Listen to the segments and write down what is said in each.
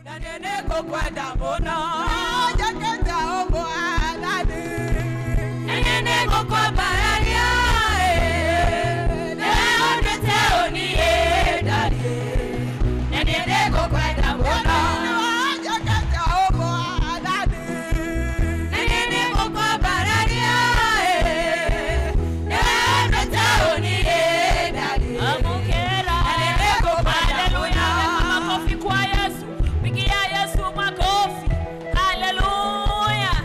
Nene kokwenda muno jaketa omo adadi nene kokwabararia leo ndete onie dadi nene kokwenda muno jaketa omo adadi nene kokwabararia leo ndete onie dadi amukera nene kokwenda muno makofi kwa Yesu. Yesu makofi. Hallelujah.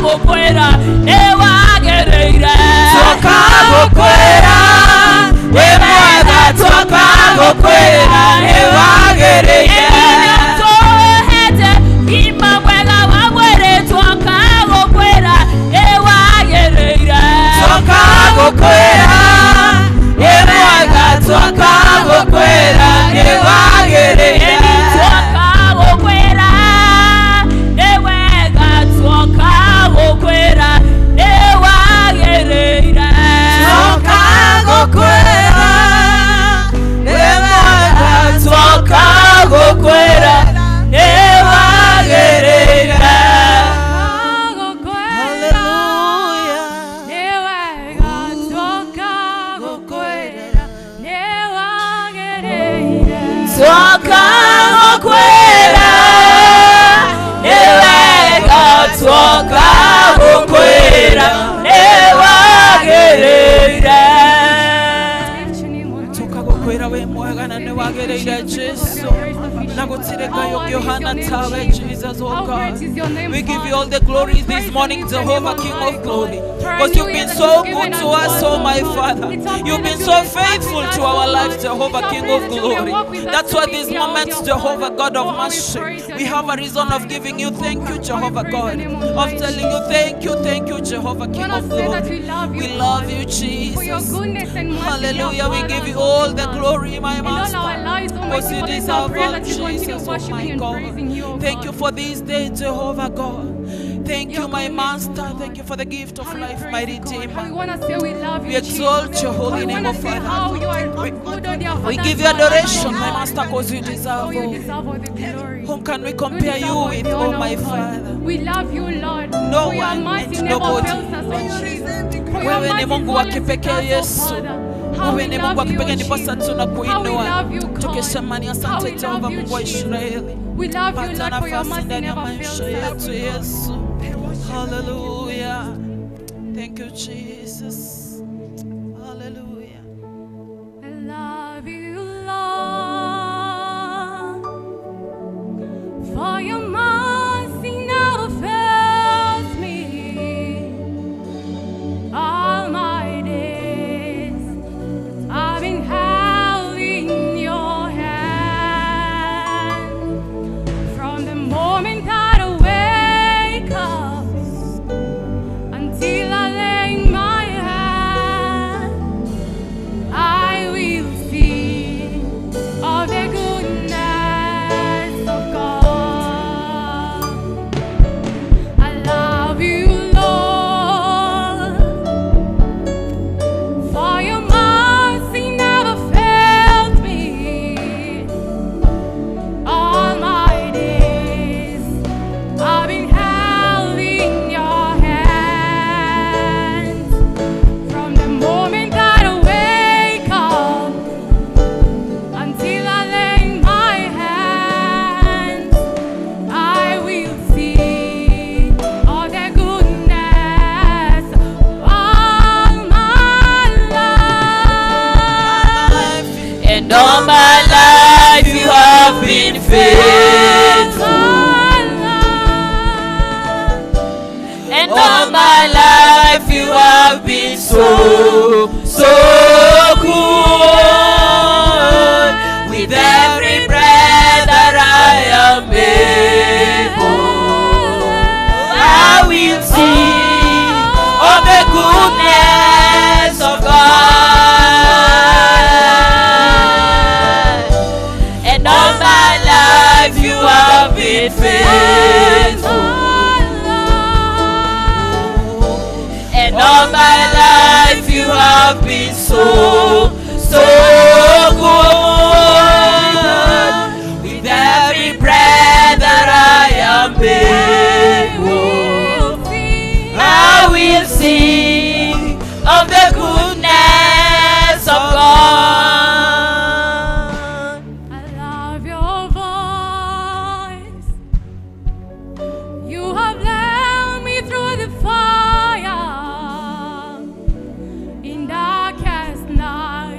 gukwera ewagereire Twoka gukwera wemwega twoka gukwera ewagereire tohete ima mwega wagwere twoka gukwera ewagereire Twoka gukwera wemwega twoka gukwera ewagereire twoka gukwera ewega twoka gukwera ewagereire Twoka gukwera wemwega twoka gukwera ewagereire twoka gukwera ewega twoka gukwera ewagereire Twoka gukwera wemwega na newagereire Jesu nagutireka Yohana tawe Jesus oh God. We give you all the glory this morning, Jehovah King of glory, because you've been so good to us, oh my Father. You've been so faithful to our lives, Jehovah King of glory. That's why these moments, Jehovah God of mercy, we have a reason of giving you thank you, Jehovah God, of telling you thank you, Jehovah King of glory. We love you, Jesus. Hallelujah. We give you all the glory, my Master, because you deserve all, Jesus, oh my God. Thank you for this day, Jehovah God. Thank you, my Master. Thank you for the gift of life, my Redeemer. We exalt your holy name, oh Father. We give you adoration, my Master, because you deserve all. Whom can we compare you with, oh my Father? We love you, Lord. No one and nobody. Wewe ni Mungu wa kipekee Yesu. Wewe ni Mungu wa kipekee, ndiposa tunakuinua tukisema ni asante Jehova Mungu wa Israeli. Pata nafasi ndani ya maisha yetu Yesu. Hallelujah. Thank you Jesus. Hallelujah. I love you, Lord, for your mercy never fails me. All my days I've been held in your hand. From the moment that I wake up until I lay my head, I will see all the goodness of God. I love you, Lord, for your mercy never failed me. All my days I've been held in your hands. From the moment that I wake up until I lay my hands, I will see all the goodness all my life. and all my life you have been faithful and all my life you have been so good. With every breath that I am able, I will sing of the goodness of God. And all my life you have been faithful, and all my life you have been so good. With every breath that I am able, I will sing of the goodness of God. I love your voice. You have led me through the fire in darkest night.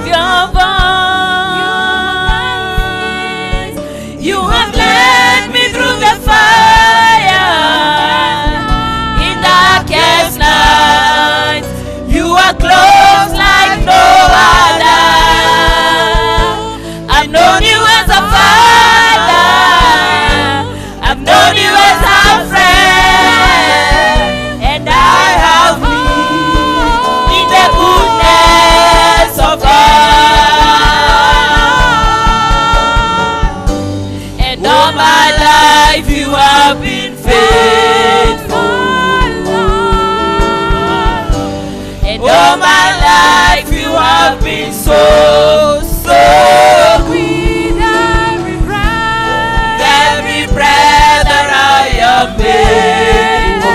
of your voice. You have led me through the fire in darkest night. You are close like no other. I've known you as a father. I've known you as a friend, and I have lived in the goodness of God. And all my life you have been faithful. And all my life you have been so good. Every breath that I am able,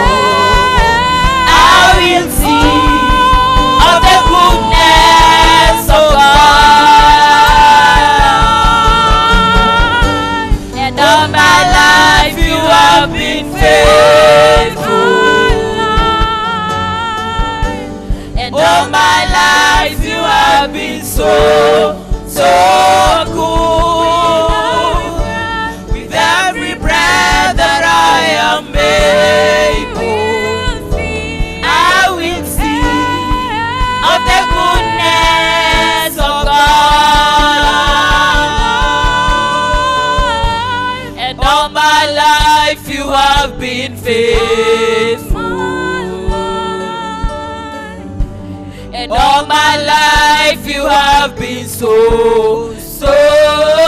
I will sing of the goodness of God. And all my life you have been faithful. And all my life you have been so good. With every breath that I am able, I will sing of the goodness of God. And all my life you have been faithful. And all my life you have been so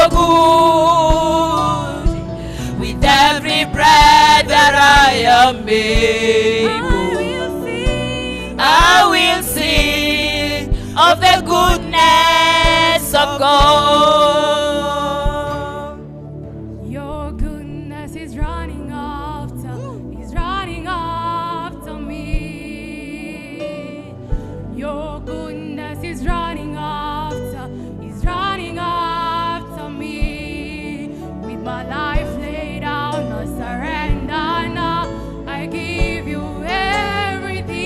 good. With every breath that I am able, I will sing of the goodness of God. Your goodness is running after me. Your goodness is running after me. With my life laid down, I surrender now. I give you everything.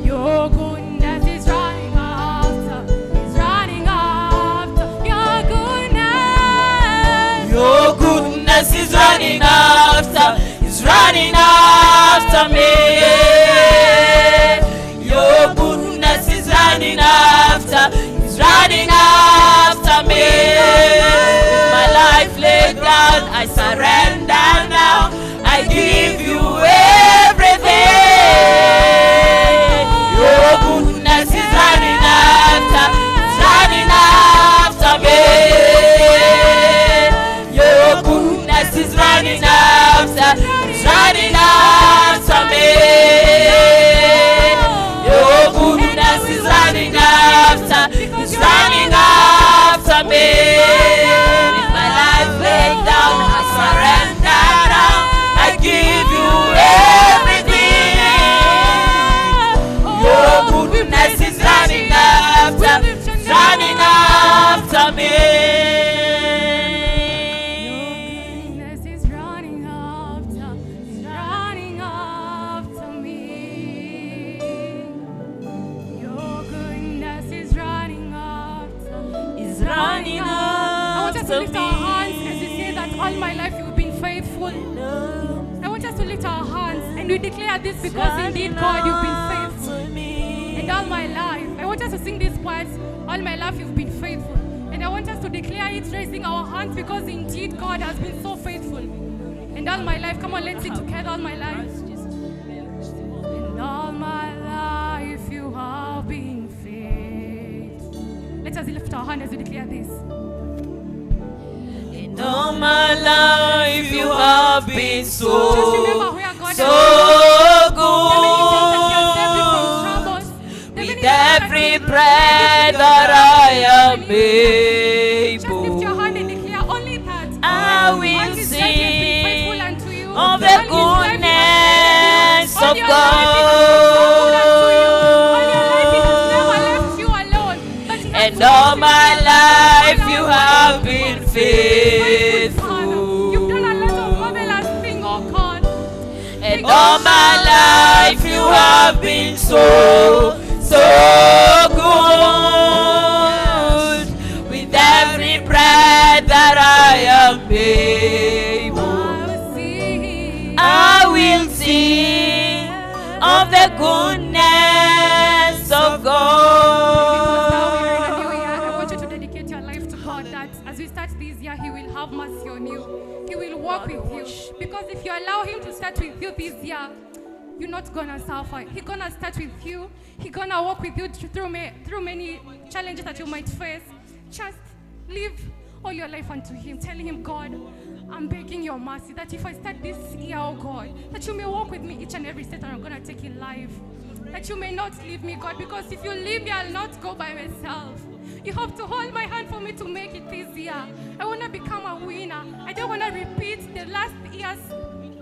Your goodness is running after your goodness. Your goodness is running after me. Your goodness is running after me. My life laid down, I surrender now. I give you everything. Your goodness is running after me. Your goodness is running after me. Your goodness is running after me. With my life laid down, I surrender now. I give you everything. Your goodness is running after me. Goodness is running after me. Your goodness is running after. It's running I want us to after lift our hands as we say that all my life you've been faithful. I want us to lift our hands and we declare this because indeed God you've been faithful. And all my life, I want us to sing these words. All my life you've been faithful. And I want us to declare it raising our hands because indeed God has been so faithful. And all my life, come on, let's sing together. All my life. And all my life you have been faithful. Let us lift our hand as we declare this. In all my life you have been Just remember where God so good. With every breath that I am Just lift your able, hand and declare only that. I will sing of the goodness of God. And all my life you have been faithful. You've done a lot of marvelous things, oh God. And all my life you have been so good. you. Because if you allow him to start with you this year, you're not gonna suffer. He's gonna start with you. He's gonna walk with you through many challenges that you might face. Just live all your life unto him. Tell him, God, I'm begging your mercy that if I start this year, oh God, that you may walk with me each and every step that I'm gonna take in life. That you may not leave me, God, because if you leave me, I'll not go by myself. You have to hold my hand for me to make it this year. I want to become a winner. I don't want to repeat the last year's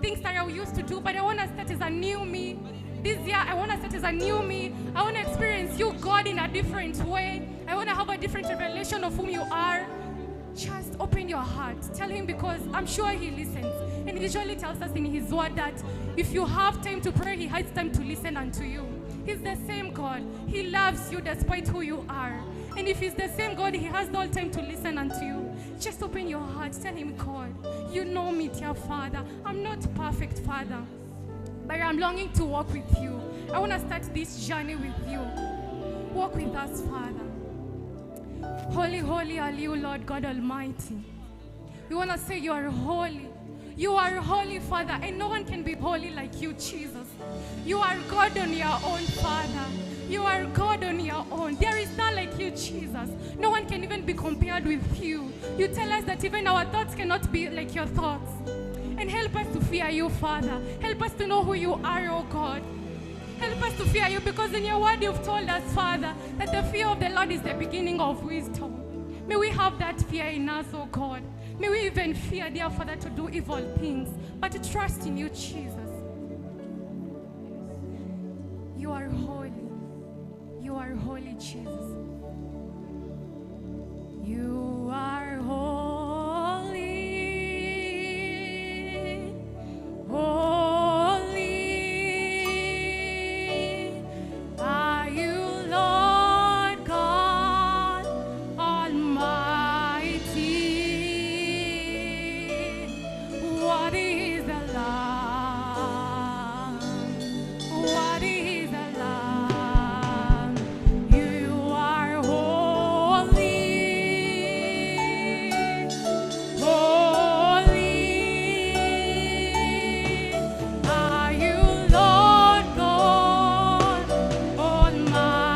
things that I used to do, but I want to start as a new me. This year, I want to start as a new me. I want to experience you, God, in a different way. I want to have a different revelation of whom you are. Just open your heart. Tell him, because I'm sure he listens. And he usually tells us in his word that if you have time to pray, he has time to listen unto you. He's the same God. He loves you despite who you are. And if he's the same God, he has all time to listen unto you. Just open your heart. Tell him, God, you know me, dear Father. I'm not perfect, Father, but I'm longing to walk with you. I want to start this journey with you. Walk with us, Father. Holy, holy are you, Lord God Almighty. We want to say you are holy. You are holy, Father, and no one can be holy like you, Jesus. You are God on your own, Father. You are God on your own. There is none like you, Jesus. No one can even be compared with you. You tell us that even our thoughts cannot be like your thoughts. And help us to fear you, Father. Help us to know who you are, oh God. Help us to fear you, because in your word you've told us, Father, that the fear of the Lord is the beginning of wisdom. May we have that fear in us, oh God. May we even fear, dear Father, to do evil things, but to trust in you, Jesus. You are holy. You are holy, Jesus. You are holy. Holy are you, Lord God Almighty. What is the Lamb? What is the Lamb? You are holy. Holy are you, Lord God Almighty.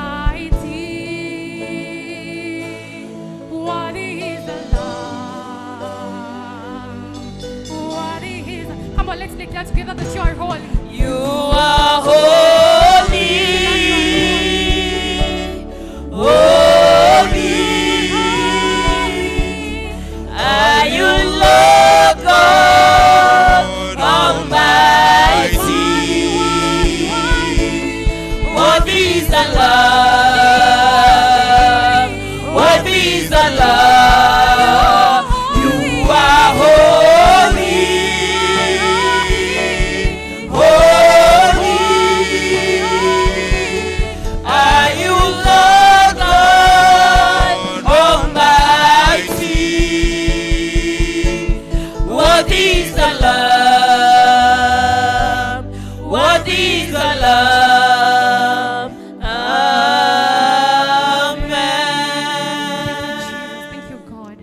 What is the Lamb? What is the... Come on, let's declare together that you are holy. You are holy, holy are you, Lord God Almighty. What is the Lamb? What is the Lamb? You are holy, holy are you, Lord God Almighty. What is the Lamb? What is the Lamb? Amen. Thank you, God.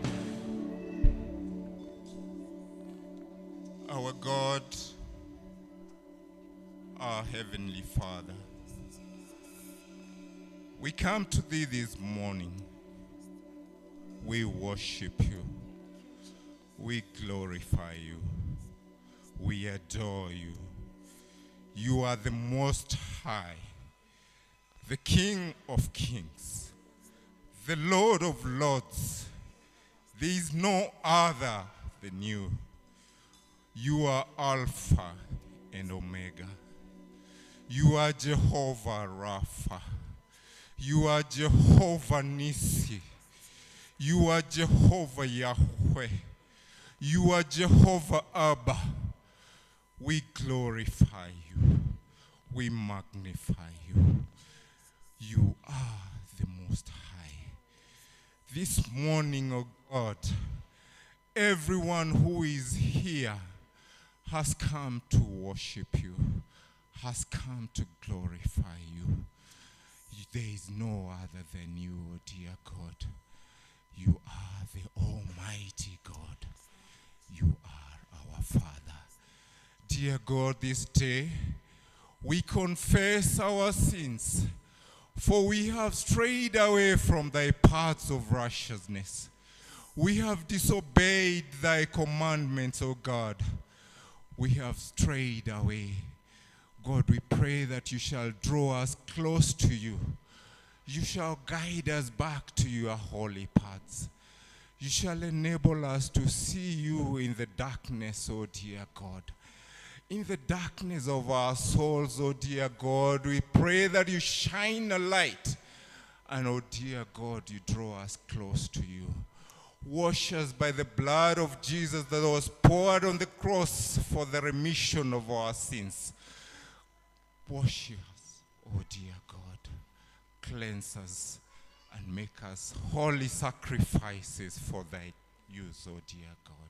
Our God, our Heavenly Father, we come to Thee this morning. We worship You. We glorify You. We adore You. You are the Most High, the King of Kings, the Lord of Lords. There is no other than You. You are Alpha and Omega. You are Jehovah Rapha. You are Jehovah Nissi. You are Jehovah Yahweh. You are Jehovah Abba. We glorify You. We magnify You. You are the Most High. This morning, oh God, everyone who is here has come to worship You, has come to glorify You. There is no other than You, oh dear God. You are the Almighty God. You are our Father. Dear God, this day we confess our sins, for we have strayed away from thy paths of righteousness. We have disobeyed thy commandments, O God. We have strayed away. God, we pray that you shall draw us close to you. You shall guide us back to your holy paths. You shall enable us to see you in the darkness, O dear God. In the darkness of our souls, O dear God, we pray that you shine a light. And, O dear God, you draw us close to you. Wash us by the blood of Jesus that was poured on the cross for the remission of our sins. Wash us, O dear God. Cleanse us and make us holy sacrifices for thy use, O dear God.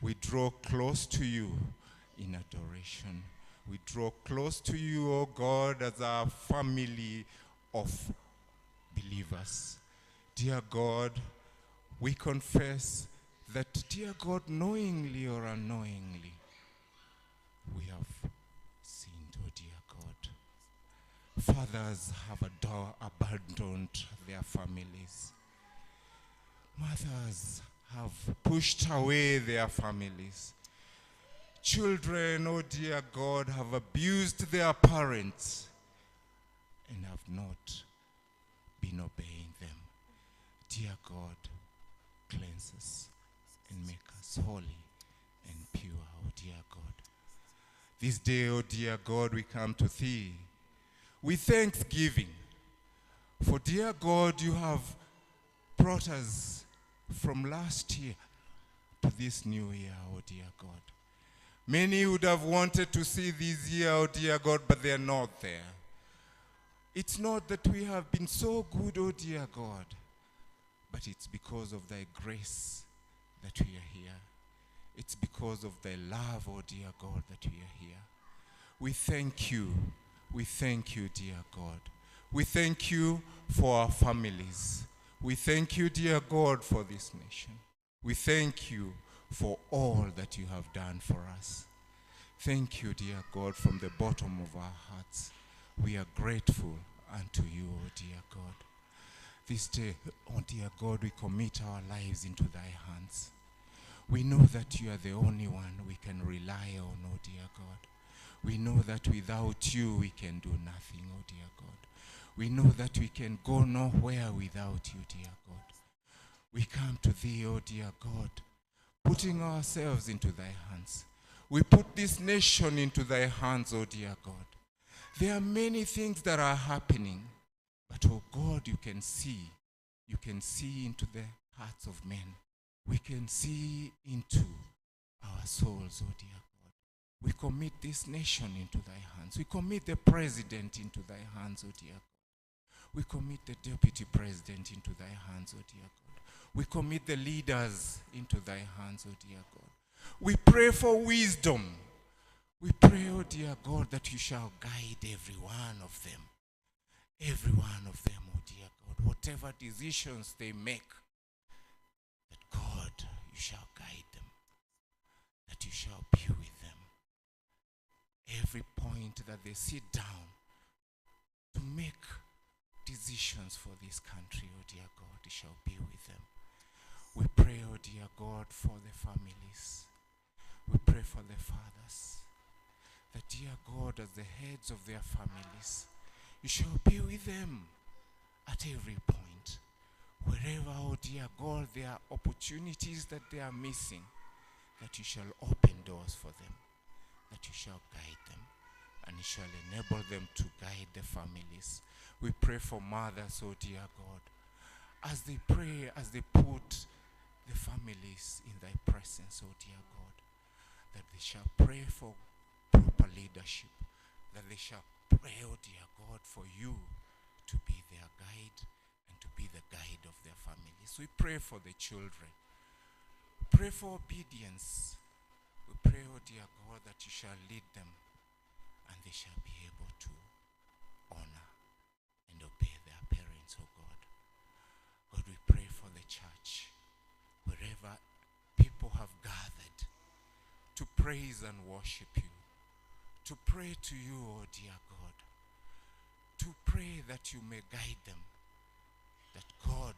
We draw close to you in adoration. We draw close to you, O God, as our family of believers. Dear God, we confess that, dear God, knowingly or unknowingly, we have sinned, oh dear God. Fathers have abandoned their families. Mothers have pushed away their families. Children, oh dear God, have abused their parents and have not been obeying them. Dear God, cleanse us and make us holy and pure, oh dear God. This day, oh dear God, we come to thee with thanksgiving. For dear God, you have brought us from last year to this new year, oh dear God. Many would have wanted to see this year, oh dear God, but they are not there. It's not that we have been so good, oh dear God, but it's because of thy grace that we are here. It's because of thy love, oh dear God, that we are here. We thank you. We thank you, dear God. We thank you for our families. We thank you, dear God, for this nation. We thank you for all that you have done for us. Thank you, dear God, from the bottom of our hearts. We are grateful unto you, oh dear God. This day, oh dear God, we commit our lives into thy hands. We know that you are the only one we can rely on, oh dear God. We know that without you we can do nothing, oh dear God. We know that we can go nowhere without you, dear God. We come to thee, oh dear God, putting ourselves into thy hands. We put this nation into thy hands, oh dear God. There are many things that are happening, but oh God, you can see into the hearts of men. We can see into our souls, oh dear God. We commit this nation into thy hands. We commit the president into thy hands, oh dear God. We commit the deputy president into thy hands, oh dear God. We commit the leaders into thy hands, oh dear God. We pray for wisdom. We pray, oh dear God, that you shall guide every one of them. Every one of them, oh dear God. Whatever decisions they make, that God, you shall guide them. That you shall be with them. Every point that they sit down to make decisions for this country, oh dear God, you shall be with them. We pray, oh dear God, for the families. We pray for the fathers. That, dear God, as the heads of their families, you shall be with them at every point. Wherever, oh dear God, there are opportunities that they are missing, that you shall open doors for them, that you shall guide them, and you shall enable them to guide the families. We pray for mothers, oh dear God, as they pray, as they put the families in thy presence, oh dear God, that they shall pray for proper leadership, that they shall pray, oh dear God, for you to be their guide and to be the guide of their families. We pray for the children. Pray for obedience. We pray, oh dear God, that you shall lead them and they shall be able to honor and obey their parents, oh God. God, we pray for the church. Wherever people have gathered, praise and worship you, to pray to you, oh dear God, to pray that you may guide them, that God,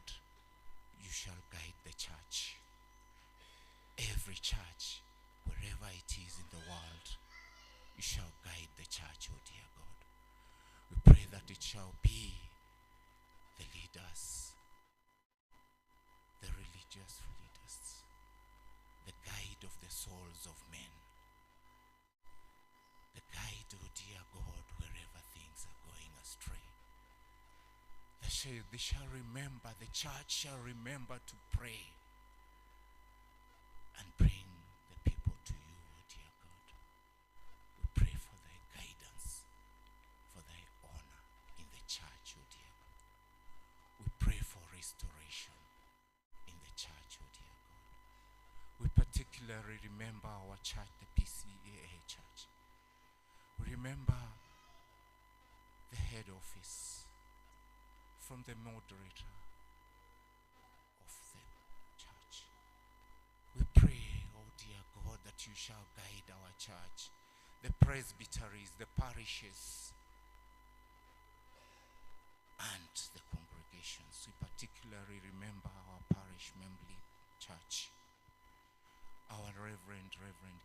you shall guide the church. Every church, wherever it is in the world, you shall guide the church, oh dear God. We pray that it shall be the leaders, the religious leaders, the guide of the souls of men, the guide, oh dear God, wherever things are going astray. They shall remember, the church shall remember to pray and bring the people to you, oh dear God. We pray for thy guidance, for thy honor in the church, oh dear God. We pray for restoration in the church, oh dear God. We particularly remember our church, the PCAA church. We remember the head office, from the moderator of the church. We pray, oh dear God, that you shall guide our church, the presbyteries, the parishes, and the congregations. We particularly remember our parish Membly Church, our Reverend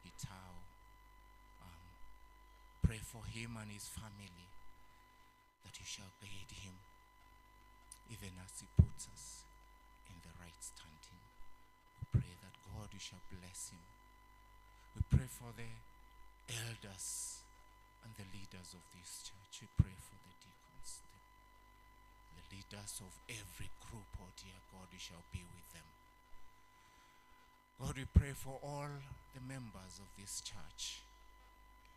Gitao. Pray for him and his family, that you shall guide him, even as he puts us in the right standing. We pray that God, you shall bless him. We pray for the elders and the leaders of this church. We pray for the deacons, the leaders of every group, oh dear God, you shall be with them. God, we pray for all the members of this church,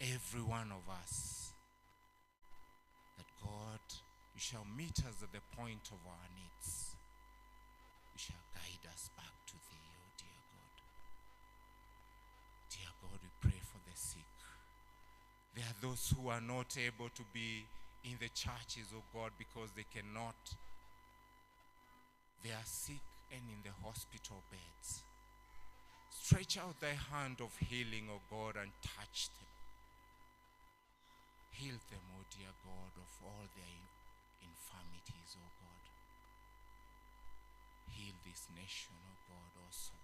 every one of us, that God, you shall meet us at the point of our needs. You shall guide us back to thee, oh dear God. Dear God, we pray for the sick. There are those who are not able to be in the churches, oh God, because they cannot. They are sick and in the hospital beds. Stretch out thy hand of healing, oh God, and touch them. Heal them, oh dear God, of all their infirmities, oh God. Heal this nation, oh God, also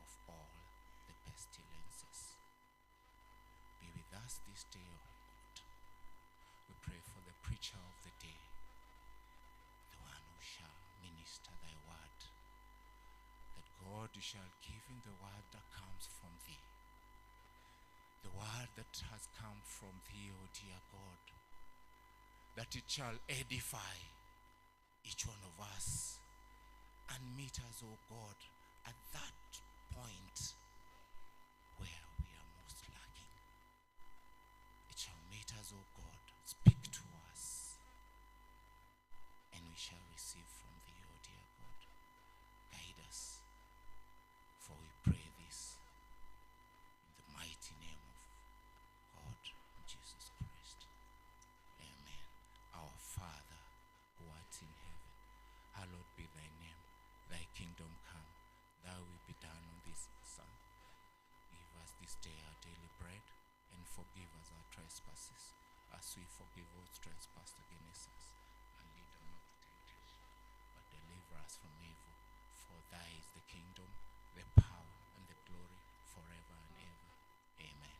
of all the pestilences. Be with us this day, oh God. We pray for the preacher of the day, the one who shall minister thy word, that God, you shall give him the word that comes from thee, the word that has come from thee, O dear God, that it shall edify each one of us and meet us, O God, at that point where we are most lacking. It shall meet us, O God, speak to us, and we shall receive from thee, O dear God. Guide us, for we pray this in the mighty name of God, Jesus Christ. Amen. Our Father, who art in heaven, hallowed be thy name. Thy kingdom come, thy will be done on this earth. Give us this day our daily bread, and forgive us our trespasses, as we forgive those trespass against us. And lead us not to temptation, but deliver us from evil. For thy is the kingdom, the power, and the glory, forever and ever. Amen.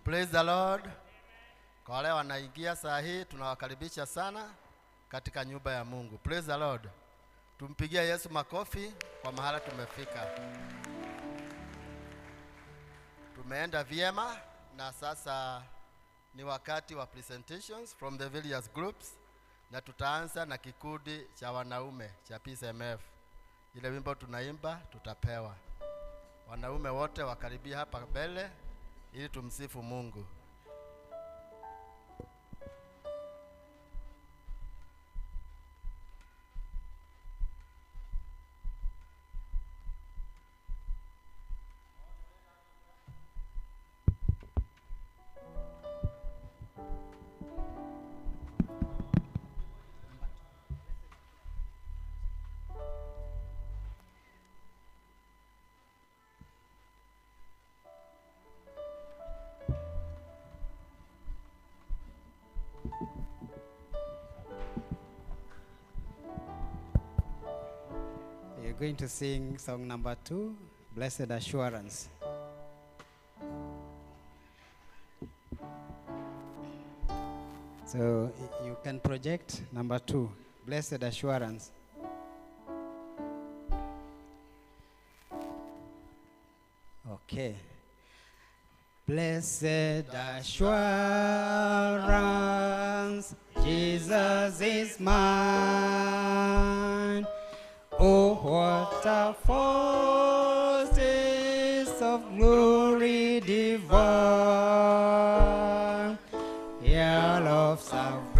Praise the Lord. Kwa wale wanaingia saa hii tunawakaribisha sana katika nyumba ya Mungu. Praise the Lord. Tumpigie Yesu makofi kwa mahala tumefika. Tumeenda vyema na sasa ni wakati wa presentations from the various groups, na tutaanza na kikundi cha wanaume cha PCMF. Ile wimbo tunaimba tutapewa. Wanaume wote wakaribia hapa mbele ili tumsifu Mungu. We're going to sing song number 2, Blessed Assurance. So you can project number 2, Blessed Assurance. Okay. Blessed assurance, Jesus is mine. Oh, what a foretaste of glory divine, heir of salvation,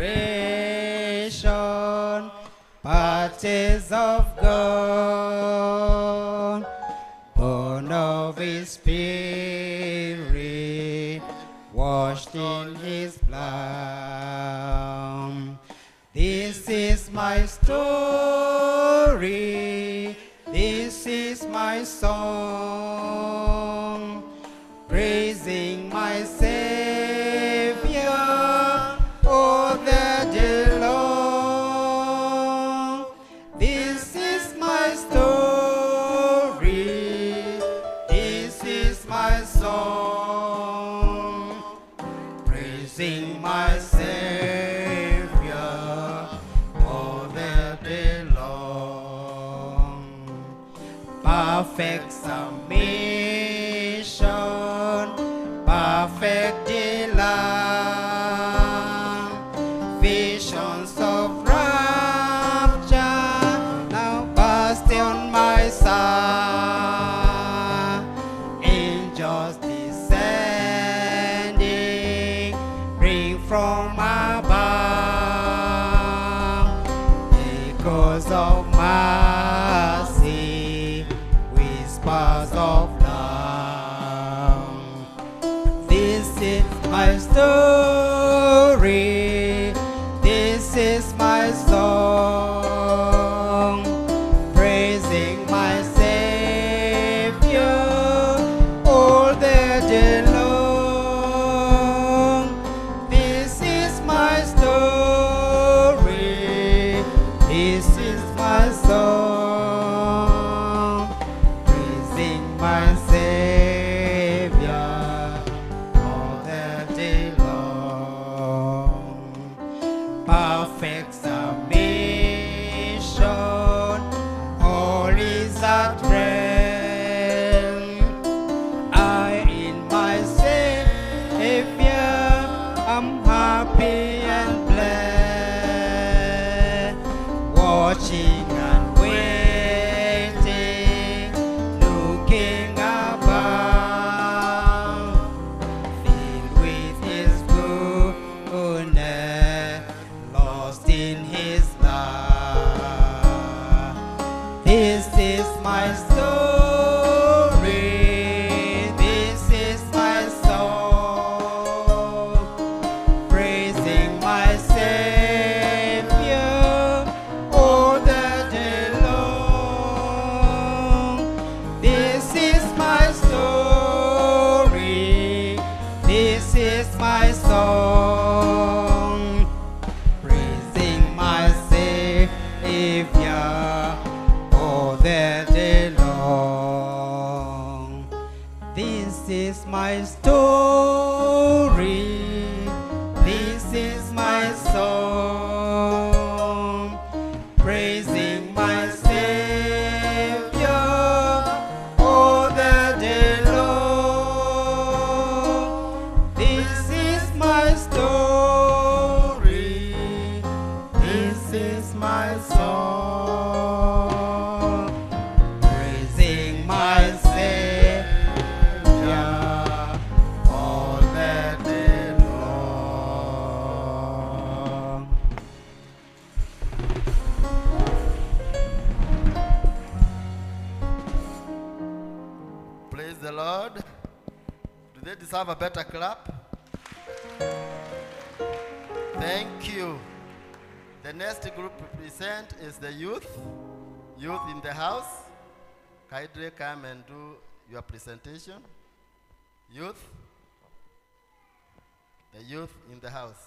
partakers of God, born of His Spirit, washed in His blood. This is my story, this is my song, praising my Savior all the day long. This is my story, this is my song, praising my Savior all the day long. Perfect submission, perfect delight, visions of rapture now burst on my side. Angels descending, bring from above, echoes of mercy, whispers of love. This is my story, this is my song, praising my Savior all the day long. This is my story, this is my song, praising my Savior all the day long. Perfect submission, all is at rest. I in my Savior am happy and blessed, watching and waiting, looking above, filled with His goodness, lost in His love. This is my story, this is my song, praising my Savior all the day long. This is my story, this is my song, praising my Savior all the day long. This is my story, this is my song, praising my Savior all the day long. This is my story, this is my song, praising my Savior all the day long. Praise the Lord. Do they deserve a better clap? Thank you. The next group to present is the youth. Youth in the house. Kindly come and do your presentation. Youth. The youth in the house.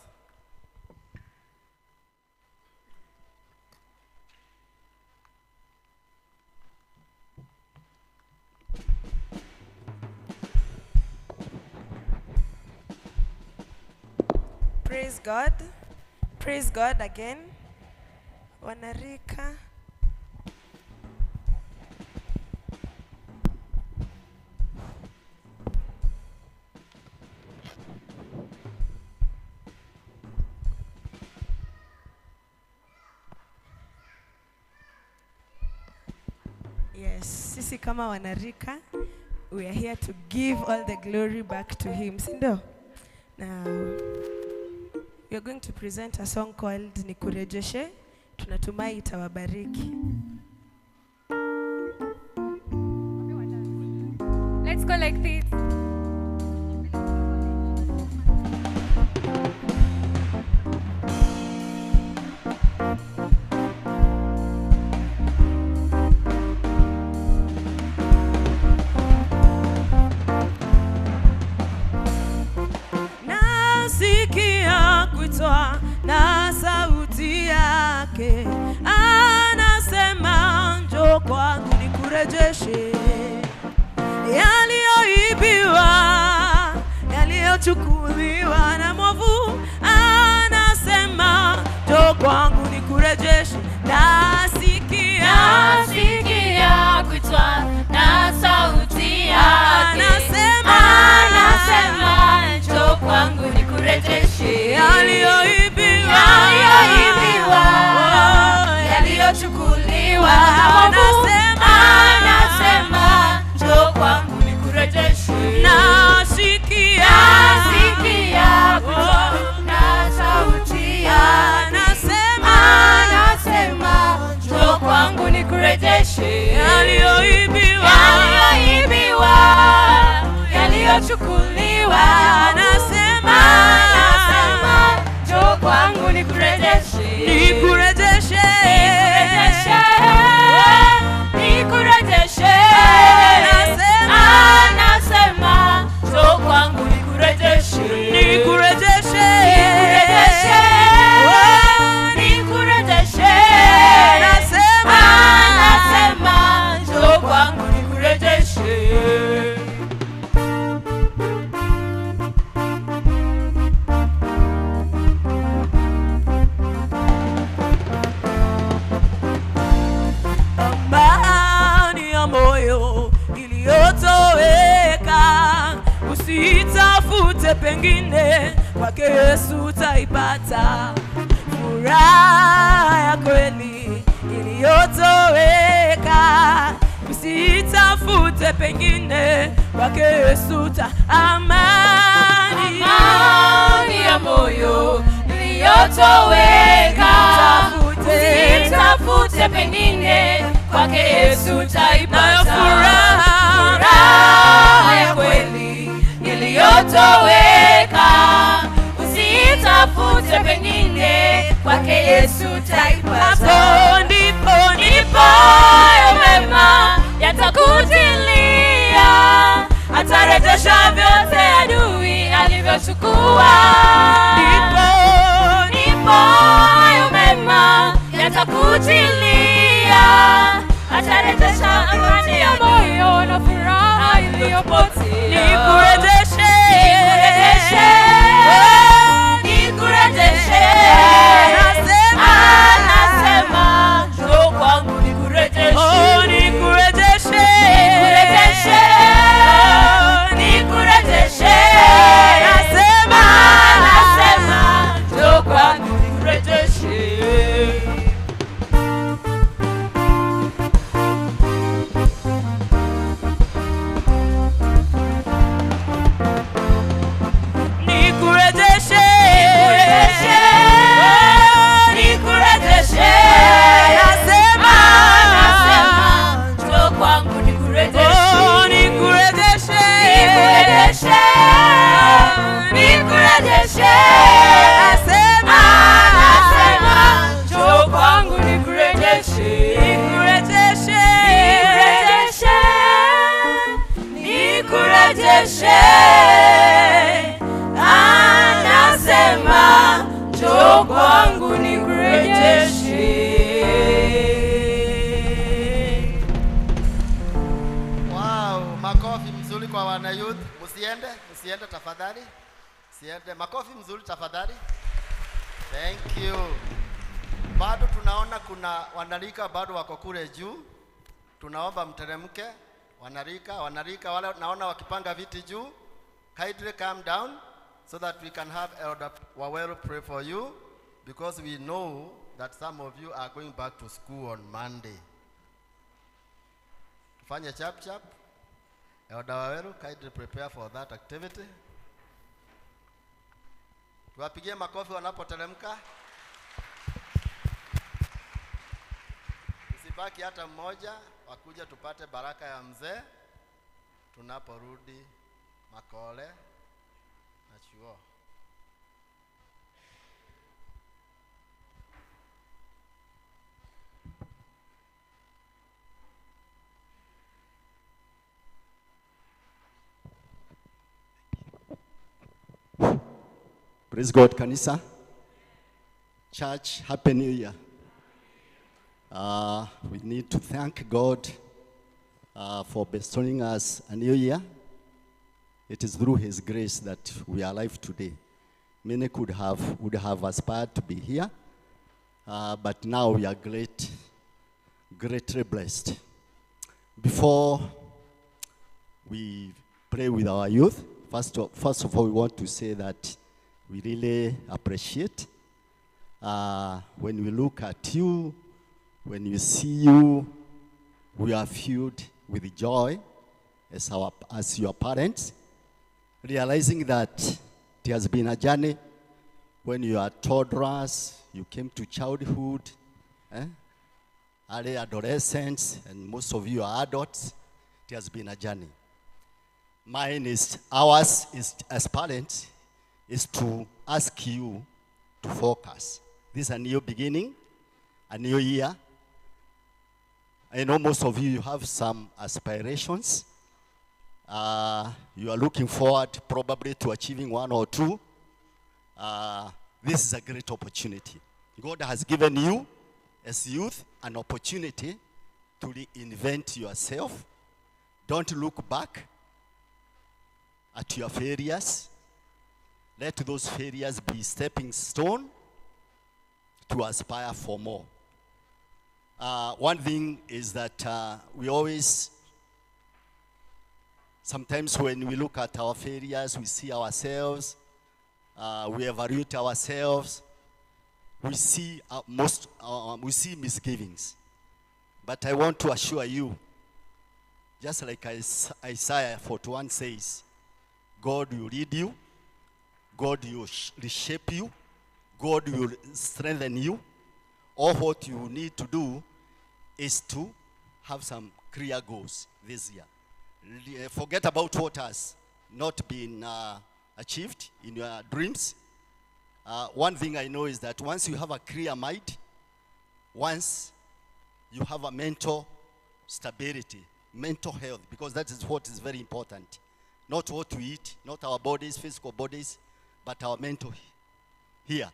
Praise God. Praise God again. Wanarika. Yes, sisi kama wanarika, we are here to give all the glory back to him. Sindo? Now, we are going to present a song called Nikurejeshe. Tunatumai itawabariki. Let's go like this. Nasikia kuitwa na sauti yake, anasema njoo kwangu nikurejeshe yaliyoibiwa, yaliyochukuliwa na mwovu. Anasema njoo kwangu nikurejeshe. Nasikia kuitwa na sauti yake, anasema njoo kwangu nikurejeshe yaliyoibiwa, yaliyochukuliwa na mwovu. Anasema njoo kwangu nikurejeshe. Nasikia kuitwa na sauti yake, anasema njoo kwangu nikurejeshe yaliyoibiwa, yaliyochukuliwa. Anasema njoo kwangu nikurejeshe. nikurejeshe, nikurejeshe. Anasema njoo kwangu nikurejeshe. nikurejeshe, nikurejeshe. Anasema njoo kwangu nikurejeshe. amani ya moyo iliyotoweka, usitafute pengine, kwake Yesu utaipata. Furaha ya kweli iliyotoweka, usitafute pengine, kwake Yesu amani ya moyo iliyotoweka, usitafute pengine, kwake Yesu utaipata. Furaha ya kweli iliyotoweka, usitafute pengine, kwake Yesu utaipata. hapo ndipo hayo mema yatakujilia, atarejesha vyote adui alivyochukua. Ndipo hayo mema yatakujilia, atarejesha amani ya moyo na furaha iliyopotea. nikurejeshe, nikurejeshe. Anasema njoo kwangu nikurejeshe. oh nikurejeshe, nikurejeshe. Anasema njoo kwangu nikurejeshe. nikurejeshe, nikurejeshe. Anasema njoo kwangu nikurejeshe. oh nikurejeshe, nikurejeshe. Anasema njoo kwangu nikurejeshe. nikurejeshe, nikurejeshe. Anasema njoo kwangu nikurejeshe. Wow, makofi mzuri kwa wana youth. Msiende tafadhali. Siende. Makofi mzuri tafadhali. Thank you. Bado tunaona kuna wanarika bado wako kule juu. Tunaomba mteremke. Wanarika wale naona wakipanga viti juu. Kindly come down so that we can have Elder Wawero pray for you, because we know that some of you are going back to school on Monday. Tufanye chap. Elder Wawero, kindly prepare for that activity. Tuwapigie makofi wanapoteremka. Usibaki hata mmoja, wakuja tupate baraka ya mzee tunaporudi Makole na chuo. Praise God, Kanisa. Church, Happy New Year. We need to thank God for bestowing us a new year. It is through His grace that we are alive today. Many would have aspired to be here, but now we are greatly blessed. Before we pray with our youth, first of all, we want to say that we really appreciate when we look at you, when we see you, we are filled with joy as your parents, realizing that it has been a journey. When you are toddlers, you came to childhood, early adolescents, and most of you are adults. It has been a journey. Ours is as parents, is to ask you to focus. This is a new beginning, a new year. I know most of you have some aspirations. You are looking forward probably to achieving one or two. This is a great opportunity. God has given you, as youth, an opportunity to reinvent yourself. Don't look back at your failures. Let those failures be stepping stone to aspire for more. One thing is that we always, sometimes when we look at our failures, we see ourselves, we evaluate ourselves, we see misgivings. But I want to assure you, just like Isaiah 41 says, God will lead you, God will reshape you, God will strengthen you. All what you need to do is to have some clear goals this year. Forget about what has not been achieved in your dreams. One thing I know is that once you have a clear mind, once you have a mental stability, mental health, because that is what is very important. Not what we eat, not our bodies, physical bodies, but our mental here.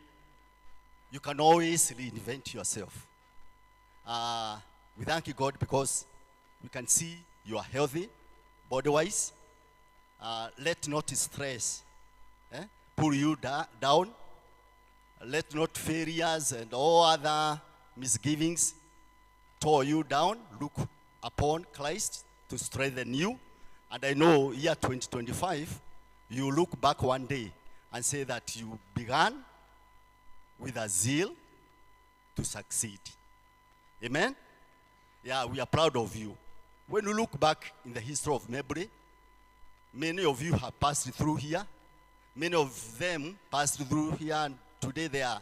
You can always reinvent yourself. We thank you, God, because we can see you are healthy, body-wise. Let not stress pull you down. Let not failures and all other misgivings tear you down. Look upon Christ to strengthen you. And I know year 2025, you look back one day and say that you began with a zeal to succeed. Amen? Yeah, we are proud of you. When you look back in the history of Mebre, many of you have passed through here. Many of them passed through here, and today there are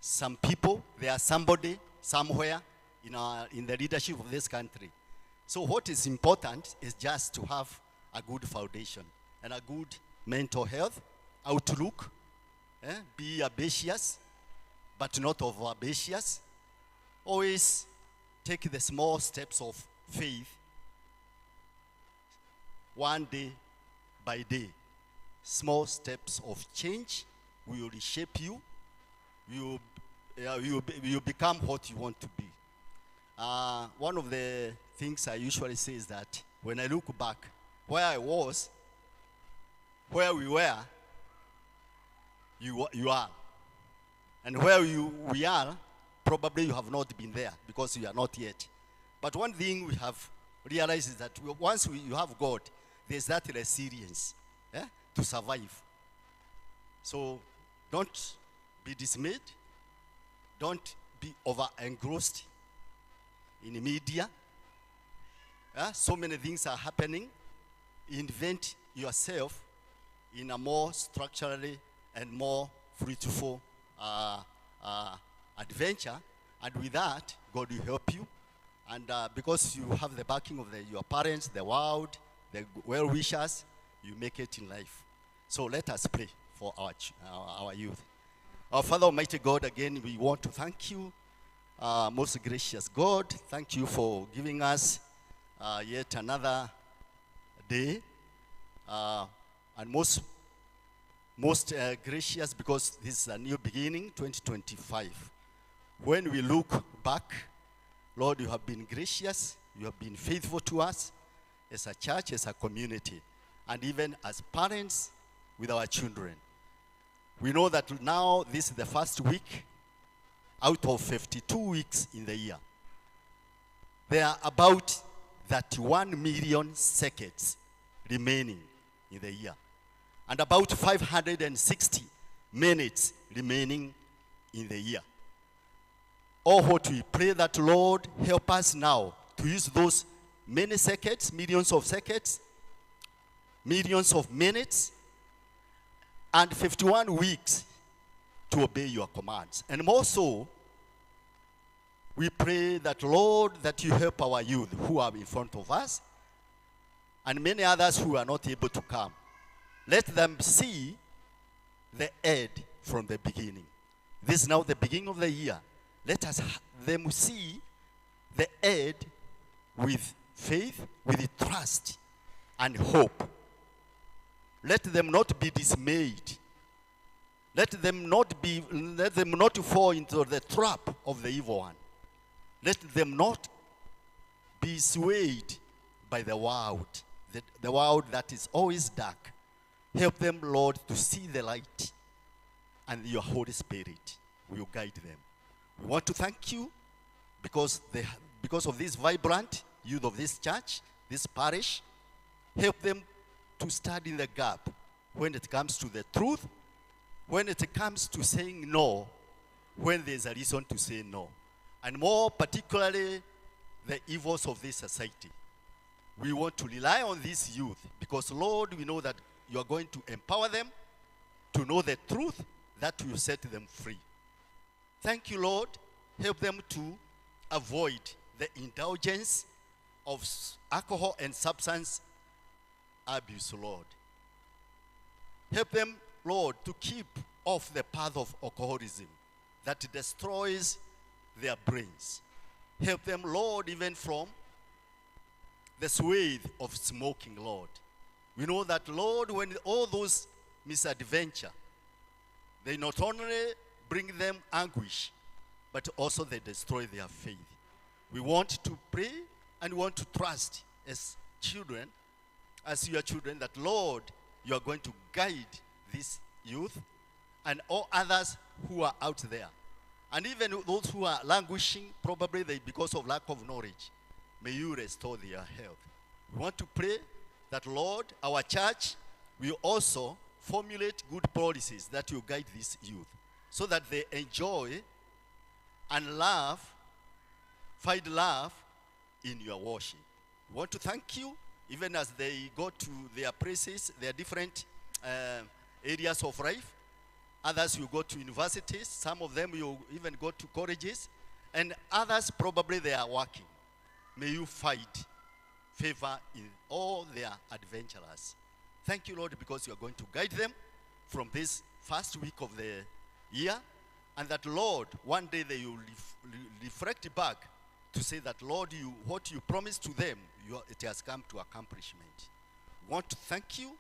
some people, there are somebody somewhere in the leadership of this country. So what is important is just to have a good foundation and a good mental health, outlook, be ambitious, but not over ambitious. Always take the small steps of faith, one day by day. Small steps of change will reshape you. You become what you want to be. One of the things I usually say is that when I look back, where I was, where we were, you are. And where we are, probably you have not been there because you are not yet. But one thing we have realized is that once you have God, there's that resilience to survive. So don't be dismayed. Don't be over-engrossed in media. So many things are happening. Invent yourself in a more structurally and more fruitful adventure. And with that, God will help you. And because you have the backing of your parents, the world, the well-wishers, you make it in life. So let us pray for our youth. Our Father Almighty God, again, we want to thank you, most gracious God. Thank you for giving us yet another day. And most gracious, because this is a new beginning, 2025. When we look back, Lord, you have been gracious. You have been faithful to us as a church, as a community, and even as parents with our children. We know that now this is the first week out of 52 weeks in the year. There are about 31 million seconds remaining in the year, and about 560 minutes remaining in the year. All what we pray that, Lord, help us now to use those many seconds, millions of seconds, millions of minutes, and 51 weeks to obey your commands. And more so, we pray that, Lord, that you help our youth who are in front of us and many others who are not able to come. Let them see the end from the beginning. This is now the beginning of the year. Let them see the end with faith, with trust and hope. Let them not be dismayed. Let them not fall into the trap of the evil one. Let them not be swayed by the world that is always dark. Help them, Lord, to see the light, and your Holy Spirit will guide them. We want to thank you because of this vibrant youth of this church, this parish. Help them to stand in the gap when it comes to the truth, when it comes to saying no, when there's a reason to say no, and more particularly the evils of this society. We want to rely on this youth because, Lord, we know that you are going to empower them to know the truth that will set them free. Thank you, Lord. Help them to avoid the indulgence of alcohol and substance abuse, Lord. Help them, Lord, to keep off the path of alcoholism that destroys their brains. Help them, Lord, even from the swathe of smoking, Lord. We know that, Lord, when all those misadventure, they not only bring them anguish, but also they destroy their faith. We want to pray and want to trust as children, as your children, that, Lord, you are going to guide this youth and all others who are out there. And even those who are languishing, probably because of lack of knowledge, may you restore their health. We want to pray that, Lord, our church will also formulate good policies that will guide this youth so that they enjoy and find love in your worship. We want to thank you, even as they go to their places, their different areas of life. Others will go to universities. Some of them will even go to colleges. And others, probably they are working. May you find favor in all their adventures. Thank you, Lord, because you are going to guide them from this first week of the year. And that, Lord, one day they will reflect back to say that, Lord, what you promised to them, it has come to accomplishment. We want to thank you,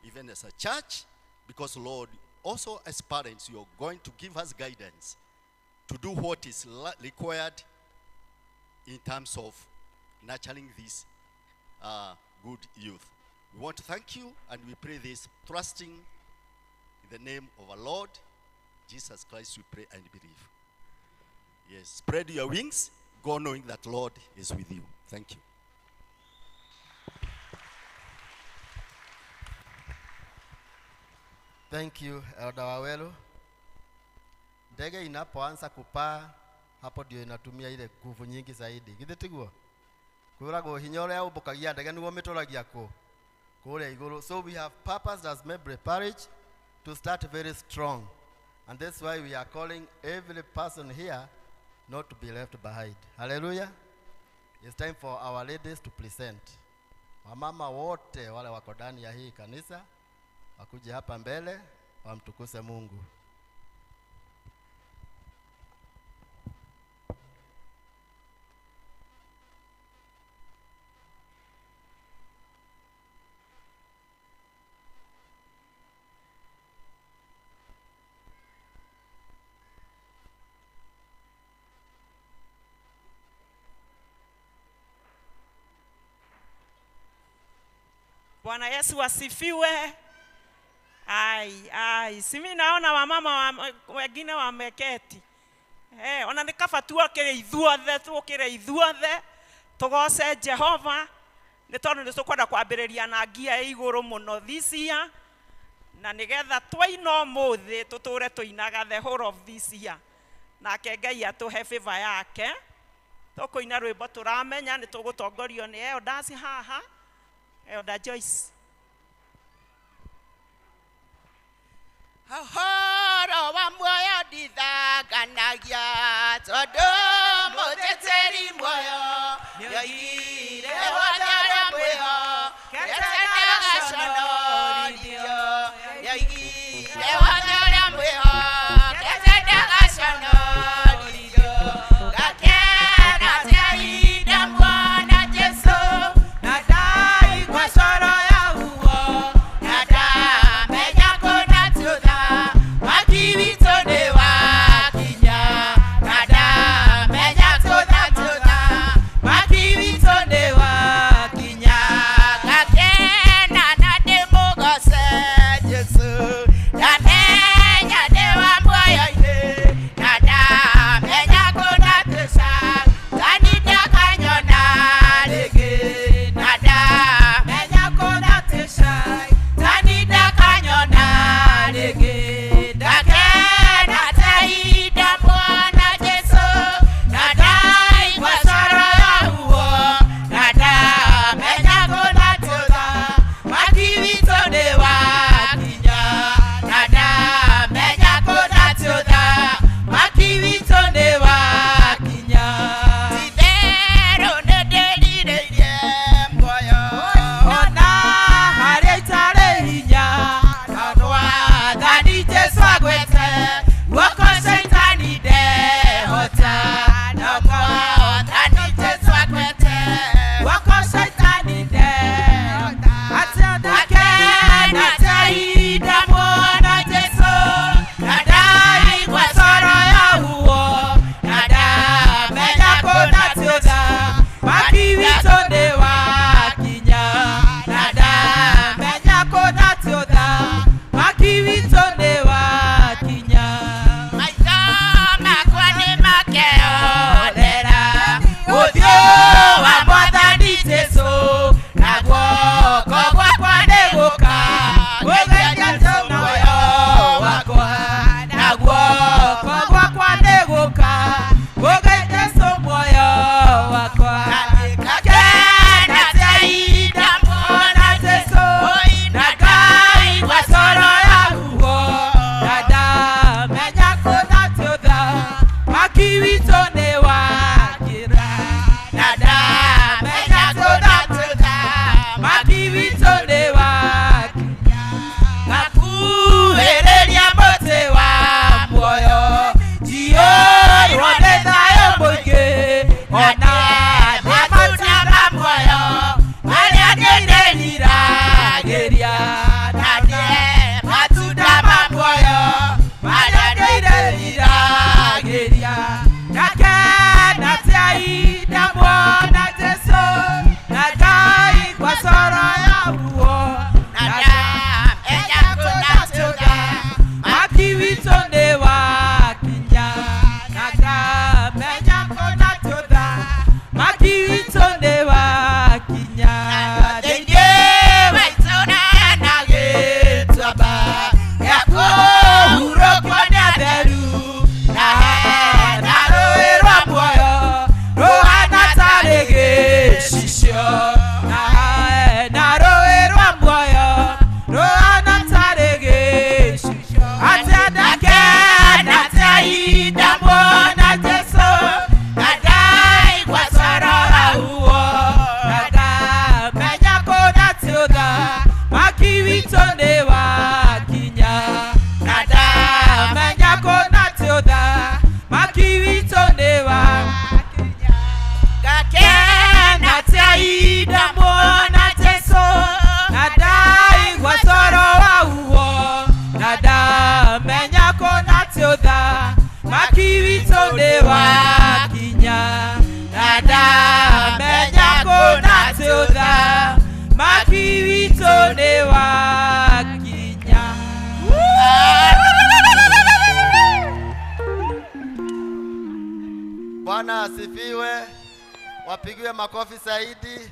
even as a church, because, Lord, also as parents, you're going to give us guidance to do what is required in terms of nurturing this good youth. We want to thank you, and we pray this trusting in the name of our Lord Jesus Christ we pray and believe. Yes, spread your wings. Go knowing that Lord is with you. Thank you. Thank you, Elder Wawelu. Ndege inapoanza kupaa, hapo ndio inatumia ile nguvu nyingi zaidi. Githitiguo? Kuragwo hinya uria umbukagia ndege niguo mituragia kuria iguru. So we have purpose as Mebre Parish to start very strong. And that's why we are calling every person here not to be left behind. Hallelujah. It's time for our ladies to present. Wamama wote wale wako ndani ya hii kanisa wakuje hapa mbele wamtukuse Mungu. Bwana Yesu asifiwe. Simi naona wamama wengine wameketi. Ona nikafatua kile ithuothe tugoce Jehova ni tondu ni tukwenda kwambiriria na ngia iguru muno this year na nigetha twaino muthi tuture tuinaga the whole of this year na Ngai atuhe favor yake. Tukuina rwimbo turamenya ni tugutongorio ni elders haha. Elder Joyce. Horo wa moyo ndithanganagia tondu muteteri moyo nyoigire wothe mwiho ketendaga conorithio nyoigire wothe mwiho ketendaga conorithio gakena teida mwana Jesu na dai kwa soro ya uo na menya kuna tuda wakivito de wakinya na menya tuda wakivito de wakinya gakena na demogose Jesu na menya de wa moyo ine na menya kuna tusa kanida kanyona lege na menya kuna tusa kanida kanyona lege dakena taida mwana Jesu na dai kwa soro ya uo na menya kuna tuda wakivito de wakinya na menya kuna tuda wakivito de wakinya tidero nedelireirie moyo ona harĩa itarĩ hinya kanwa thani Jesu agwete guoko Saitani ndehota namo thani Jesu agwete guoko Saitani ndehota atendake na taida mwana Jesu na dai kwa soro ya uo na menya kuna tuda wakivito de wakinya na menya kuna tuda wakivito de wakinya maitho makwa nĩ makeonera ũthiũ wa Mwathani Jesu na guoko gwakwa nĩ gũka gũtheria muoyo wakwa na guoko gwakwa nĩ gũka gũtheria muoyo wakwa gakena taida mwana Jesu na Ngai kwa soro ya uo na menya kuna tuda wakivito nĩ wakira na menya kuna tuda wakivito nĩ wakinya gakuhĩrĩria mũtĩ wa muoyo njiyũrwo nĩ thayũ mũingĩ ona nĩ matunda ma muoyo marĩa ndĩriragĩria na nĩ matunda ma muoyo marĩa ndĩriragĩria gakena taida mwana Jesu na Ngai kwa soro ya uo na menya kuna tuda wakivito nĩ wa asifiwe. Wapigiwe makofi zaidi.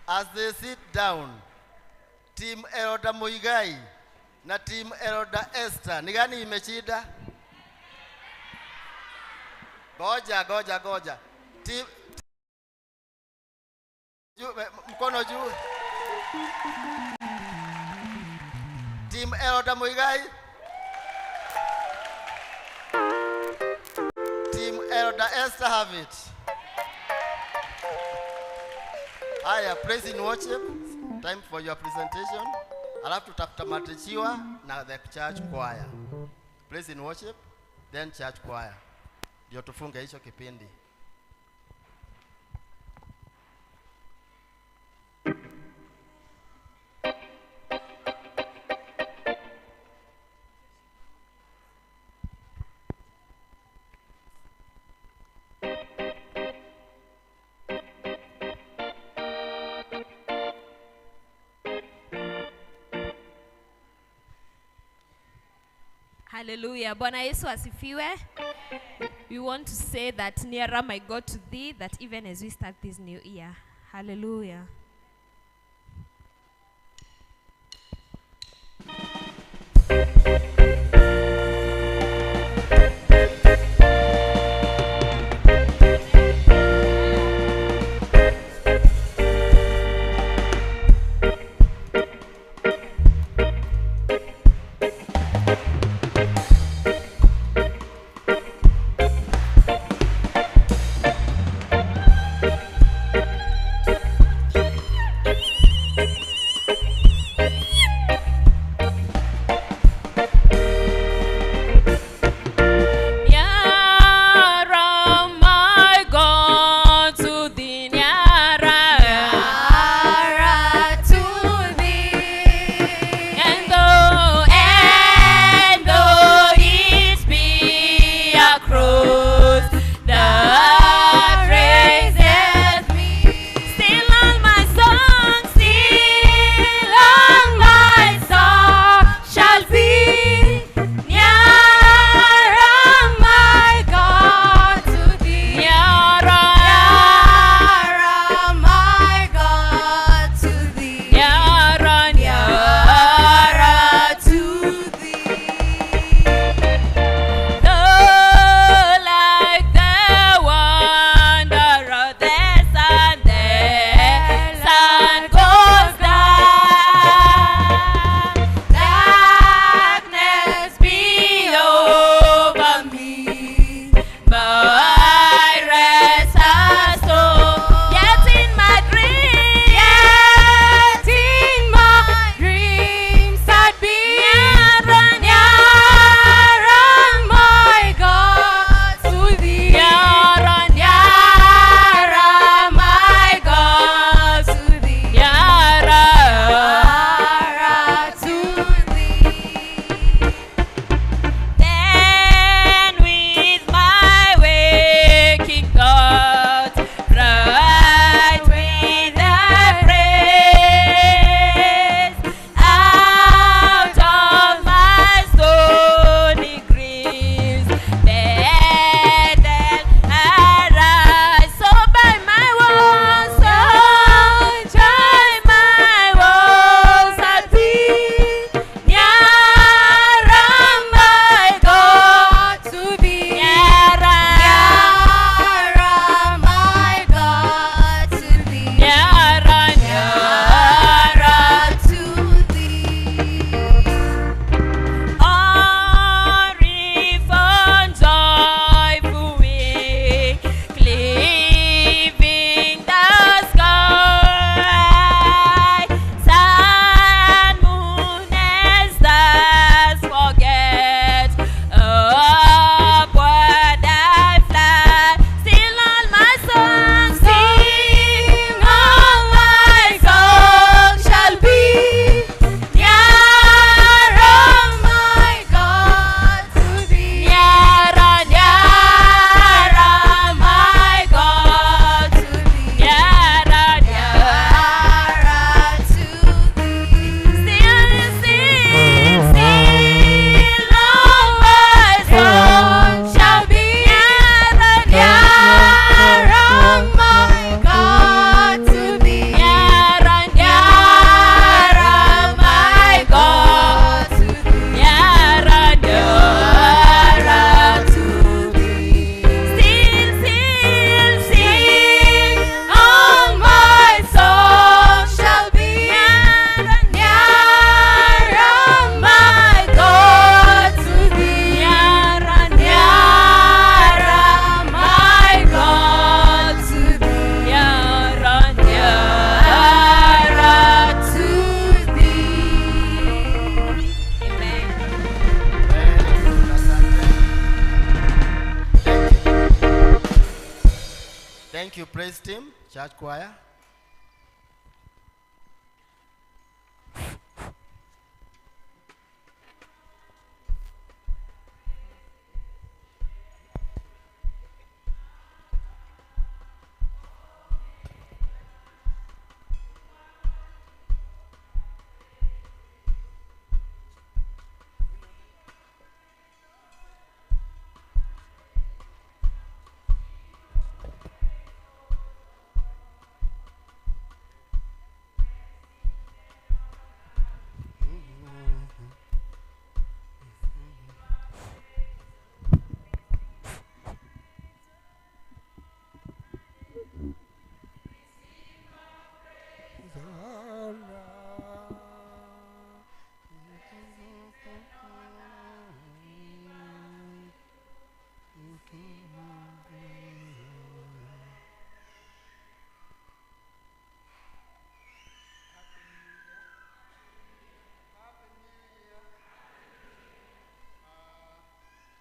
As they sit down, Team Elder Muigai na Team Elder Esther, ni gani imechida? Goja. Mkono juu. Team Elder Muigai. Team Elder Esther have it. Haya, praise and worship. Time for your presentation. Alafu tutamatishiwa na the church choir. Praise and worship, then church choir. Ndio tufunge hicho kipindi. Hallelujah. Bwana Yesu asifiwe. We want to say that nearer my God to thee, that even as we start this new year. Hallelujah. you, praise team, church choir.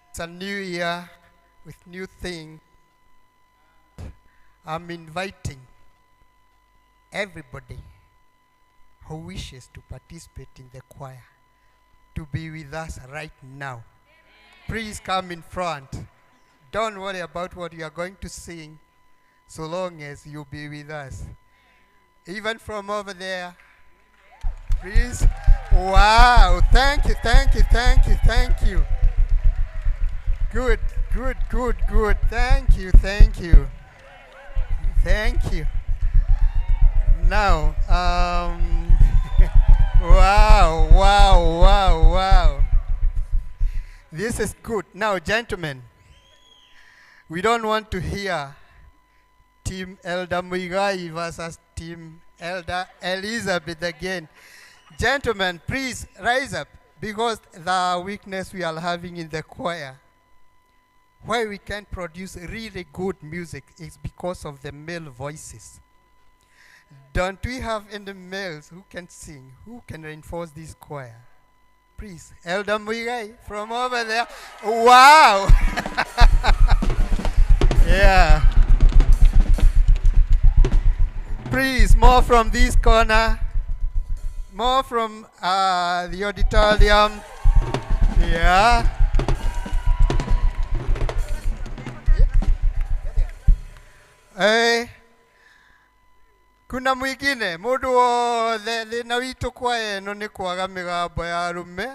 It's a new year with new things. I'm inviting everybody who wishes to participate in the choir to be with us right now. Please come in front. Don't worry about what you are going to sing, so long as you be with us. Even from over there, please. Wow, thank you, thank you, thank you, thank you. Good, good, good, good. Thank you, thank you. Thank you. Now, wow, wow, wow, wow. This is good. Now, gentlemen, we don't want to hear Team Elder Muigai versus Team Elder Elizabeth again. Gentlemen, please rise up, because the weakness we are having in the choir, why we can't produce really good music, is because of the male voices. Don't we have any males who can sing, who can reinforce this choir? Please, Elder Muigai from over there. Wow! Yeah. Please, more from this corner. More from the auditorium. Yeah. Kuna mwingine mundu wothe thina witu kwa eno ni kwaga migambo ya arume.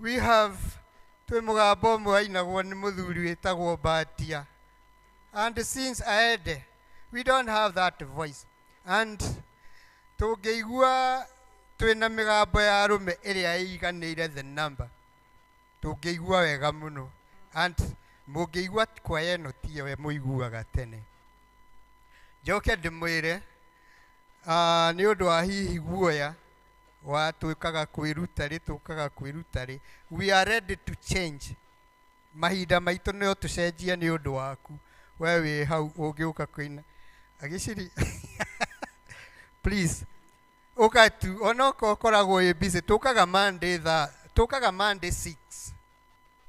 We have twi mugambo umwe ainagwo ni muthuri witagwo Batia, and since aende we don't have that voice, and tungeigua twina migambo ya arume iria iganire the number, tungeigua wega muno, and mungeigua kwa eno tiyo we muiguaga tene. Njoke ndimwire ni undu wa hihi guoya wa twikaga kwiruta ri, we are ready to change. Mahinda maitu no tucenjie ni undu waku, we wi hau ungiuka kuina agiciri. Please uka tu onoko koragwo wi busy, tukaga Monday 6.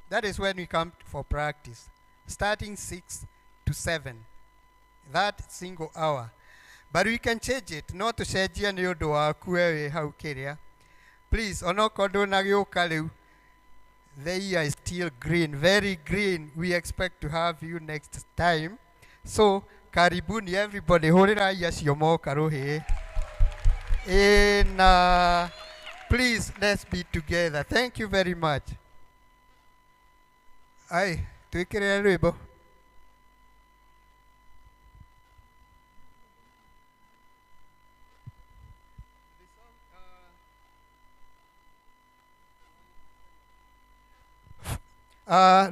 That is when we come for practice, starting 6 to 7, that single hour. But we can change it, no to cenjia ni undu waku we hau kiria. Please, onoko ndunagiuka riu, the year is still green, very green. We expect to have you next time. So karibuni everybody, horira acio moka ruhi. And please, let's be together. Thank you very much. Ai, twikire rwimbo.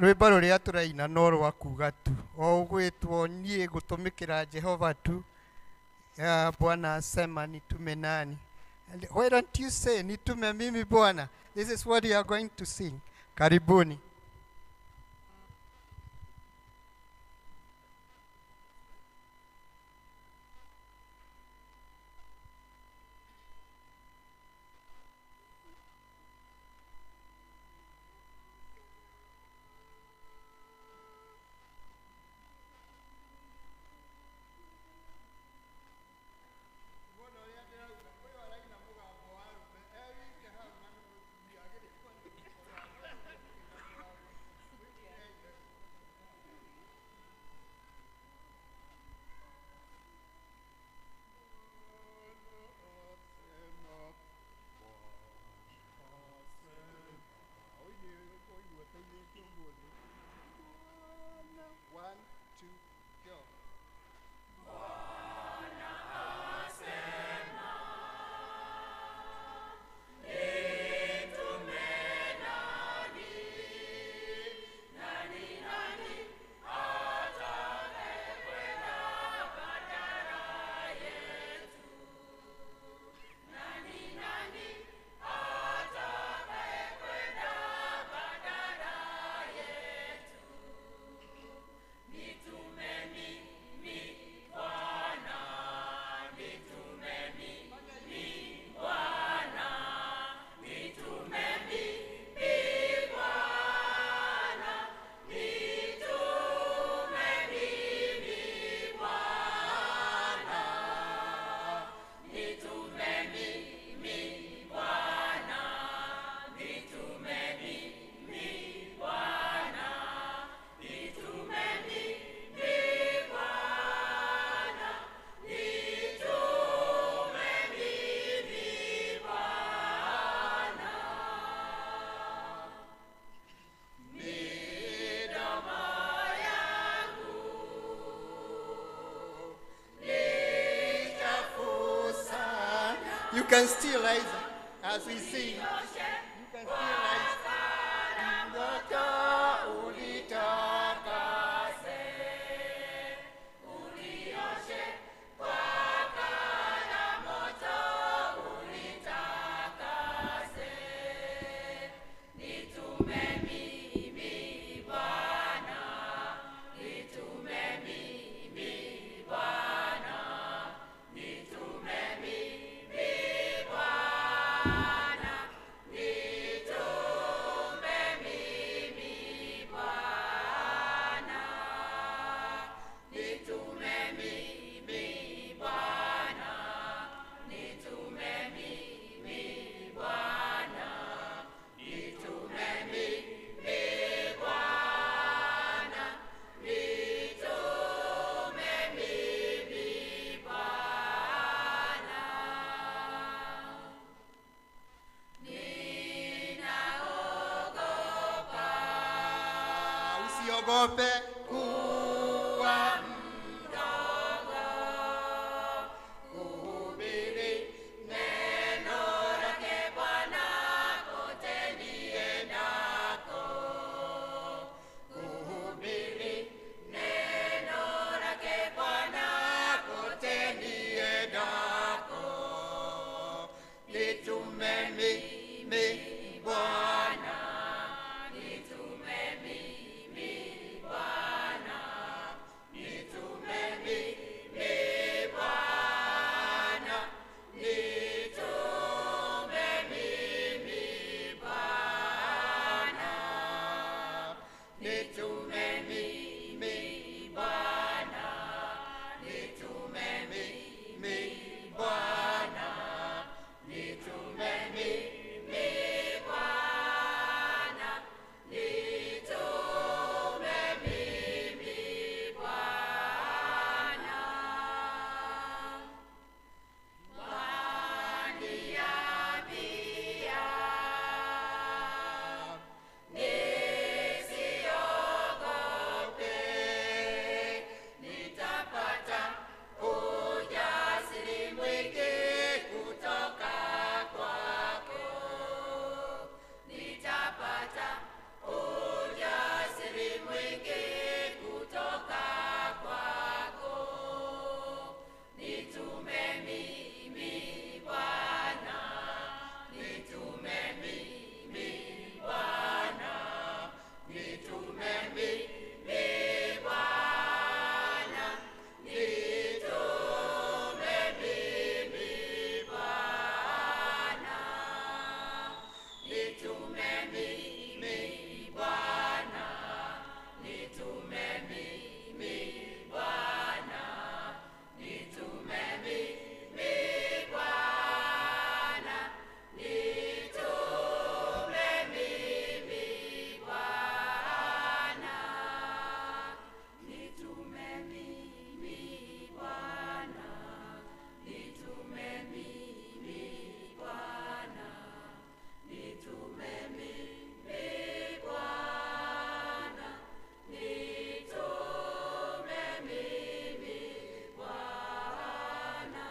Rwimbo ruria turaina no rwa kuga tu, o gwitwo nie gutumikira Jehova tu. Bwana asema nitume nani? And why don't you say nitume mimi Bwana? This is what you are going to sing. Karibuni. You can still rise as we sing. You can still rise. Usiogope kuwa mdogo, kuhubiri neno lake Bwana kote niendako. Kuhubiri neno lake Bwana kote niendako. Nitume mimi Bwana, nitume mimi Bwana, nitume mimi Bwana, nitume mimi Bwana, nitume mimi Bwana, nitume mimi Bwana, nitume mimi Bwana, nitume mimi Bwana. Waniambia nisiogope, nitapata ujasiri mwingi kutoka kwako. Nitapata ujasiri mwingi kutoka kwako. Nitume mimi Bwana, nitume mimi Bwana, nitume mimi Bwana, nitume mimi Bwana, nitume mimi Bwana, nitume mimi Bwana, nitume mimi Bwana, nitume mimi Bwana, nitume mimi Bwana, nitume mimi Bwana, nitume mimi Bwana, nitume mimi Bwana, nitume mimi Bwana,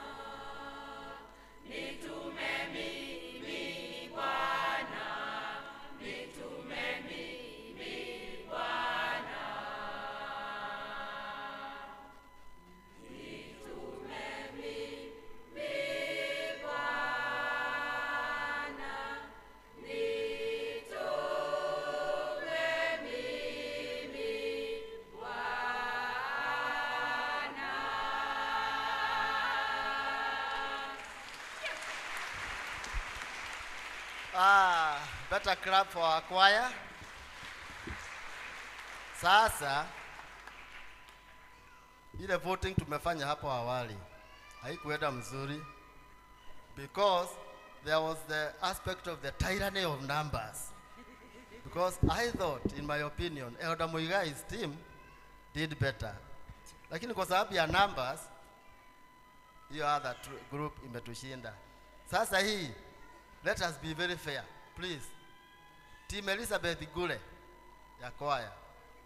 nitume mimi Bwana, nitume mimi Bwana, nitume mimi Bwana. Better clap for our choir. Sasa ile voting tumefanya hapo awali haikuenda mzuri because there was the aspect of the tyranny of numbers. Because I thought, in my opinion, Elder Muigai's team did better. Lakini kwa sababu ya numbers, hiyo other group imetushinda. Sasa hii, let us be very fair, please. Team Elizabeth Gule ya choir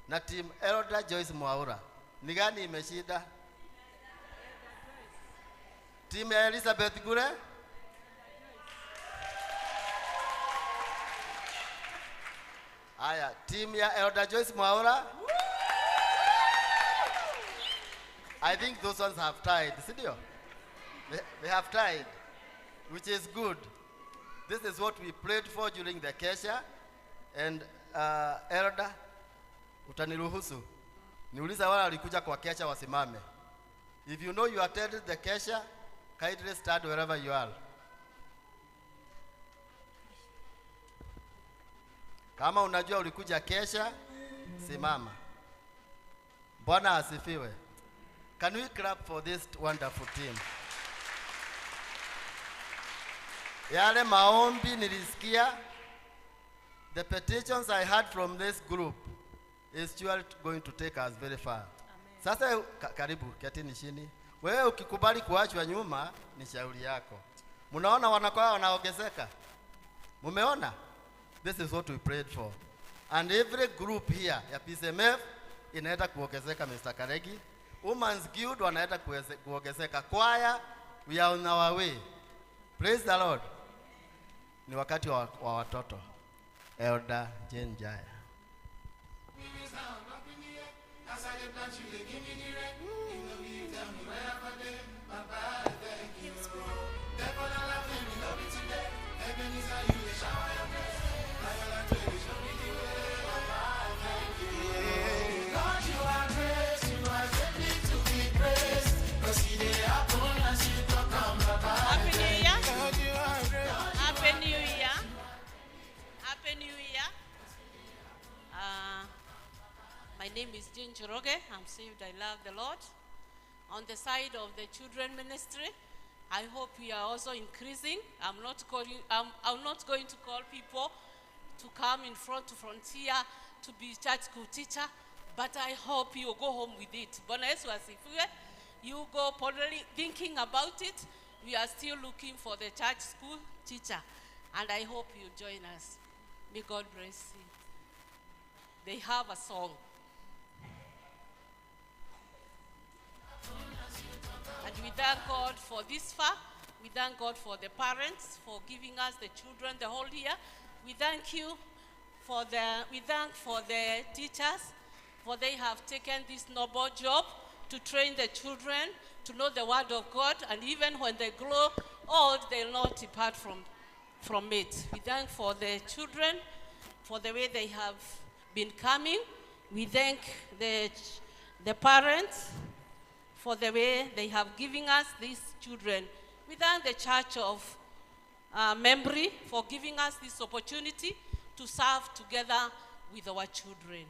na team Elder Joyce Mwaura, ni gani imeshinda? Team Elizabeth Gule Aya, team ya Elder Joyce Mwaura. I think those ones have tied, sindio? They have tied, which is good. This is what we prayed for during the Kesha. And Elder, utaniruhusu niuliza wale walikuja kwa Kesha wasimame. If you know you attended the Kesha, kindly stand wherever you are. Kama unajua ulikuja Kesha, simama. Bwana asifiwe. Can we clap for this wonderful team? Yale maombi nilisikia, the petitions I heard from this group is surely going to take us very far. Sasa karibu ketini chini. Wewe ukikubali kuachwa nyuma ni shauri yako. Mnaona wanakuwa wanaongezeka? Mumeona? This is what we prayed for. And every group here ya PCMF inaenda kuongezeka, Mr. Karegi. Women's Guild wanaenda kuongezeka. Choir, we are on our way. Praise the Lord. Ni wakati wa watoto. Elder Jane Jaya. My name is Jane Choroge. I'm saved. I love the Lord. On the side of the children ministry, I hope we are also increasing. I'm not going to call people to come in front to frontier to be church school teacher, but I hope you go home with it. You go pondering, thinking about it. We are still looking for the church school teacher, and I hope you join us. May God bless you. They have a song. And we thank God for this far. We thank God for the parents for giving us the children the whole year. We thank you for the teachers, for they have taken this noble job to train the children to know the word of God, and even when they grow old, they'll not depart from it. We thank for the children for the way they have been coming. We thank the parents for the way they have given us these children. We thank the Church of Membri for giving us this opportunity to serve together with our children.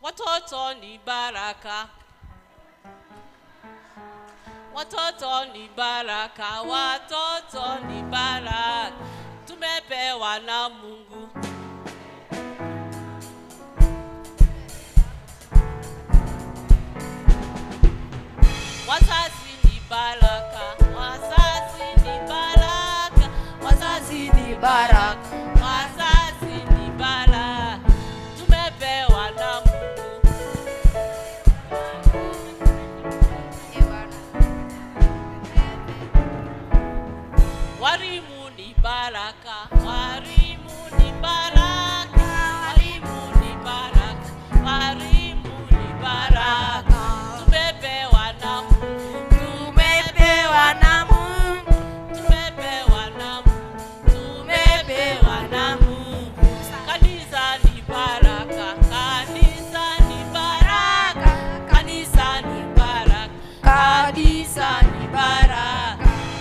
Watoto ni baraka. Watoto ni baraka. Watoto ni baraka. Tumepewa na Mungu. Wazazi ni baraka, wazazi ni baraka, wazazi ni baraka, wazazi ni baraka, tumepewa na Mungu. Walimu ni baraka, walimu ni baraka, walimu ni baraka, walimu ni baraka.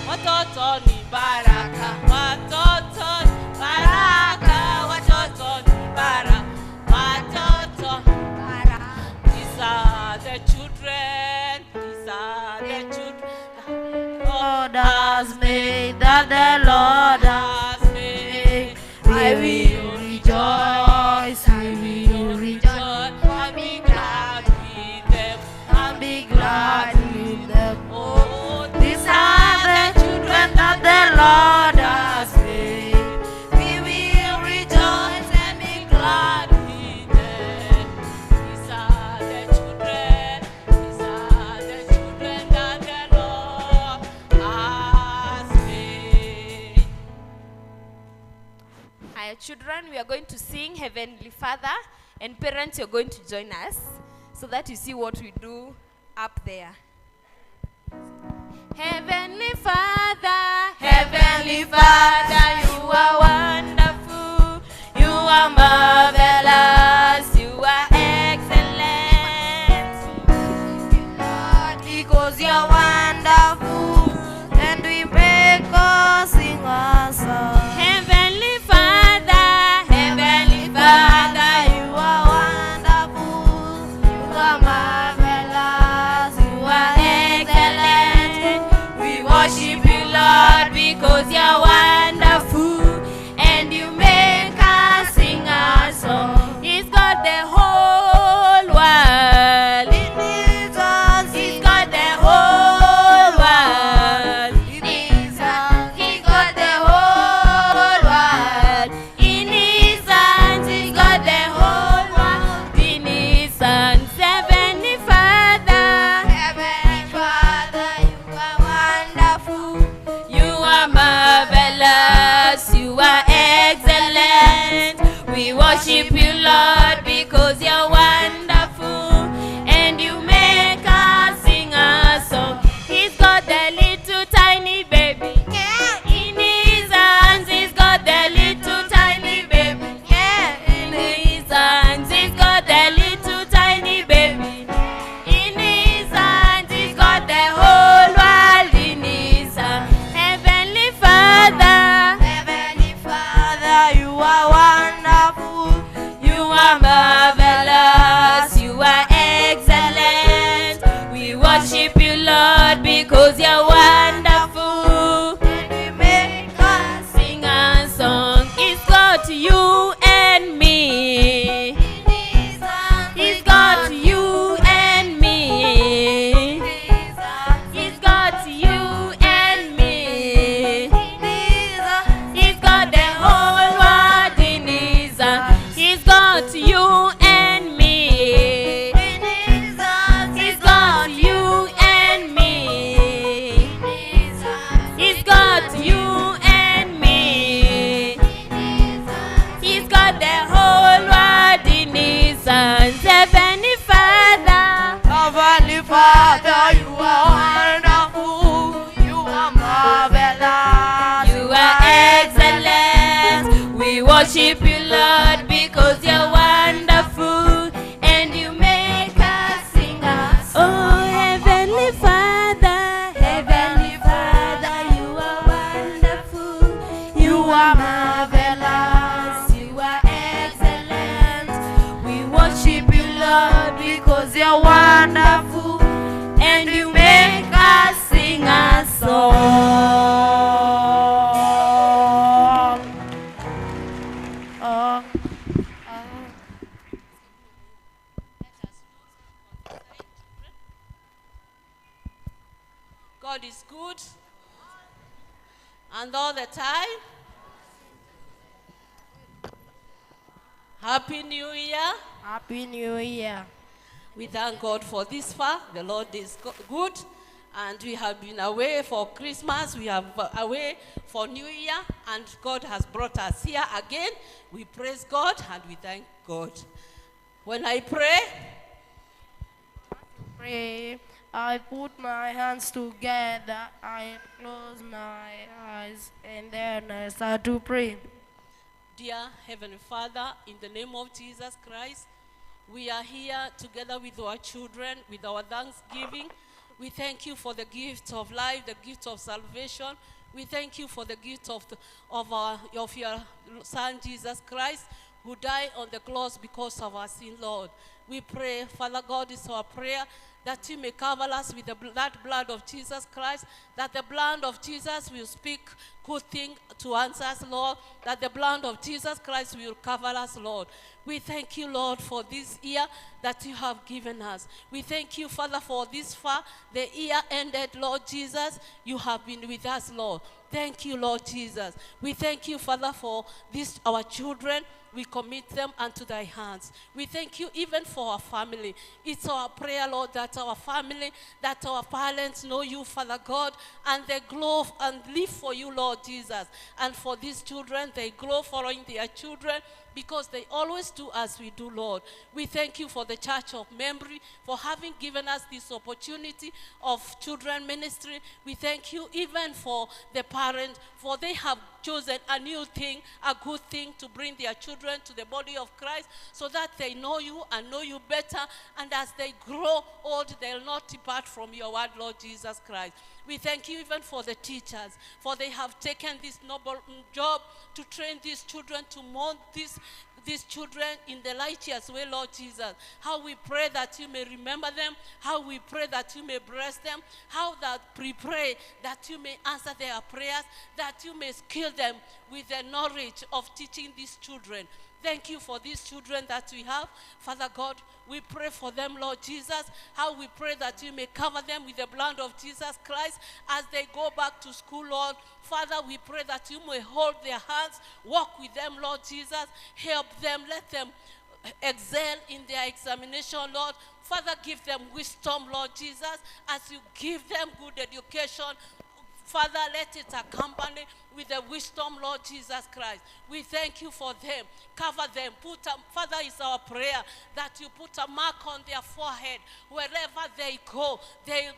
Watoto ni baraka, watoto ni baraka, watoto ni baraka, watoto ni baraka. These are the children, these are the children the Lord has made, that the Lord has made. I will rejoice, I will rejoice, I'll be glad with them, I'll be glad with them. Oh, these are the children that the Lord has made. We will rejoice and be glad with them. These are the children, these are the children that the Lord has made. children, we are going to sing Heavenly Father, and parents, you're going to join us so that you see what we do up there. Heavenly Father, Heavenly Father, you are wonderful, you are marvelous, you are excellent, Lord, because you're wonderful, and we make us sing a song. Heavenly Father, Heavenly Father, you are wonderful, you are marvelous, you are excellent. We worship you, Lord, because you're wonderful, and you make us sing a song. He's got the whole world in his hands. He's got the whole world in his hands. He's got the whole world in his hands. He's got the whole world in his hands. Heavenly Father, Heavenly Father, you are wonderful, you are marvelous, you are excellent. We worship you, Lord, because you're wonderful, and you make us sing a song. He's got the little tiny baby in his hands. He's got the little tiny baby in his hands. He's got the little tiny baby in his hands. He's got the whole world in his hands. Heavenly Father, Heavenly Father, you are wonderful, you are marvelous, you are excellent. We worship you, Lord, because you're wonderful, and we make us sing a song. It's got you and me. He's got you and me. He's got you and me. He's got the whole world in his hands. He's got you and me. He's got you and me. He's got you and me. He's got the whole world in his hands. Heavenly Father, Heavenly Father, you are wonderful, you are marvelous, you are excellent. We worship you, Lord, because you're wonderful, and you make us sing a song. Oh, Heavenly Father, Heavenly Father, you are wonderful, you are marvelous, you are excellent. We worship you, Lord, because you're wonderful, and you make us sing a song. God is good, and all the time. Happy New Year. Happy New Year. We thank God for this far. The Lord is good, and we have been away for Christmas. We have away for New Year, and God has brought us here again. We praise God and we thank God. When I pray, I put my hands together, I close my eyes, and then I start to pray. dear Heavenly Father, in the name of Jesus Christ, we are here together with our children, with our thanksgiving. We thank you for the gift of life, the gift of salvation. We thank you for the gift of your Son, Jesus Christ, who died on the cross because of our sin, Lord. We pray, Father God, is our prayer, that you may cover us with that blood of Jesus Christ, that the blood of Jesus will speak good things to answer us, Lord, that the blood of Jesus Christ will cover us, Lord. We thank you, Lord, for this year that you have given us. We thank you, Father, for this far. The year ended, Lord Jesus. You have been with us, Lord. Thank you, Lord Jesus. We thank you, Father, for this, our children. We commit them unto thy hands. We thank you even for our family. It's our prayer, Lord, that our family, that our parents know you, Father God, and they glow and live for you, Lord Jesus. And for these children, they glow following their children, because they always do as we do, Lord. We thank you for the Church of Memory, for having given us this opportunity of children ministry. We thank you even for the parents, for they have chosen a new thing, a good thing, to bring their children to the body of Christ, so that they know you and know you better, and as they grow old, they'll not depart from your word, Lord Jesus Christ. We thank you even for the teachers, for they have taken this noble job to train these children, to mold these children in the righteous way, Lord Jesus. How we pray that you may remember them, how we pray that you may bless them, how that we pray that you may answer their prayers, that you may skill them with the knowledge of teaching these children. Thank you for these children that we have. Father God, we pray for them, Lord Jesus. How we pray that you may cover them with the blood of Jesus Christ as they go back to school, Lord. Father, we pray that you may hold their hands, walk with them, Lord Jesus. Help them, let them excel in their examination, Lord. Father, give them wisdom, Lord Jesus, as you give them good education. Father, let it accompany with the wisdom, Lord Jesus Christ. We thank you for them. Cover them. Father, it's our prayer that you put a mark on their forehead. Wherever they go, the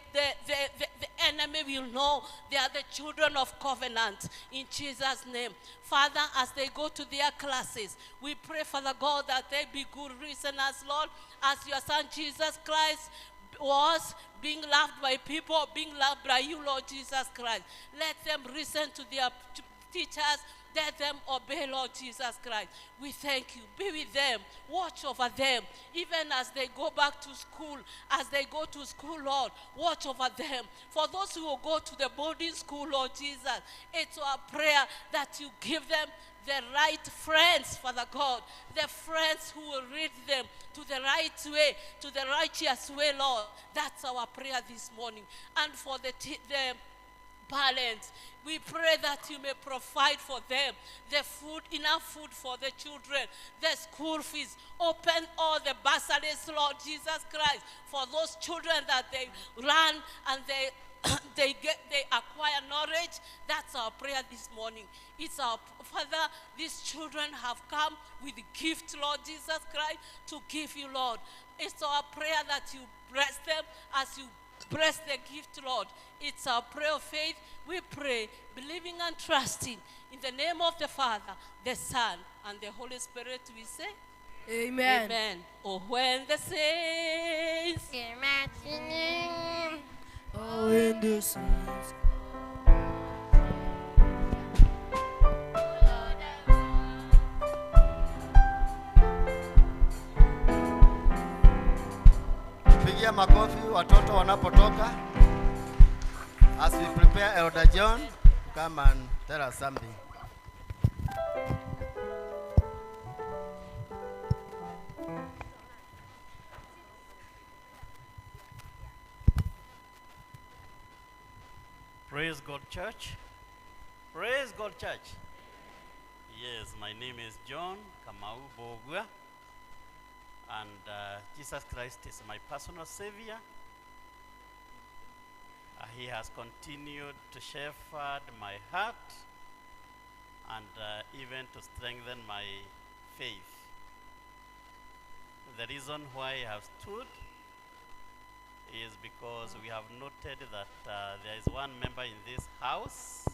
enemy will know they are the children of covenant. In Jesus' name. Father, as they go to their classes, we pray, Father God, that they be good listeners, Lord, as your Son Jesus Christ was being loved by people, being loved by you, Lord Jesus Christ. Let them listen to their teachers. Let them obey, Lord Jesus Christ. We thank you. Be with them. Watch over them. Even as they go back to school, Lord, watch over them. For those who will go to the boarding school, Lord Jesus, it's our prayer that you give them the right friends, Father God, the friends who will lead them to the right way, to the righteous way, Lord. That's our prayer this morning. And for the parents, we pray that you may provide for them the food, enough food for the children, the school fees. Open all the bursaries, Lord Jesus Christ, for those children that they run and they acquire knowledge. That's our prayer this morning. It's our Father, these children have come with gift, Lord Jesus Christ, to give you, Lord. It's our prayer that you bless them as you bless the gift, Lord. It's our prayer of faith. We pray, believing and trusting in the name of the Father, the Son, and the Holy Spirit. We say, Amen. Amen. Oh, when the saints Singing. Oh, in the saints. Pigia makofi watoto wanapotoka. As we prepare Elder John to come and tell us something. Praise God, church. Praise God, church. Yes, my name is John Kamau Bogua, and Jesus Christ is my personal Savior. He has continued to shepherd my heart and even to strengthen my faith. The reason why I have stood is because we have noted that there is one member in this house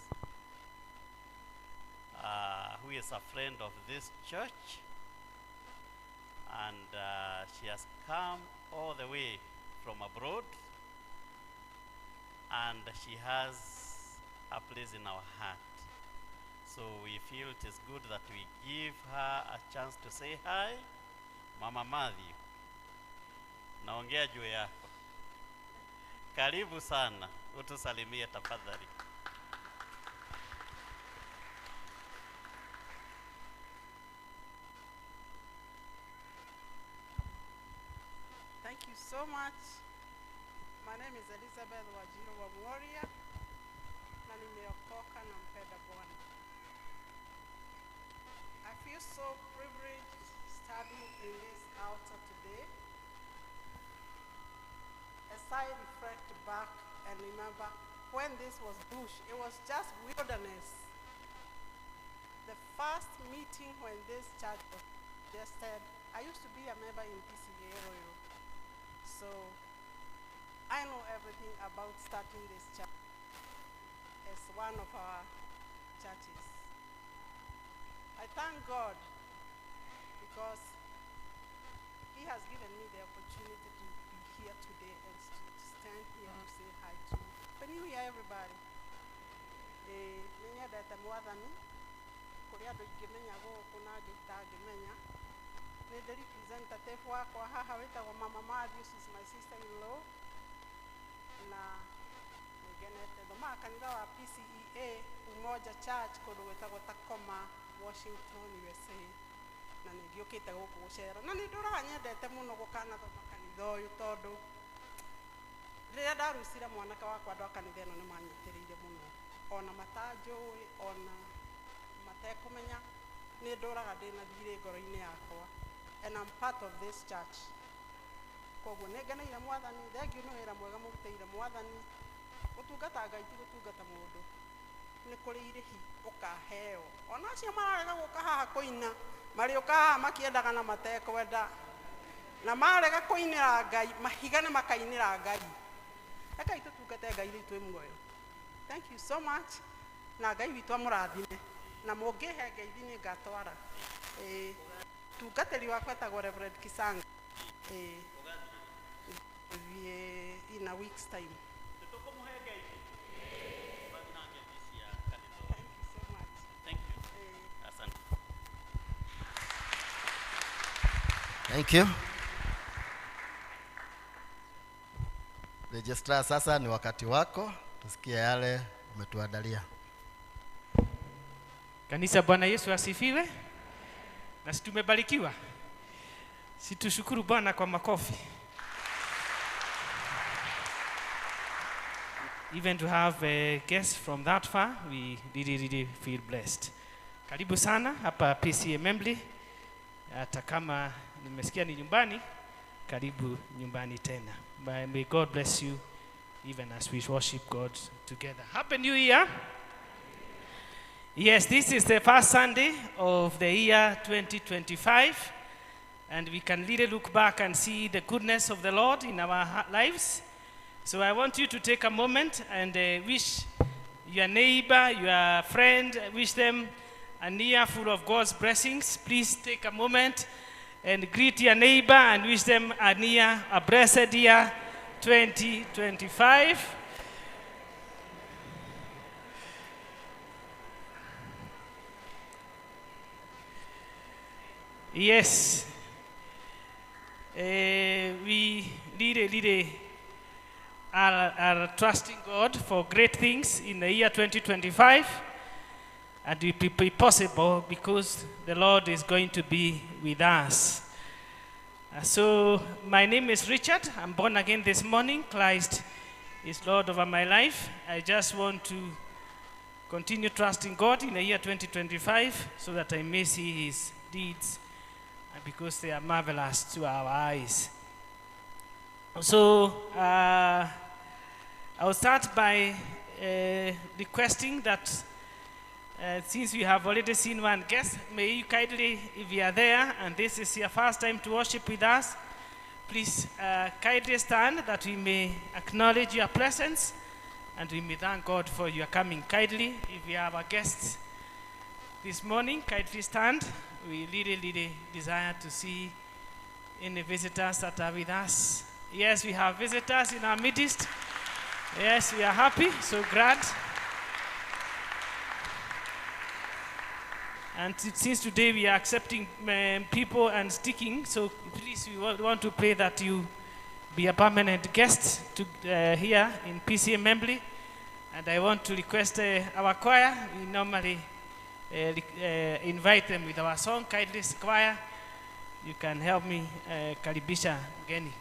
who is a friend of this church, and she has come all the way from abroad, and she has a place in our heart. So we feel it is good that we give her a chance to say hi. Mama Matthew, naongea juu yako. Karibu sana, utusalimie tafadhali. Thank you so much. My name is Elizabeth Wajiro Wamuoria, na nimeokoka na mpenda so privileged standing in this altar today. As I reflect back and remember when this was bush, it was just wilderness. The first meeting when this church was suggested, I used to be a member in PCA Royal. So I know everything about starting this church as one of our churches. I thank God because He has given me the opportunity to be here today and to stand here to say hi to you. Can you hear everybody? Menya data mwathani kuri andu ingimenya guku na andu itangimenya ni the representative wakwa haha witagwo Mama Matthew, she's my sister-in-law, na nigenete thoma kanitha wa PCEA Umoja Church kundu gwitagwo Tacoma, Washington, USA, na ningiukite guku gucera na ni nduraga nyendete muno gukana thoma kanitha uyu tondu riria ndarucire mwanake wakwa andu a kanitha ino ni manyitiriire muno ona matanjui ona matekumenya ni nduraga ndina thiri ngoro-ini yakwa, and I'm part of this church. Koguo ningeneire mwathani, thengiu ni wira mwega murutĩire mwathani. Gutungata Ngai ti gutungata mundu, ni kuri irihi ukaheo. Ona acio mararega guka haha kuina mariuka haha makiendaga na matekwenda na marega kuinira Ngai mahiga ni makainira Ngai. Reke itutungate Ngai ritwe muoyo. Thank you so much. Na Ngai witu amurathime na mungihe Ngai ni ngatwara tungatĩri wakwa etagwo Reverend Kisanga in a week's time. Thank you. Registrar, sasa ni wakati wako tusikie yale umetuandalia. Kanisa, Bwana Yesu asifiwe. Na tumebarikiwa. Situshukuru Bwana kwa makofi. Even to have guests from that far, we really feel blessed. Karibu sana hapa PCA Assembly. Hata kama nimesikia ni nyumbani, karibu nyumbani tena. May God bless you even as we worship God together. Happy New Year. Yes, this is the first Sunday of the year 2025, and we can really look back and see the goodness of the Lord in our lives. So I want you to take a moment and wish your neighbor, your friend, wish them a year full of God's blessings. Please take a moment and greet your neighbor and wish them a blessed year 2025. Yes, we really are trusting God for great things in the year 2025, and it will be possible because the Lord is going to be with us. So my name is Richard. I'm born again this morning. Christ is Lord over my life. I just want to continue trusting God in the year 2025 so that I may see His deeds, because they are marvelous to our eyes. So I'll start by requesting that since we have already seen one guest, may you kindly, if you are there and this is your first time to worship with us, please kindly stand that we may acknowledge your presence and we may thank God for your coming. Kindly, if you have a guest this morning, kindly stand. We really desire to see any visitors that are with us. Yes, we have visitors in our midst. Yes, we are happy, so glad. And since today we are accepting people and sticking, so please, we want to pray that you be a permanent guest here in PCA Assembly. And I want to request our choir. We normally invite them with our song. Kindly, choir, you can help me karibisha mgeni.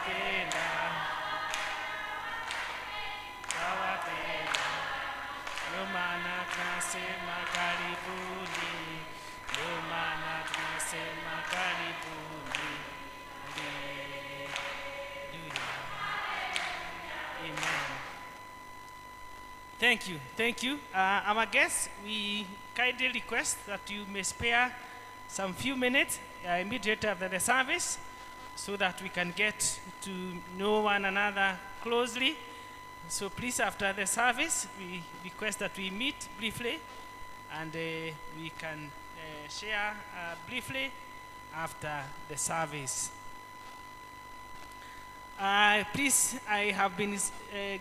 Tawapenda. Tawapenda. Ndio maana tunasema karibuni. Ndio maana tunasema karibuni. Hallelujah. Amen. Thank you. Thank you. Our guests, we kindly request that you may spare some few minutes immediately after the service so that we can get to know one another closely. So please, after the service, we request that we meet briefly and we can share briefly after the service. Please, I have been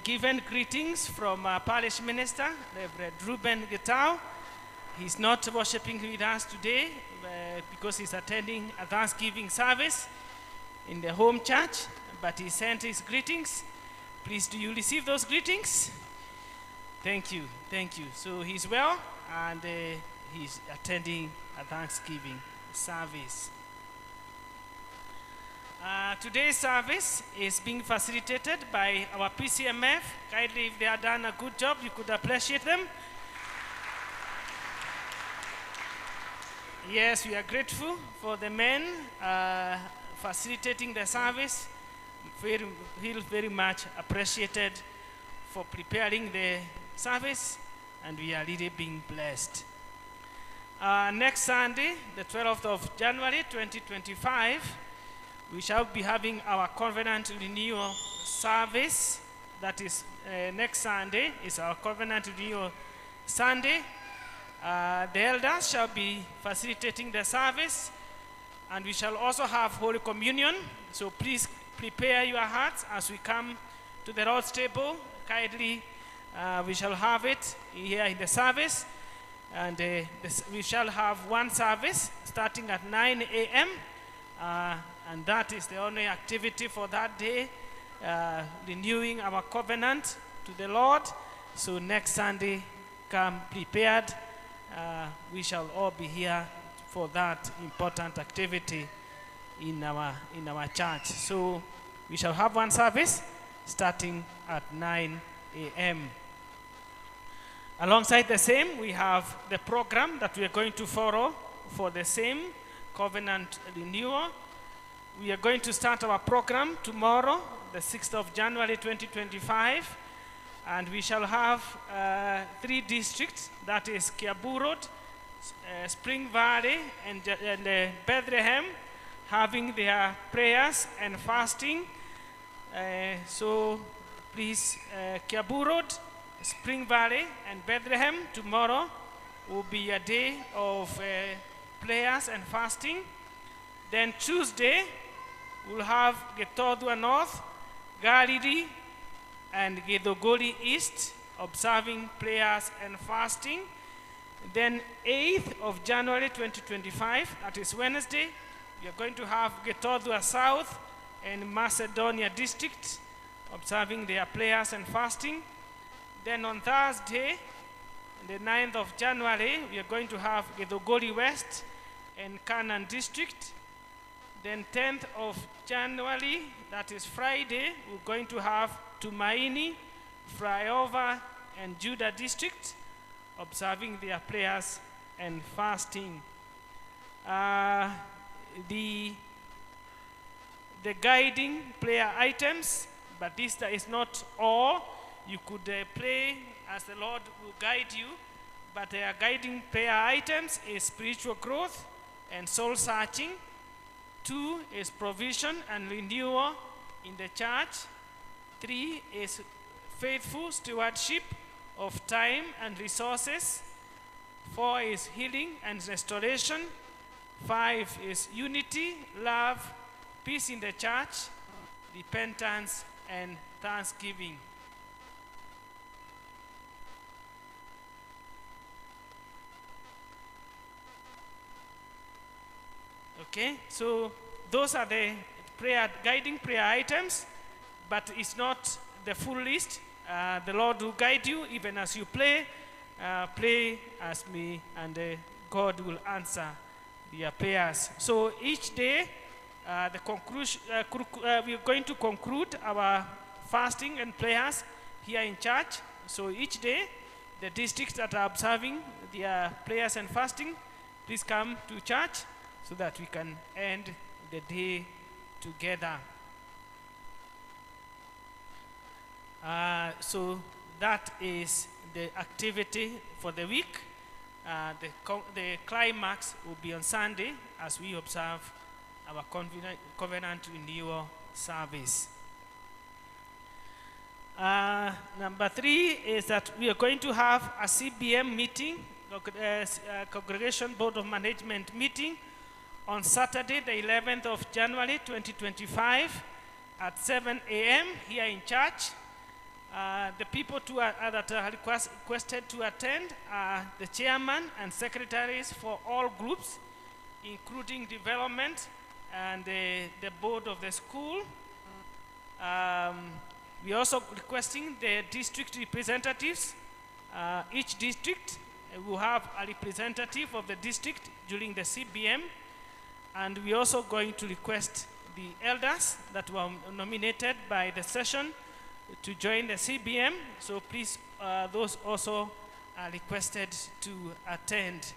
given greetings from our parish minister, Reverend Ruben Getao. He's not worshiping with us today because he's attending a Thanksgiving service in the home church, but he sent his greetings. Please, do you receive those greetings? Thank you, thank you. So he's well, and he's attending a Thanksgiving service. Today's service is being facilitated by our PCMF. Kindly, if they have done a good job, you could appreciate them. Yes, we are grateful for the men facilitating the service. Feel very much appreciated for preparing the service, and we are really being blessed. Next Sunday, the 12th of January 2025, we shall be having our covenant renewal service. That is next Sunday is our covenant renewal Sunday. The elders shall be facilitating the service, and we shall also have Holy Communion. So please prepare your hearts as we come to the Lord's table. Kindly, we shall have it here in the service, and we shall have one service starting at 9 a.m. And that is the only activity for that day, renewing our covenant to the Lord. So next Sunday, come prepared. We shall all be here for that important activity in our church. So we shall have one service starting at 9 a.m. Alongside the same, we have the program that we are going to follow for the same covenant renewal. We are going to start our program tomorrow, the 6th of January 2025, and we shall have 3 districts, that is Kiambu Road, Spring Valley, and Bethlehem, having their prayers and fasting. So please, Kiambu Road, Spring Valley, and Bethlehem, tomorrow will be a day of prayers and fasting. Then Tuesday, we'll have Gitodua North, Galilee, and Githogori East, observing prayers and fasting. Then 8th of January 2025, that is Wednesday, we are going to have Gitodua South and Macedonia District, observing their prayers and fasting. Then on Thursday, the 9th of January, we are going to have Githogori West and Canaan District. Then 10th of January, that is Friday, we're going to have Tumaini, Flyover, and Judah District, observing their prayers and fasting. The guiding prayer items, but this is not all. You could pray as the Lord will guide you, but their guiding prayer items is spiritual growth and soul searching. 2 is provision and renewal in the church. 3 is faithful stewardship of time and resources. 4 is healing and restoration. 5 is unity, love, peace in the church, repentance, and thanksgiving. Okay, so those are the guiding prayer items, but it's not the full list. The Lord will guide you even as you pray. Pray as me, and God will answer your prayers. So each day we are going to conclude our fasting and prayers here in church. So each day, the districts that are observing their prayers and fasting, please come to church so that we can end the day together. So that is the activity for the week. The climax will be on Sunday as we observe our covenant renewal service. Number 3 is that we are going to have a CBM meeting, Congregation Board of Management meeting, on Saturday, the 11th of January 2025 at 7 a.m. here in church. The people that are requested to attend are the chairman and secretaries for all groups, including development and the board of the school. We are also requesting the district representatives. Each district will have a representative of the district during the CBM. And we are also going to request the elders that were nominated by the session to join the CBM. So please, those also are requested to attend.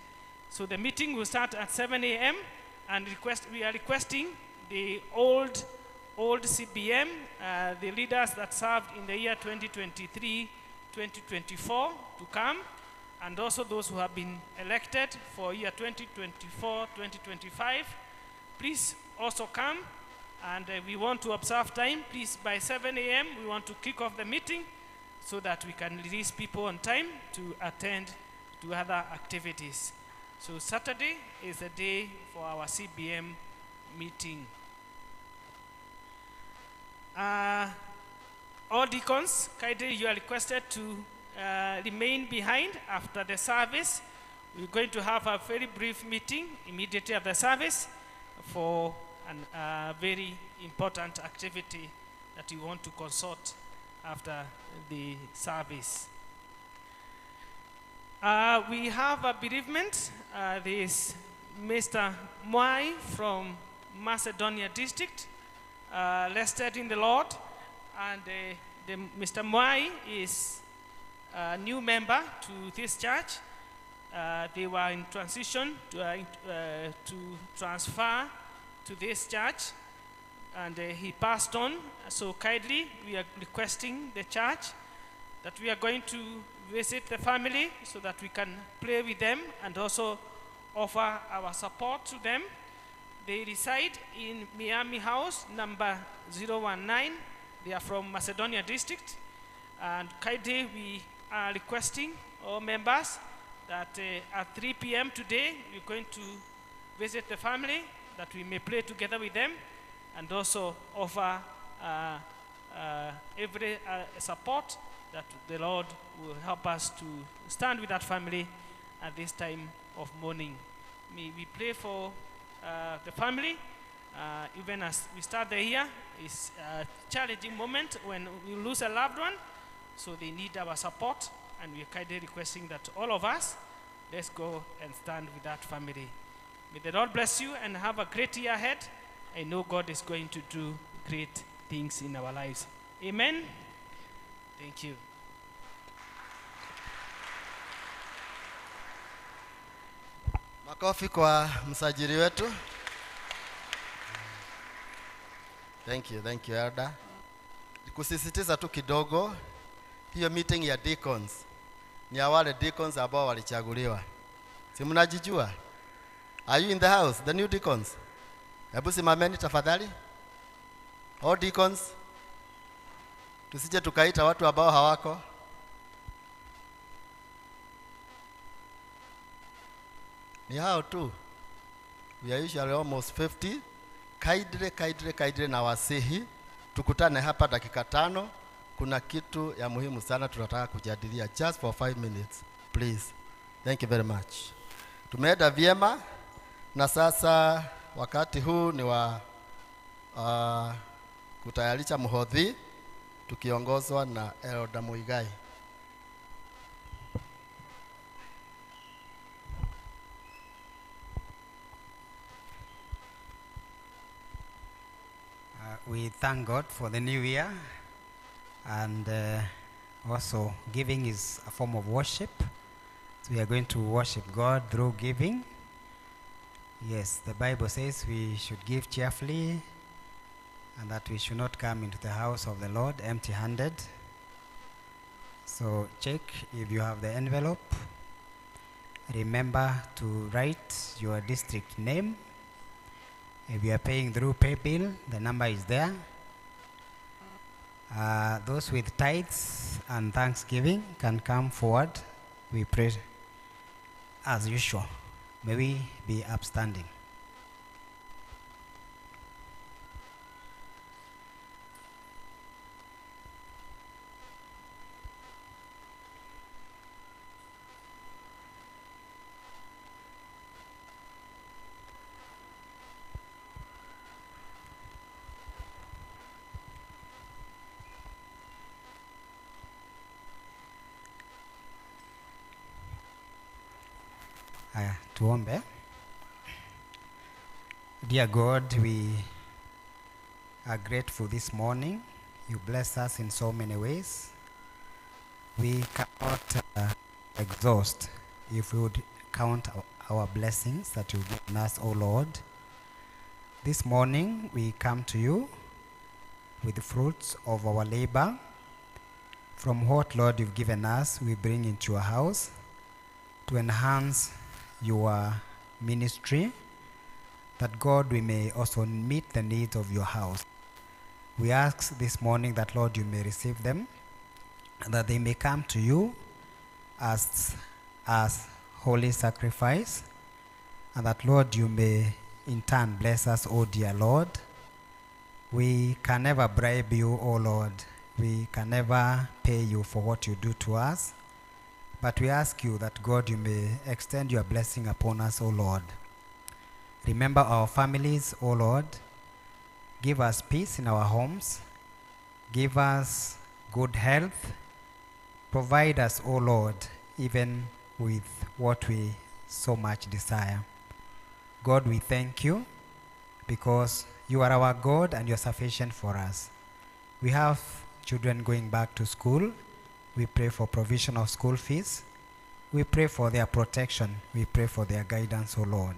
So the meeting will start at 7 a.m. and we are requesting the old CBM, the leaders that served in the year 2023, 2024 to come, and also those who have been elected for year 2024, 2025. Please also come, and we want to observe time. Please, by 7 a.m., we want to kick off the meeting so that we can release people on time to attend to other activities. So Saturday is the day for our CBM meeting. All deacons, kindly you are requested to remain behind after the service. We're going to have a very brief meeting immediately after the service for a very important activity that we want to consult after the service. We have a bereavement. There is Mr. Mwai from Macedonia district, listed in the Lord, and Mr. Mwai is a new member to this church. They were in transition to transfer to this church, and he passed on. So kindly, we are requesting the church that we are going to visit the family so that we can pray with them and also offer our support to them. They reside in Miami House, number 019. They are from Macedonia district. And kindly, we are requesting all members that at 3 p.m. today, we're going to visit the family, that we may pray together with them and also offer every support that the Lord will help us to stand with that family at this time of mourning. May we pray for the family. Even as we start the year, it's a challenging moment when we lose a loved one, so they need our support, and we are kindly requesting that all of us, let's go and stand with that family. May the Lord bless you and have a great year ahead. I know God is going to do great things in our lives. Amen. Thank you. Makofi kwa msajili wetu. Thank you, Elder. Kusisitiza tu kidogo, hiyo meeting ya deacons ni ya wale deacons ambao walichaguliwa. Si mnajijua? Are you in the house, the new deacons? Hebu simameni tafadhali. All deacons. Tusije tukaita watu ambao hawako. Ni hao tu. We are usually almost 50. Kaidre na wasihi. Tukutane hapa dakika 5. Kuna kitu ya muhimu sana tunataka kujadilia. Just for 5 minutes, please. Thank you very much. Tumeenda vyema, na sasa wakati huu ni wa kutayarisha mhodhi tukiongozwa na Elder Muigai. thank God for the new year, and also giving is a form of worship. So we are going to worship God through giving. Yes, the Bible says we should give cheerfully and that we should not come into the house of the Lord empty-handed. So check if you have the envelope. Remember to write your district name. If you are paying through PayBill, the number is there. Those with tithes and thanksgiving can come forward. We pray as usual. May we be upstanding. Tuombe. Dear God, we are grateful this morning. You bless us in so many ways. We cannot exhaust if we would count our blessings that you've given us, O Lord. This morning we come to you with the fruits of our labor. From what, Lord, you've given us, we bring into your house to enhance your ministry, that God, we may also meet the needs of your house. We ask this morning that, Lord, you may receive them, and that they may come to you as holy sacrifice, and that, Lord, you may in turn bless us, O dear Lord. We can never bribe you, O Lord. We can never pay you for what you do to us. But we ask you that, God, you may extend your blessing upon us, O Lord. Remember our families, O Lord. Give us peace in our homes. Give us good health. Provide us, O Lord, even with what we so much desire. God, we thank you because you are our God and you are sufficient for us. We have children going back to school. We pray for provision of school fees. We pray for their protection. We pray for their guidance, O Lord.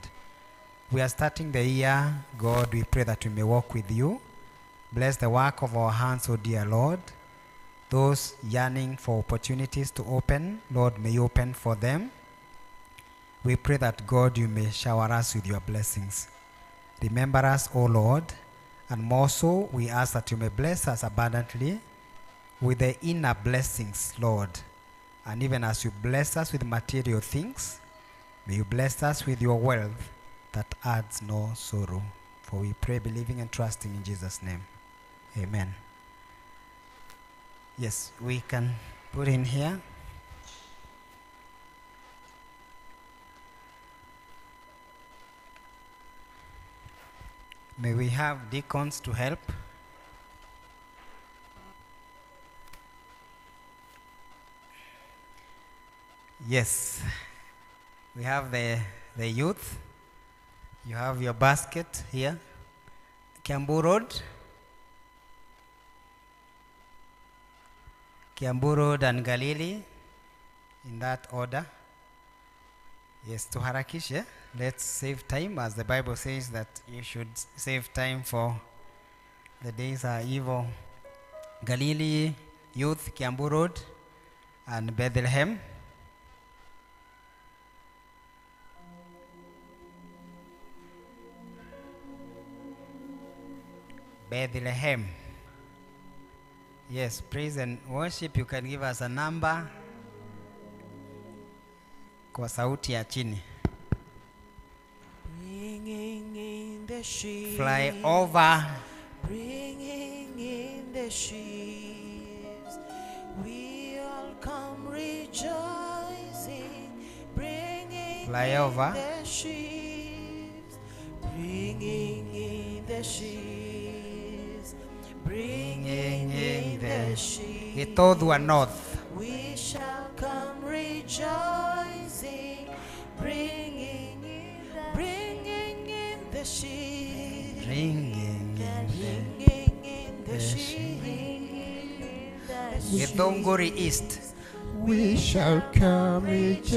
We are starting the year, God, we pray that we may walk with you. Bless the work of our hands, O dear Lord. Those yearning for opportunities to open, Lord, may you open for them. We pray that, God, you may shower us with your blessings. Remember us, O Lord, and more so, we ask that you may bless us abundantly with the inner blessings, Lord. And even as you bless us with material things, may you bless us with your wealth that adds no sorrow. For we pray, believing and trusting in Jesus' name. Amen. Yes, we can put in here. May we have deacons to help. Yes, we have the youth. You have your basket here. Kiambu Road. Kiambu Road and Galili, in that order. Yes, tuharakishe. Let's save time, as the Bible says that you should save time, for the days are evil. Galili, Youth, Kiambu Road, and Bethlehem. Bethlehem. Yes, praise and worship. You can give us a number kwa sauti ya chini. Bringing in the sheaves. Fly over. Bringing in the sheaves. We all come rejoicing. Bringing Fly over. in the sheaves. Bringing in the sheaves. Bringing in the sheaves. Gitodhua North. We shall come rejoicing, bringing in the sheep, Bringing in in Githunguri East. We shall come rejoicing,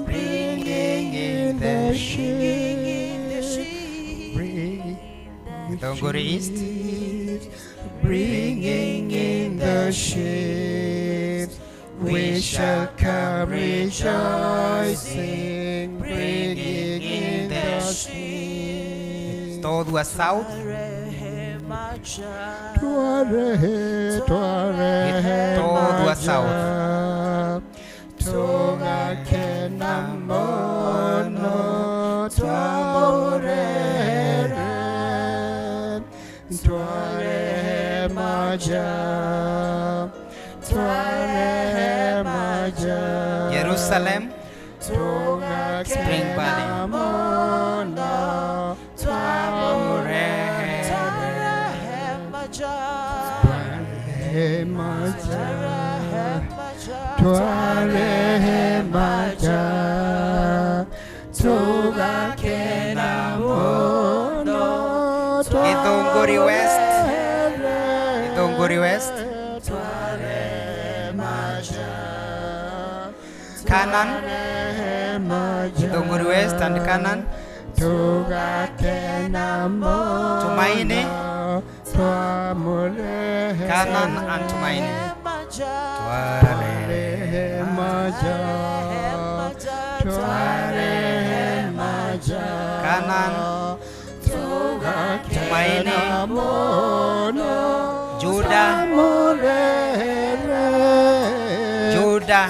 bringing in the sheep, Githunguri East. bringing in the sheep. We shall come rejoicing, bringing in the sheep. Todua South. Todua South. Toga kenamono tuamorere tuare maja Jerusalem. Spring Valley. Githunguri West. Githunguri West. Canaan. Githunguri West and Canaan. Tumaini. Canaan and Tumaini. Canaan. Tumaini. Judah. Judah.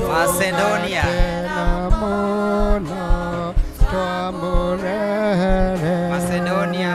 Macedonia. Macedonia.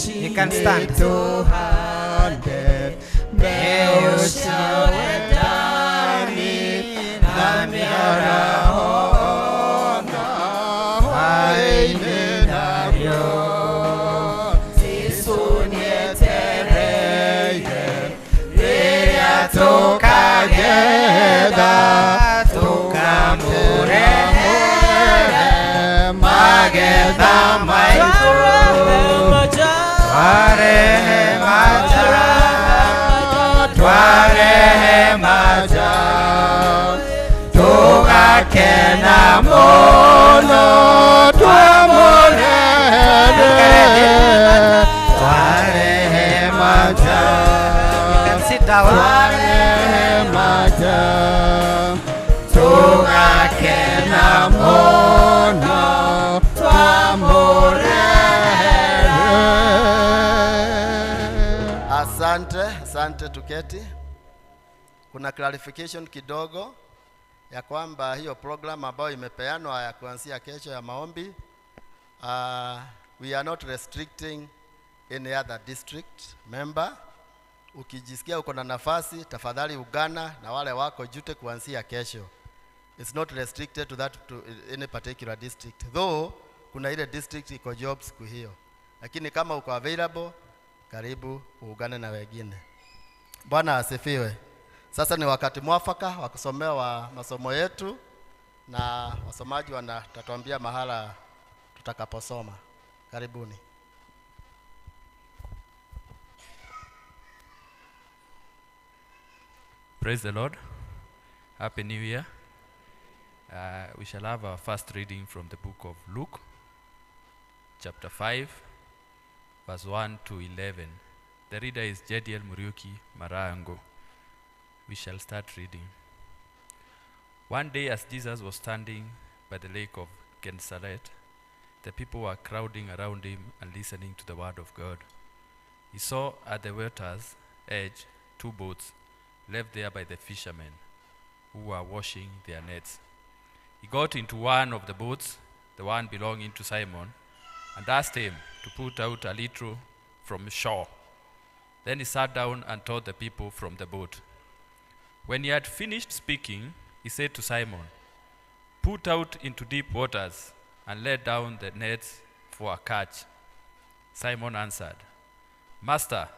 You can stand. Sit down. Asante, tuketi. Kuna clarification kidogo ya kwamba hiyo program ambayo imepeanwa ya kuanzia kesho ya maombi, we are not restricting any other district member. Ukijisikia uko na nafasi, tafadhali ugana na wale wako Jute kuanzia kesho. It's not restricted to any particular district, though kuna ile district iko jobs siku hiyo, lakini kama uko available, karibu uungane na wengine. Bwana asifiwe. Sasa ni wakati mwafaka wa kusomewa masomo yetu, na wasomaji watatuambia mahala tutakaposoma. Karibuni. Praise the Lord. Happy New Year. We shall have our first reading from the book of Luke, chapter 5, verse 1 to 11. The reader is Jediel Muriuki Marango. We shall start reading. One day as Jesus was standing by the lake of Gennesaret, the people were crowding around him and listening to the word of God. He saw at the water's edge 2 boats left there by the fishermen who were washing their nets. He got into one of the boats, the one belonging to Simon, and asked him to put out a little from shore. Then he sat down and taught the people from the boat. When he had finished speaking, he said to Simon, "Put out into deep waters and let down the nets for a catch." Simon answered, "Master,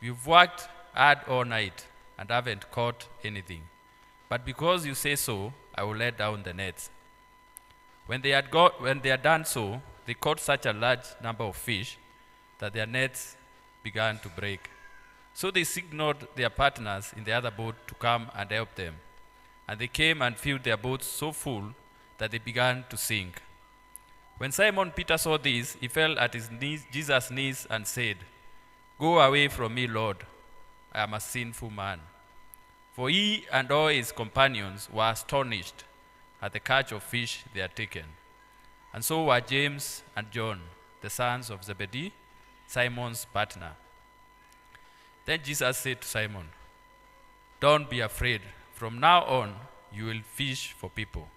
we've worked hard all night and haven't caught anything. But because you say so, I will let down the nets." When they had done so, they caught such a large number of fish that their nets began to break. So they signaled their partners in the other boat to come and help them. And they came and filled their boats so full that they began to sink. When Simon Peter saw this, he fell at his knees, Jesus' knees and said, "Go away from me, Lord. I am a sinful man." For he and all his companions were astonished at the catch of fish they had taken. And so were James and John, the sons of Zebedee, Simon's partner. Then Jesus said to Simon, "Don't be afraid. From now on, you will fish for people."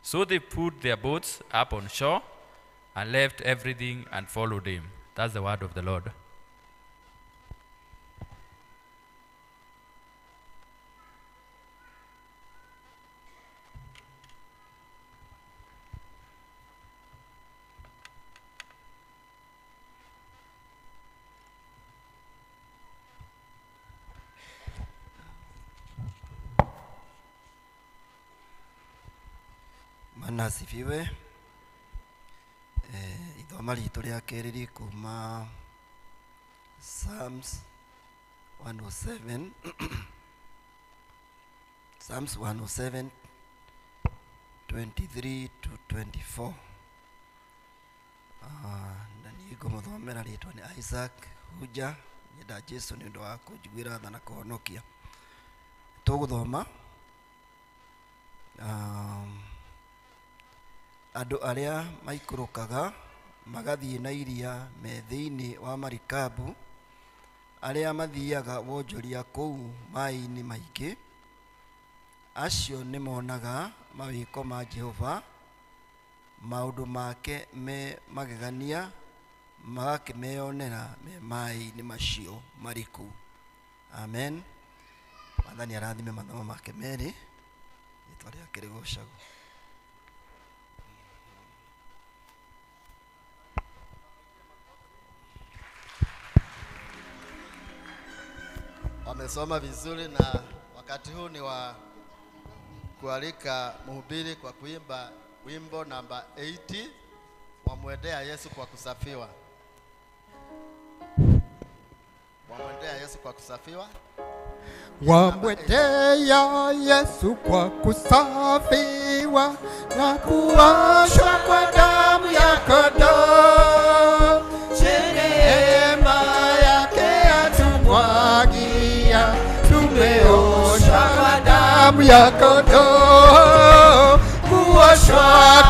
So they put their boats up on shore and left everything and followed him. That's the word of the Lord. Bwana asifiwe. Ithoma ritũ rĩa kerĩ rĩkuma Psalms 107 Psalms 107 23 to 24. Na niĩ ngũmũthomera rĩtwa nĩ Isaac Huja. Nyenda Jesu nĩ ũndũ wa kũnjiguĩra tha na kũhonokia. Tũgũthoma andũ arĩa maikũrũkaga magathiĩ na iria me thĩinĩ wa marikabu, arĩa mathiaga wonjoria kũu maĩ-inĩ maingĩ, acio nĩ monaga mawĩko ma Jehova, maũndũ make me magegania, magakĩmeyonera me maĩ-inĩ macio marĩ kũu. Amen. Mwathani arathime mathomo make merĩ, rĩtwa rĩake rĩgocagwo. Wamesoma vizuri, na wakati huu ni wa kualika mhubiri kwa kuimba wimbo namba 80, wamwendea Yesu kwa kusafiwa. Wamwendea Yesu kwa kusafiwa. Wamwendea Yesu kwa kusafiwa na kuoshwa kwa damu ya kondoo. Neema yake atumwagia, tumeoshwa kwa damu ya kondoo. Kuoshwa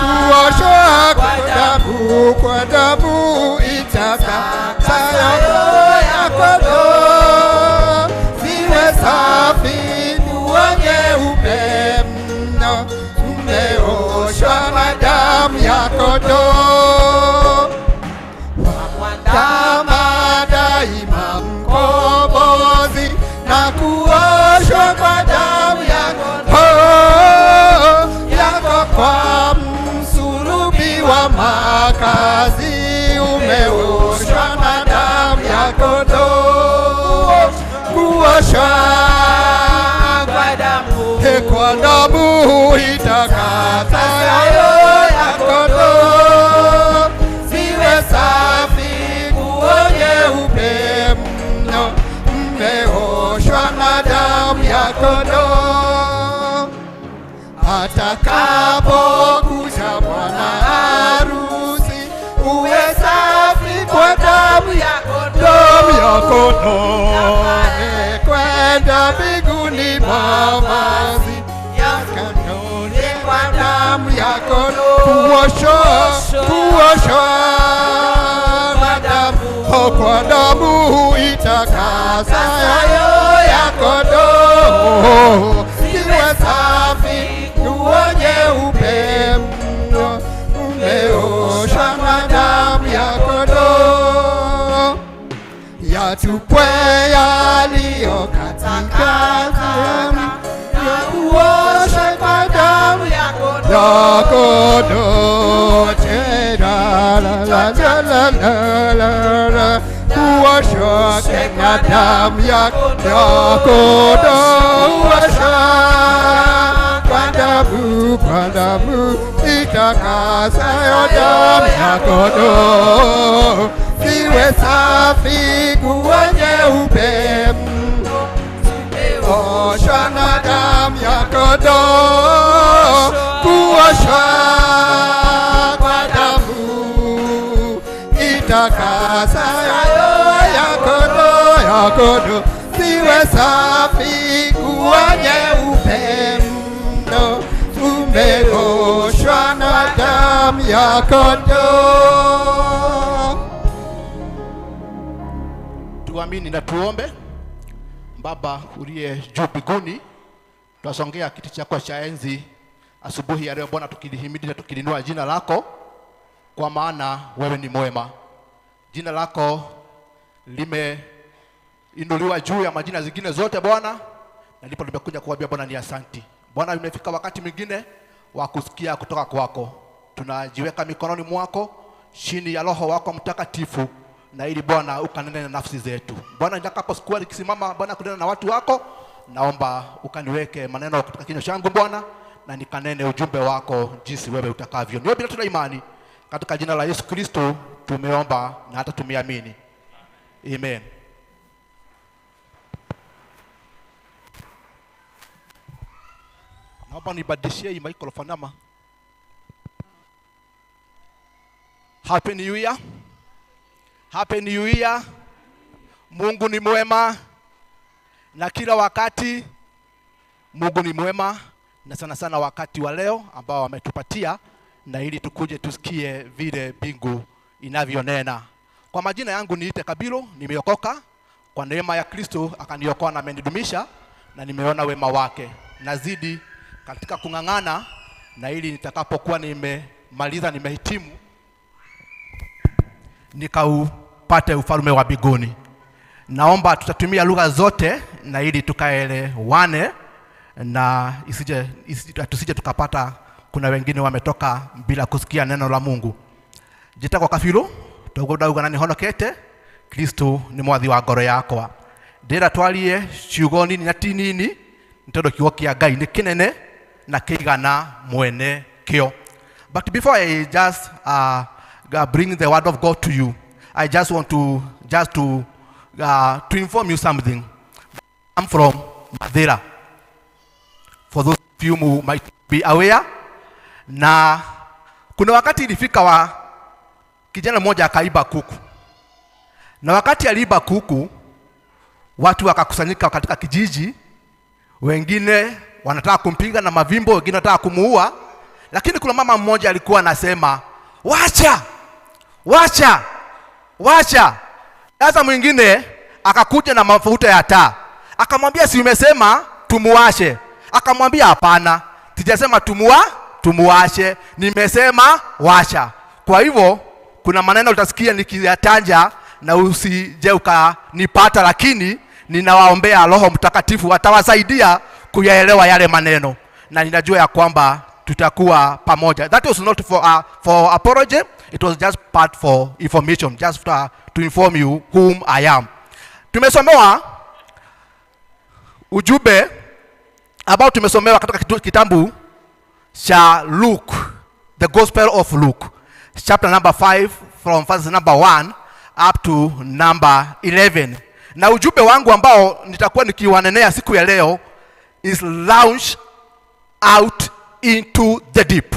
kwa damu itakasayo ya kondoo. Ziwe safi kuwa nyeupe mno, tumeoshwa kwa damu ya kondoo. Wamwandama daima mkombozi na kuoshwa kwa damu ya kondoo. Yako kwa msulubi wa makazi, umeoshwa na damu ya kondoo. Kuoshwa kwa damu itakasayo ya kondoo. Ziwe safi kuwa nyeupe mno, mmeoshwa na damu ya kondoo. Atakapokuja bwana harusi, uwe safi kwa damu ya kondoo. Kwenda mbinguni mavazi yakanone kwa damu ya kondoo. Kuoshwa kwa damu itakasayo ya kondoo. Ziwe safi nguo nyeupe yatupwe yaliyo katika sehemu ya kuosha kwa damu ya kondoo. Tena la kuosha kwa damu ya kondoo, kuosha kwa damu itakasayo damu ya kondoo, siwe safi kuwa nyeupe, oshwa na damu ya kondoo, kuoshwa kwa damu itakasayo ya kondoo, siwe safi kuwa nyeupe mno, umeoshwa na damu ya kondoo. Tuamini na tuombe. Baba uliye juu mbinguni, tunasongea kiti chako cha enzi asubuhi ya leo Bwana, tukilihimidi na tukilinua jina lako, kwa maana wewe ni mwema. Jina lako limeinuliwa juu ya majina zingine zote Bwana, na ndipo tumekuja kuambia Bwana ni asanti. Bwana, imefika wakati mwingine wa kusikia kutoka kwako. Tunajiweka mikononi mwako, chini ya Roho wako Mtakatifu, na ili Bwana ukanene na nafsi zetu. Bwana, nitakapokuwa nikisimama Bwana kunena na watu wako, naomba ukaniweke maneno katika kinywa changu Bwana, na nikanene ujumbe wako jinsi wewe utakavyo. Niombe bila tuna imani katika jina la Yesu Kristo tumeomba na hata tumeamini. Amen. Naomba nibadilishie hii microphone ama. Happy New Year. Happy New Year. Mungu ni mwema na kila wakati. Mungu ni mwema na sana sana wakati wa leo ambao ametupatia, na ili tukuje tusikie vile mbingu inavyonena. Kwa majina yangu niite Kabilo, nimeokoka kwa neema ya Kristo, akaniokoa na amenidumisha, na nimeona wema wake. Nazidi katika kung'ang'ana, na ili nitakapokuwa nimemaliza, nimehitimu, nikaupate ufalme wa mbinguni. Naomba tutatumia lugha zote na ili tukaelewane, na tusije tukapata kuna wengine wametoka bila kusikia neno la Mungu. Jitako Kabilo, tugudauga na nihonokete, Kristo ni mwathi wa ngoro yakwa. Ndira twarie ciugoni na tinini, ntondo kiugo kia Ngai ni kinene na kigana mwene kio. But before I just bring the word of God to you, I just want to inform you something. I'm from Madeira. For those of you who might be aware, na kuna wakati ilifika wa kijana mmoja akaiba kuku. Na wakati aliiba kuku, watu wakakusanyika katika kijiji, wengine wanataka kumpiga na mavimbo, wengine wanataka kumuua, lakini kuna mama mmoja alikuwa anasema, "Wacha! Wacha! Wacha!" Sasa mwingine akakuja na mafuta ya taa. Akamwambia, "Si umesema tumuashe?" Akamwambia, "Hapana, sijasema tumuashe, nimesema washa." Kwa hivyo kuna maneno utasikia nikiyatanja na usije ukanipata, lakini ninawaombea Roho Mtakatifu atawasaidia kuyaelewa yale maneno, na ninajua ya kwamba tutakuwa pamoja. That was not for apology, it was just part for information, just to inform you whom I am. Tumesomewa ujumbe ambao tumesomewa katika kitabu cha Luke, the Gospel of Luke, chapter number 5 from verse number 1 up to number 11. Na ujumbe wangu ambao nitakuwa nikiwanenea siku ya leo is launch out into the deep.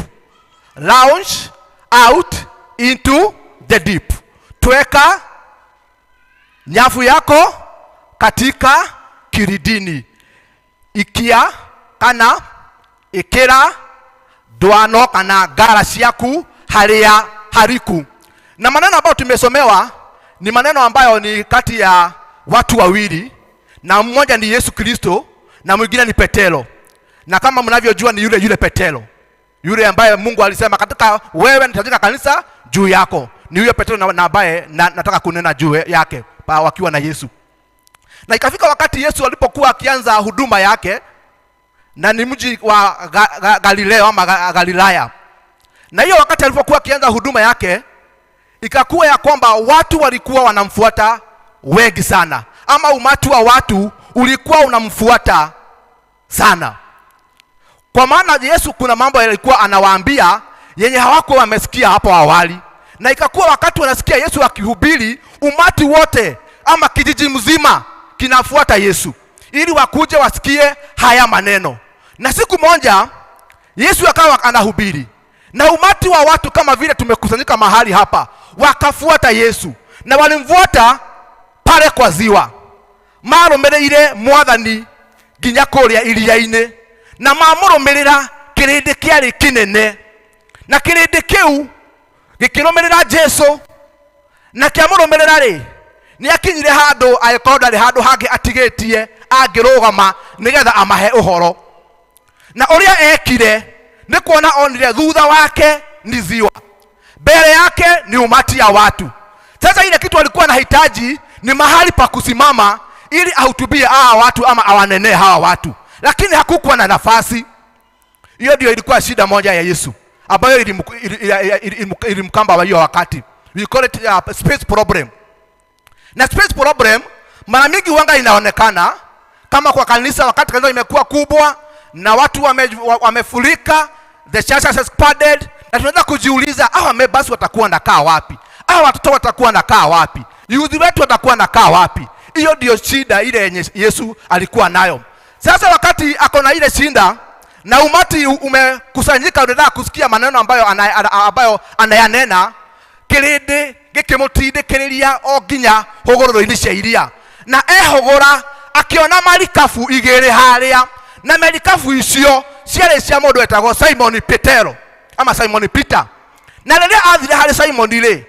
Launch out into the deep. Tweka nyafu yako katika kiridini. Ikia kana ikira dwano kana gara ciaku haria hariku. Na maneno ambayo tumesomewa ni maneno ambayo ni kati ya watu wawili, na mmoja ni Yesu Kristo na mwingine ni Petero. Na kama mnavyojua ni yule Petero, yule ambaye Mungu alisema katika wewe nitajenga kanisa juu yako. Ni yule Petero na ambaye nataka kunena juu yake. wakiwa na Yesu. Na ikafika wakati Yesu alipokuwa akianza huduma yake, na ni mji wa Galileo ama Galilaya. Na hiyo wakati alipokuwa akianza huduma yake, ikakuwa ya kwamba watu walikuwa wanamfuata wengi sana, ama umati wa watu ulikuwa unamfuata sana. Kwa maana Yesu kuna mambo yalikuwa anawaambia yenye hawakuwa wamesikia hapo awali. Na ikakuwa wakati wanasikia Yesu akihubiri, umati wote ama kijiji mzima kinafuata Yesu ili wakuje wasikie haya maneno. Na siku moja Yesu akawa anahubiri, na umati wa watu kama vile tumekusanyika mahali hapa wakafuata Yesu, na walimfuata pale kwa ziwa maromereire mwathani nginya kuria iria-ini, na mamurumirira kirindi kiari kinene, na kirindi kiu gikirumirira Jesu, na kiamurumirira ri ni akinyire handu agĩkorwo ndarĩ handu hangĩ atigĩtie angĩrũgama nĩgetha amahe ũhoro. Na ũrĩa ekire nĩ kuona onire thutha wake ni ziwa, mbele yake ni umati ya watu. Sasa ile kitu alikuwa anahitaji ni mahali pa kusimama ili ahutubie hawa watu ama awanene hawa watu, lakini hakukuwa na nafasi. Hiyo ndio ilikuwa shida moja ya Yesu ambayo ilimkamba hiyo wakati. We call it a space problem. Na space problem mara mingi wanga inaonekana kama kwa kanisa, wakati kanisa imekuwa kubwa na watu wamefurika, the church has expanded, na tunaweza kujiuliza hawa basi watakuwa nakaa wapi? Hawa watoto watakuwa nakaa wapi? Youth wetu watakuwa nakaa wapi? Hiyo ndio shida ile yenye Yesu alikuwa nayo. Sasa wakati akona ile shida na umati umekusanyika unataka kusikia maneno ambayo anayanena, kirindi gikimutindikiriria o nginya hugururu-ini cia iria, na ehogora akiona marikabu igiri haria, na marikabu icio ciarĩ cia mũndũ etagwo Simon Petero ama Simon Peter. Na rĩrĩa athire harĩ Simon rĩ,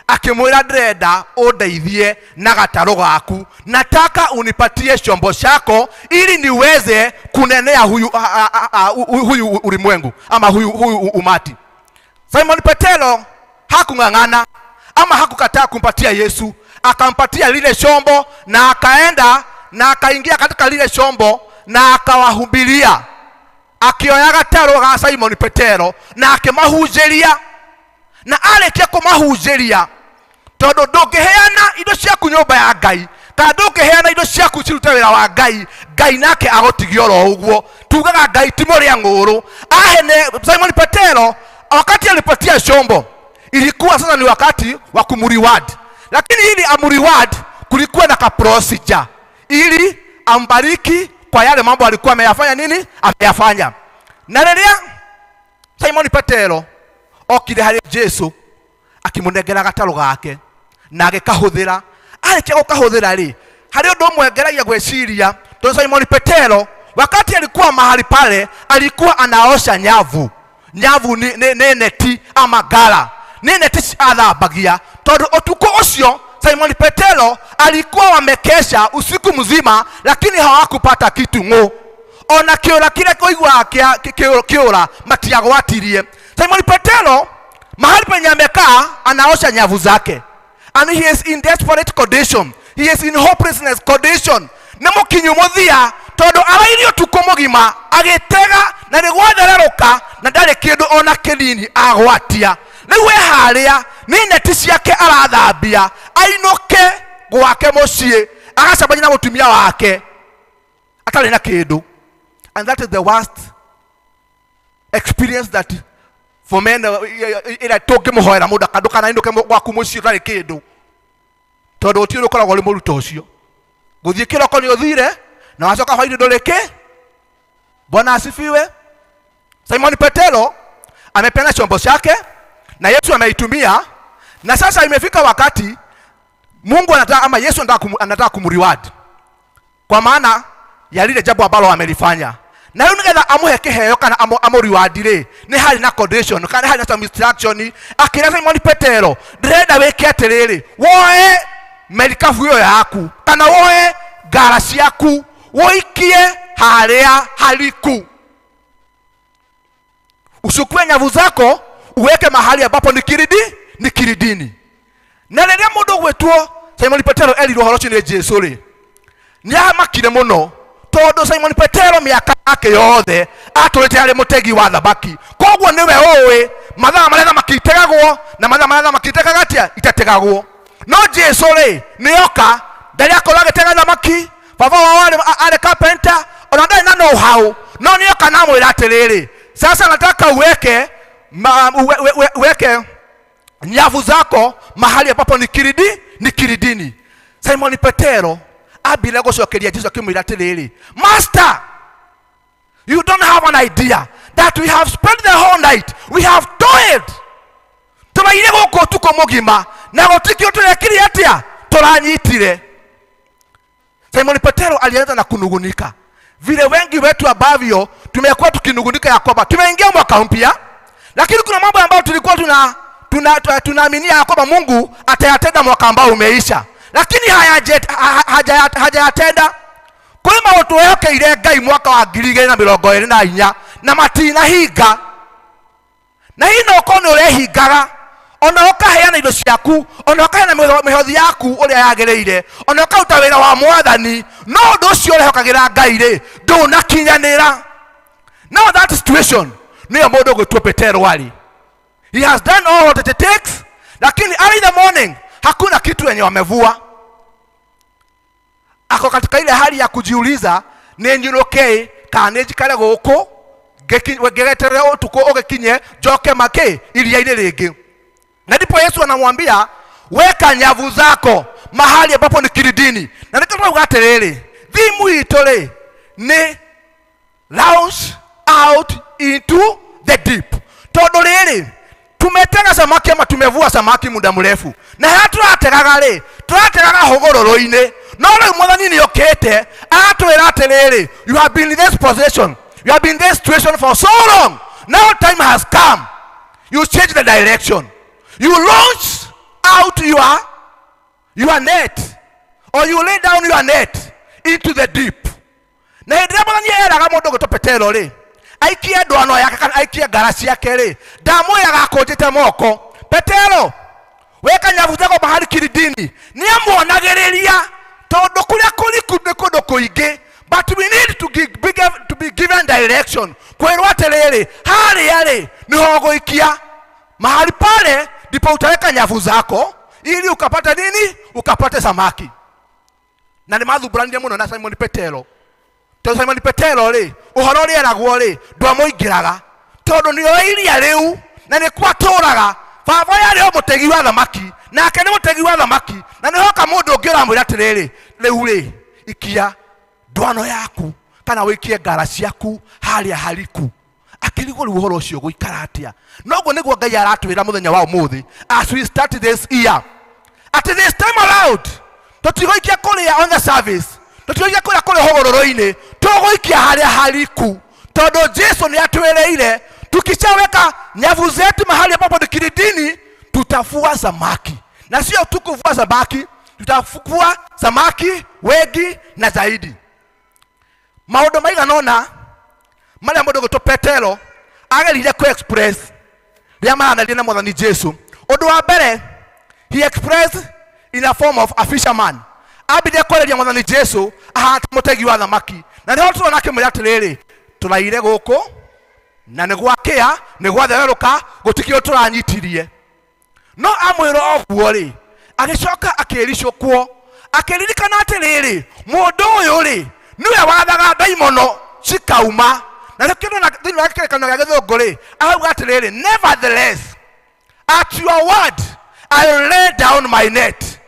akimwĩra ndĩrenda ũndeithie na gatarũ gaku, nataka unipatie chombo chako ili niweze kunenea huyu ulimwengu ama huyu umati. Simon Petero hakung'ang'ana ama hakukataa kumpatia Yesu, akampatia lile chombo na akaenda na akaingia katika lile chombo na akawahubiria, akioya gatarũ ga Simon Petero na akimahunjĩria. Na arĩkia kũmahunjĩria, tondũ ndũngĩheana indo ciaku nyũmba ya Ngai, kana ndũngĩheana indo ciaku cirute wĩra wa Ngai, Ngai nake agũtigia oro ũguo. Tugaga Ngai ti mũrĩa ng'ũrũ. Simon Petero wakati alipatia chombo, ilikuwa sasa ni wakati wa kumreward, lakini ili amreward kulikuwa na procedure ili ambariki kwa yale mambo alikuwa ameyafanya nini, ameyafanya. Na rĩrĩa Simon Petero okire harĩ Jesu akimunengera gatarũ gake na agĩkahũthĩra, arĩkia gũkahũthĩra rĩ, harĩ ũndũ ũmwe ngeragia gwĩciria, tondũ Simon Petero wakati alikuwa mahali pale alikuwa anaosha nyavu. Nyavu ni neti ama ngara, ni neti athambagia, tondũ ũtukũ ũcio Simon Petero alikuwa wamekesha usiku mzima, lakini hawakupata kitu ng'o. Ona kĩũra kĩrĩa kũiguaga kĩũra matiagwatirie. Simon Petero mahali penye amekaa anaosha nyavu zake, and he is in desperate condition, he is in hopelessness condition. Nĩ mũkinyu mũthia, tondũ arairio ũtukũ mũgima agĩtega na nĩgwathererũka na ndarĩ kĩndũ ona kĩnini agwatia. Rĩu harĩa nĩ neti ciake arathambia ainũke gwake mũciĩ agacambania na mũtumia wake atarĩ na kĩndũ. And that is the worst experience that for men ila tũngĩmũhoera mũndũ akanduka na ainũke gwaku mũciĩ ũtarĩ kĩndũ, tondũ ũtio ũkoragwo ũrĩ mũruto ũcio. Gũthiĩ kĩroko nĩ ũthire na wacoka hwainĩ ndũrĩ kĩ. Bwana asifiwe. Simon Petero amepeana chombo chake na Yesu ameitumia, na sasa imefika wakati Mungu anataka ama Yesu anataka kumreward kwa maana ya lile jambo ambalo amelifanya. Na rĩu nĩgetha amuhe kĩheo kana amureward rĩ, nĩ harĩ na condition kana harĩ na some instruction. Akĩra Simon Petero, ndĩrenda wĩke atĩrĩrĩ, woe merikabu ĩyo yaku kana woe ngara ciaku woikie harĩa hariku, ushukue nyavu zako uweke mahali ambapo ni kiridini. Na rĩrĩa mũndũ gwĩtwo Simon Petero erirwo horo cini Jesu ri ni amakire muno tondu Simon Petero miaka yake yothe atulite ari mutegi wa thamaki koguo niwe owe mathaa maria thamaki itegagwo na mathaa maria thamaki itegagatia itategagwo no Jesu ri nioka ndari akorwo agitega thamaki baba wao ari carpenter ona ndari na know how no nioka na mwira atiriri sasa nataka uweke weke nyavu zako mahali ambapo ni kiridini. Simon Petero abile gucokeria Jesu akimwira atiriri, Master, you don't have an idea that we have spent the whole night, we have toiled, turaire guku tuko mugima na gotikio turekiri atia turanyitire. Simon Petero alianza na kunugunika vile wengi wetu ambavyo tumekuwa tukinugunika ya kwamba tumeingia mwaka mpya, lakini kuna mambo ambayo tulikuwa tunaaminia ya kwamba Mungu atayatenda mwaka ambao umeisha, lakini hajayatenda. Kwa hiyo watu wake ile Ngai mwaka wa 2024 na matina hinga na hino ukono urehingaga ona ukaheana indo ciaku ona ukaheana mihothi yaku uria yagereire ona ukauta wira wa mwathani no ndu ucio urehokagira Ngai ri ndunakinyanira. Now that situation niyo mundu gwitwo Petero ali. He has done all what it takes, lakini early in the morning hakuna kitu yenye wamevua. Ako katika ile hali ya kujiuliza ni njuroke kaneji kale guku gegetere utuko ogekinye joke make iria-ini ringi. Na ndipo Yesu anamwambia weka nyavu zako mahali ambapo ni kiridini. Na nitatoka atiriri thimu itore ni launch out into the deep. Tondu riri tumetega samaki ama tumevua samaki muda mrefu na haturategaga ri turategaga hogororo-ini no riu mwathani ni okete atwira atiriri, you have been in this position, you have been in this situation for so long, now time has come, you change the direction, you launch out your net or you lay down your net into the deep. Na hĩndĩ ĩrĩa mwathani eraga mũndũ gwĩtwo Petero ri aikie ndwano yake kana aikie ngara ciake ri ndamwĩraga akũnjĩte moko, Petero weka nyavu zako mahali kiridini, ni amuonagĩrĩria tondu kuria kuriku ni kundu kuingi, but we need to be given direction. Kwirwo atiriri haria ri niho guikia mahali pale ndipo utaweka nyavu zako ili ukapata nini? Ukapate samaki. Na ni mathumburania muno na Simon Petero. Tondu Simon Petero ri uhoro ri eragwo ri ndwamuingiraga tondu ni oiria riu na ni kwaturaga baba yari o mutegi wa thamaki nake ni mutegi wa thamaki na ni hoka mundu ungi uramwira atiriri riu ri ikia ndwano yaku kana wikie ngara ciaku haria hariku. Akirigwo riu uhoro ucio guikara atia noguo niguo Ngai aratwira muthenya wa umuthi as we start this year. At this time around tutigoikia kuria on the service, tutigoikia kuria hogororo-ini, tugoikia haria hariku tondu Jesu ni atwireire tukishaweka nyavu zetu mahali ambapo ni kiridini tutafua samaki, na sio tu kuvua samaki, tutafua samaki wengi na zaidi. Maundu maiganona maria mundu gwitwo Petero agerire ku express ria maranaria na mwathani Jesu. Undu wa mbere, he expressed in a form of a fisherman. Abide kwereria mwathani Jesu ahata mutegi wa thamaki, na niho turona akimwira atiriri turaire guku na ni gwakia ni gwatherũka gutikio turanyitirie. No amwira oguo ri agicoka akiricukwo akiririkana atiriri mundu uyu ri niwe wathaga ndaimono cikauma. Na rĩkĩrwo na thĩinĩ wa kĩrĩkanĩro gĩa Gĩthũngũ ri arauga atiriri, nevertheless at your word I will lay down my net.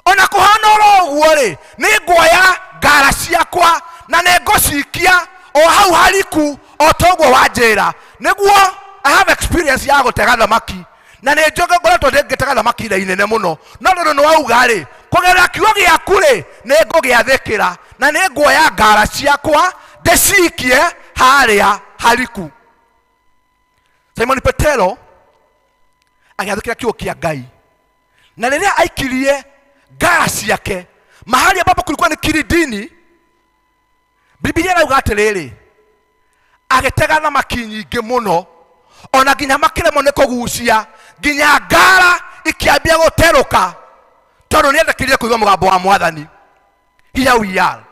Ona kuhana oro uguo ri ni nguoya ngara ciakwa na ni ngũcikia o hau hariku o toguo wanjĩra. Niguo I have experience ya gũtega thamaki na nĩ njoge ngoretwo ngĩtega thamaki inene mũno, no ndũrĩ nĩ wauga ri kũgerera kiugo gĩaku ri nĩ ngũgĩathĩkĩra na nĩ nguoya ngara ciakwa ndĩcikie haria hariku. Simon Petero agĩathĩkĩra kiugo kĩa Ngai, na rĩrĩa aikirie ngara ciake mahali ambapo kulikuwa ni kiridini, Biblia inauga atiriri agitega thamaki nyingi muno ona nginya makiremo ni kugucia nginya ngara ikiambia guteruka Tondũ nĩendekĩrire kũigua mũgambo wa Mwathani. Here we are.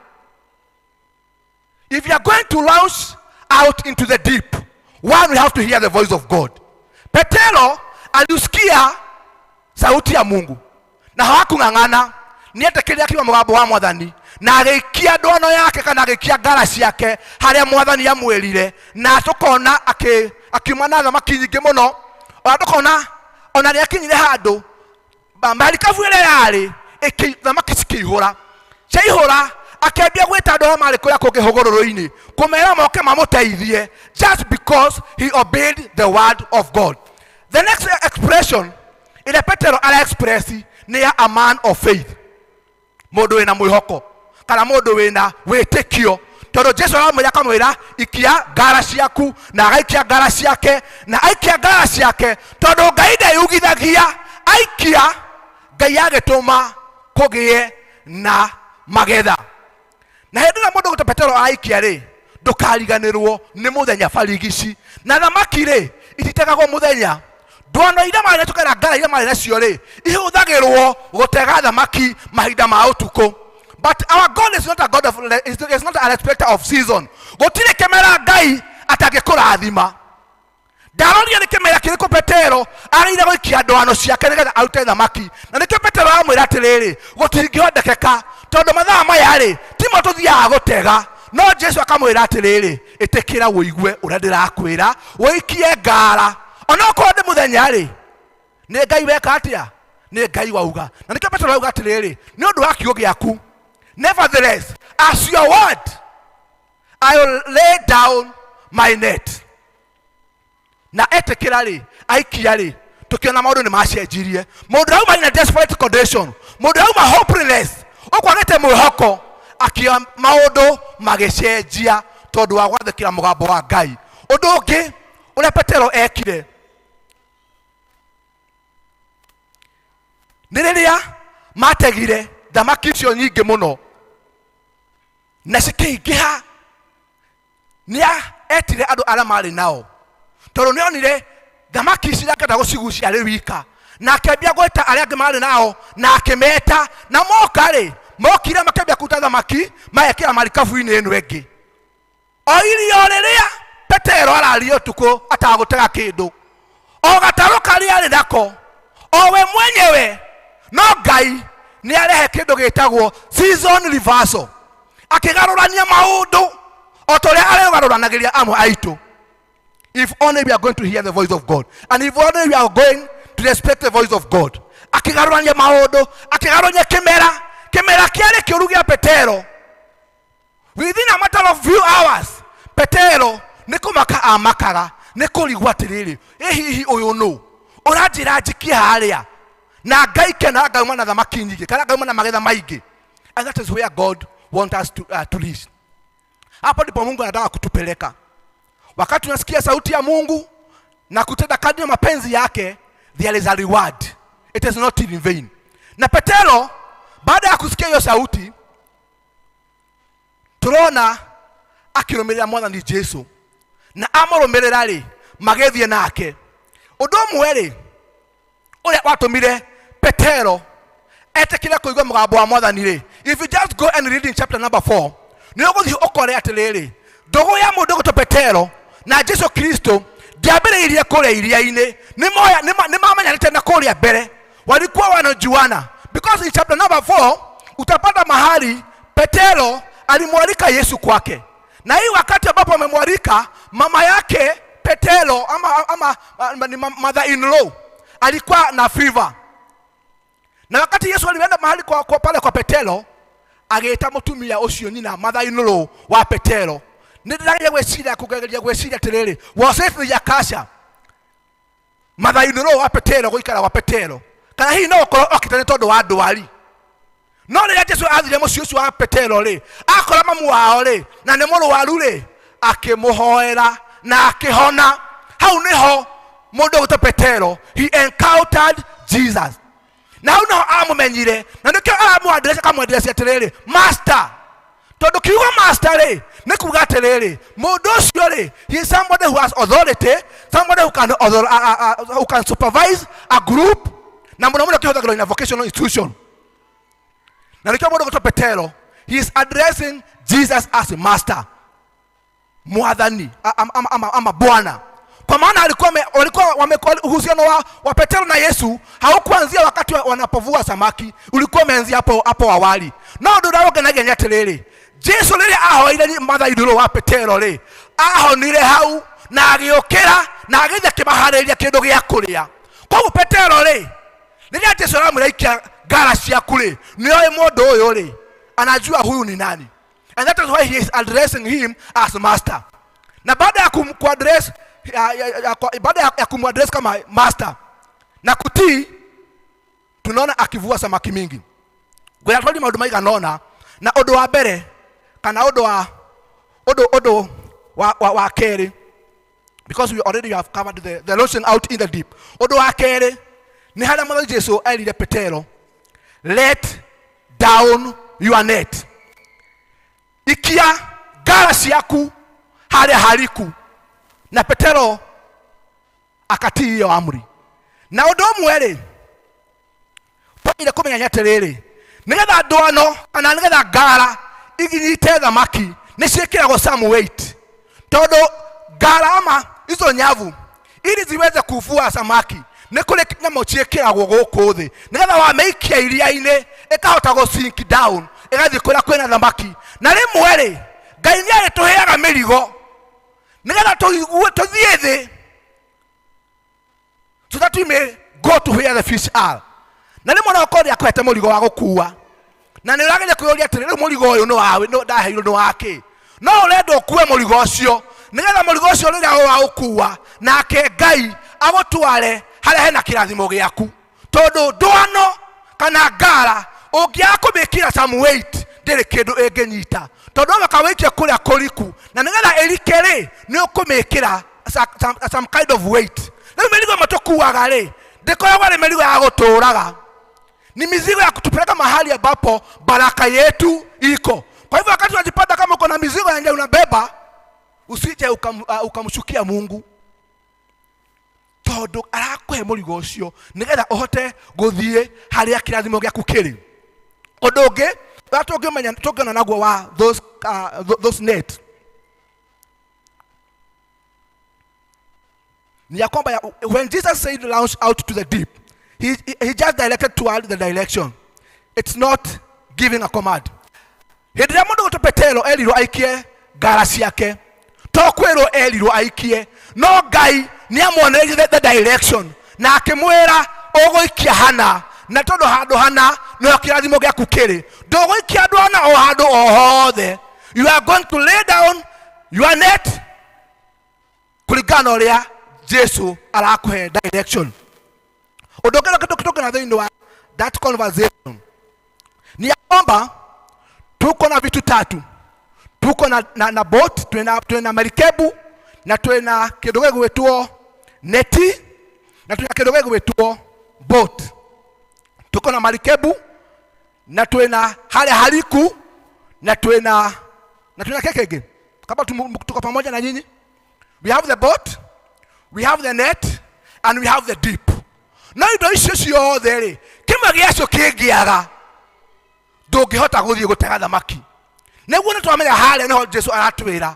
If you are going to launch out into the deep, one, we have to hear the voice of God. Petero aliusikia sauti ya Mungu na hakung'ang'ana, nĩendekĩrire akiwa mũgambo wa Mwathani na agĩikia ndono yake kana agĩikia ngaraci yake harĩa Mwathani amwĩrire, na tũkona akiuma na thamaki nyingĩ mũno. Ona tũkona ona nĩakinyire handũ marikabu ĩrĩa yarĩ thamaki cikĩihũra, ciaihũra akĩambia gwĩta andũ arĩa marĩ kũrĩa kũngĩ hũgũrũrũ-inĩ kũmera moke mamũteithie, just because he obeyed the word of God. The next expression ĩrĩa Petero ara-express nĩ ya a man of faith, mũndũ wĩna mwĩhoko kana mũndũ wĩna wĩtĩkio. Tondũ Jesu aramwĩra akamwĩra ikia ngara ciaku, na agaikia ngara ciake, na aikia ngara ciake tondũ Ngai ndeyugithagia, aikia Ngai agĩtũma kũgĩe na magetha. Na hĩndĩ ĩrĩa mũndũ gũta Petero aikia-rĩ, ndũkariganĩrwo nĩ mũthenya barigici, na thamaki-rĩ ititegagwo mũthenya. Ndono iria marĩ nacio kana ngara iria marĩ nacio-rĩ ihũthagĩrwo gũtega thamaki mahinda ma ũtukũ. But our God is not a God of, is not a respecter of season. Gũtirĩ kĩmera Ngai atangĩkũrathima. Ndaronire nĩ kĩmera kĩrĩkũ Petero agĩrĩire gũikia ndoano ciake nĩgetha arute thamaki. Na nĩkĩo Petero aramwĩra atĩrĩrĩ, gũtingĩhoteka tondũ mathaa maya-rĩ timo tũthiaga gũtega. No Jesu akamwĩra atĩrĩrĩ, ĩtĩkĩra wũigue ũrĩa ndĩrakwĩra, wĩikie ngara. Ona okorwo ndĩ mũthenya-rĩ, nĩ Ngai weka atĩa? Nĩ Ngai wauga. Na nĩkĩo Petero auga atĩrĩrĩ, nĩ ũndũ wa kiugo gĩaku, nevertheless, as your word, I will lay down my net. Na etĩkĩra-rĩ, aikia-rĩ, tũkĩona maũndũ nĩ macenjirie. Mũndũ auma in a desperate condition, mũndũ auma hopeless, ũkwagĩte mwĩhoko, akĩa maũndũ magĩcenjia tondũ wa gwathĩkĩra mũgambo wa Ngai. Ũndũ ũngĩ ũrĩa Petero ekire nĩ rĩrĩa mategire thamaki icio nyingĩ mũno na cikĩingĩha, nĩetire andũ arĩa marĩ nao, tondũ nĩonire thamaki ici akenda gũcigucia arĩ wika, na akĩambia gwĩta arĩa angĩ marĩ nao na akĩmeta, na moka-rĩ mokire makĩambia kũruta thamaki magekĩra marikabu-inĩ ĩno ĩngĩ. O irio rĩrĩa Petero araria ũtukũ atagũtega kĩndũ, o gatarũ karĩa arĩ nako, o we mwenyewe, no Ngai nĩ arehe kĩndũ gĩtagwo season reversal, akĩgarũrania maũndũ o torĩa arĩgarũranagĩria amwe aitũ. If only we are going to hear the voice of God, and if only we are going to respect the voice of God. Akĩgarũrania maũndũ, akĩgarũrania kĩmera kĩarĩ kĩũru gĩa Petero. Within a matter of few hours, Petero nĩ kũmaka amakaga, nĩ kũrigwo atĩrĩrĩ, hihi ũyũ nũ ũranjĩra njikie harĩa na Ngai kena ngauma na thamaki nyingĩ kana ngauma na magetha maingĩ. And that is where God wants us to reach. Hapo ndipo Mungu anataka kutupeleka. Wakati tunasikia sauti ya Mungu na kutenda kadri ya mapenzi yake, there is a reward. It is not in vain. Na Petero baada ya kusikia hiyo sauti, tunaona akirũmĩrĩra Mwathani Jesu, na amũrũmĩrĩra-rĩ magethie nake. Ũndũ ũmwe-rĩ ũrĩa watũmire Petero etĩkĩre kũigua mũgambo wa Mwathani-rĩ, if you just go and read in chapter number 4, nĩ ũgũthiĩ ũkore atĩrĩrĩ, ndũgũ ya mũndũ gũtũ Petero na Jesu Kristo ndiambĩrĩirie kũrĩa iria-inĩ, nĩ mamenyanĩte na kũrĩa mbere, walikuwa wanajuana. Because in chapter number 4 utapata mahali Petero alimwalika Yesu kwake, na hii wakati ambapo amemwalika mama yake Petero ama mother-in-law alikuwa na fever. Na wakati Yesu alienda mahali kwa pale kwa Petero, agĩĩta mũtumia ũcio nyina mother-in-law wa Petero. Nĩndĩrageria gwĩciria atĩrĩrĩ, was it the Akasha mother-in-law wa Petero gũikara wa Petero, kana hihi no gũkorwo okĩte nĩ tondũ wa ndwari? No rĩrĩa Jesu athire mũciĩ ũcio wa Petero-rĩ, akora mamu wao-rĩ na nĩ mũrũaru-rĩ, akĩmũhoera na akĩhona. Hau nĩho mũndũ gũtwo Petero, he encountered Jesus. Na hau nĩho amũmenyire, na nĩkĩo akamwendrecia atĩrĩrĩ, master. Tondũ kiugo master-rĩ nĩ kuga atĩrĩrĩ, mũndũ ũcio-rĩ, he is somebody who has authority, somebody who can supervise a group, na mũno mũno kĩhũthagĩrwo in a vocational institution. Na nikiwa mdogo kutoka Petero, he is addressing Jesus as a master. Mwadhani ama Bwana. Kwa maana walikuwa uhusiano wa Petero na Yesu haukuanzia wakati wanapovua samaki, ulikuwa umeanzia hapo awali. No ndodaroge na genya terere. Jesu lile aho ile matha iduro wa Petero le. Aho nile hau na agiokera na agithe kibahareria kindu gya kuria. Kwa Petero le. Nile Jesu aramuraikia gara cia kule. Nioe mundu uyu le. Anajua huyu ni nani. And that is why he is addressing him as master. Na baada ya kuaddress baada ya kumaddress kama master na kutii, tunaona akivua samaki mingi. Kwa sababu maundu maiga nona na odo wa mbere kana odo wa kere, because we already have covered the launching out in the deep. Odo wa kere ni haria Mwathani Jesu erire Petero, let down your net. Ikia gara ciaku haria hariku. Na Petero akatii hiyo amri. Na undu umwe ile kumenya nyaterere nigetha ndwano kana nigetha ngara iginyite thamaki ni ciikiragwo some weight, tondu ngara ama izo nyavu ili ziweze kuvua samaki ni kule nyamo ciikiragwo guku thi nigetha wameikia iria-ini ikahota go sink down igathi kuria kwina thamaki. Na rimwe Ngai ni arituheaga mirigo nigetha tuthie thi so that we may go to where the fish are. Na rimwe no kodi akwete murigo wa gukua na ni uragire kuyoria atiri murigo uyu no wawe no ndaheirwo no wake no urenda ukue murigo ucio nigetha murigo ucio riria wa gukua nake Ngai agutware haria hena kirathimo giaku, tondu ndwano kana ngara ungia kumikira some weight ndiri kindu inginyita, tondu makawaikia kuria kuriku na nigetha erikere ni ukumikira some kind of weight. Na merigo matokuaga ri ndikoragwa ri merigo ya guturaga, ni mizigo ya kutupeleka mahali ambapo baraka yetu iko. Kwa hivyo wakati unajipata kama uko na mizigo yenye unabeba, usije ukamshukia Mungu, tondu arakuhe murigo ucio nigetha uhote guthie haria kirathimo giaku kiri. Undu ungi batungimenya tungena naguo wa those net ni ya kwamba when Jesus said launch out to the deep, he just directed toward the direction. It's not giving a command. Hĩndĩ mũndũ gũtũ Petero erirwo aikie ngara ciake, to kwĩrwo erirwo aikie, no Ngai nĩ amuonereirie the direction na akĩmwĩra ũgũikia hana, na tondũ handũ hana no kĩrathimo gĩaku kĩrĩ. Ndũgũikia andũ hana o handũ o hothe. You are going to lay down your net kulingana ũrĩa Jesu arakuhe direction. Udogera kidogo na thĩinĩ wa that conversation ni ya kwamba tuko na vitu tatu. Tuko na boat, tuena marikebu, na tuena kidogo gwetwo neti, na tuena kidogo gwetwo boat. Tuko na marikebu, na tuena hale haliku, na tuena kekege. Kama tuko pamoja na nyinyi. We have the boat, we have the net, and we have the deep. Na indo icio ciothe ri kimwe gĩacio kĩngĩaga ndũngĩhota gũthiĩ gũtega thamaki. Nĩguo nĩtwamenya harĩa nĩho Jesu aratwĩra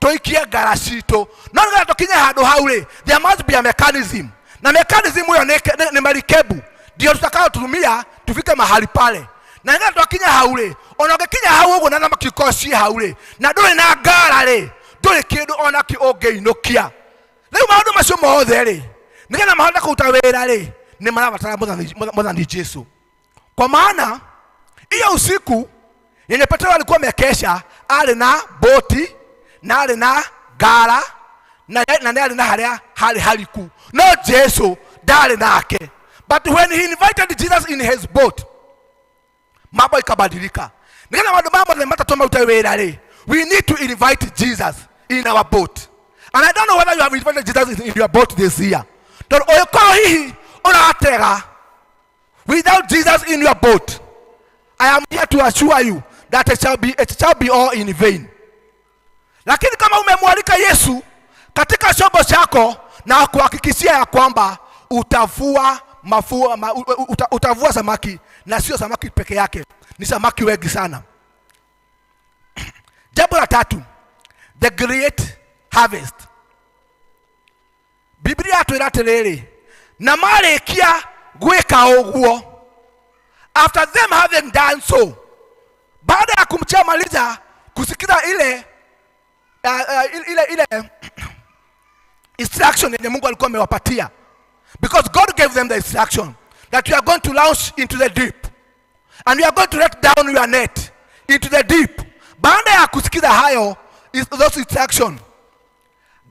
tũikie ngara citũ, no nĩgetha tũkinye handũ hau rĩ, there must be a mechanism, na mechanism ĩyo nĩ marikebu ndio tutakayotumia tufike mahali pale. Na nĩgetha twakinya hau rĩ, ona ũngĩkinya hau ũguo na thamaki ikorwo ciĩ hau rĩ na ndũrĩ na ngara rĩ, ndũrĩ kĩndũ ona kĩ ũngĩinũkia. Rĩu maũndũ macio mothe rĩ nigetha mahote kũruta wĩra rĩ nĩ marabatara Mwathani Jesu. Kwa maana hiyo usiku yenye Petero alikuwa amekesha, ali na boti na ali na ngara na ali na haria haliku, no Jesu ndari nake. But when he invited Jesus in his boat, mambo ikabadilika. Nigetha maũndũ mamwe matatũ maruta wĩra rĩ, we need to invite Jesus in our boat. And I don't know whether you have invited Jesus in your boat this year. Don't without Jesus in your boat, I am here to assure you that it shall be all in vain. Lakini kama umemwalika Yesu katika chombo chako na kuhakikishia ya kwamba utavua samaki, na sio samaki peke yake, ni samaki wengi sana. Jambo la tatu, the great harvest. Biblia atwira atiriri, na marikia gwika uguo, after them having done so, baada ya kumchamaliza kusikiza ile instruction yenye Mungu alikuwa amewapatia, because God gave them the instruction that you are going to launch into the deep and you are going to let down your net into the deep. Baada ya kusikiza hayo those instruction,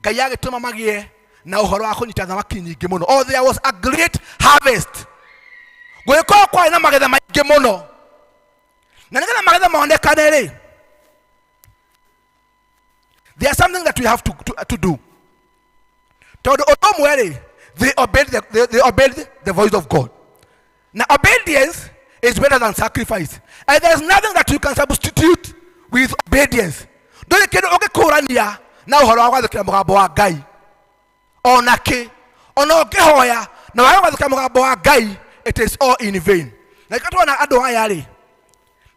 Ngai agituma magie na uhoro wa kunyita thamaki nyingi muno. Oh, there was a great harvest. Gwiko kwa ina magetha maingi muno. Na nigetha magetha maonekane ri, there's something that we have to do. They obeyed the voice of God. Now obedience is better than sacrifice, and there's nothing that you can substitute with obedience. Don't you know? Okay, Korania na uhoro wa gwathikira mugambo wa Ngai onake ono ngihoya na wa gwathikira mugambo wa Ngai, it is all in vain. Na ikatwana andu aya ri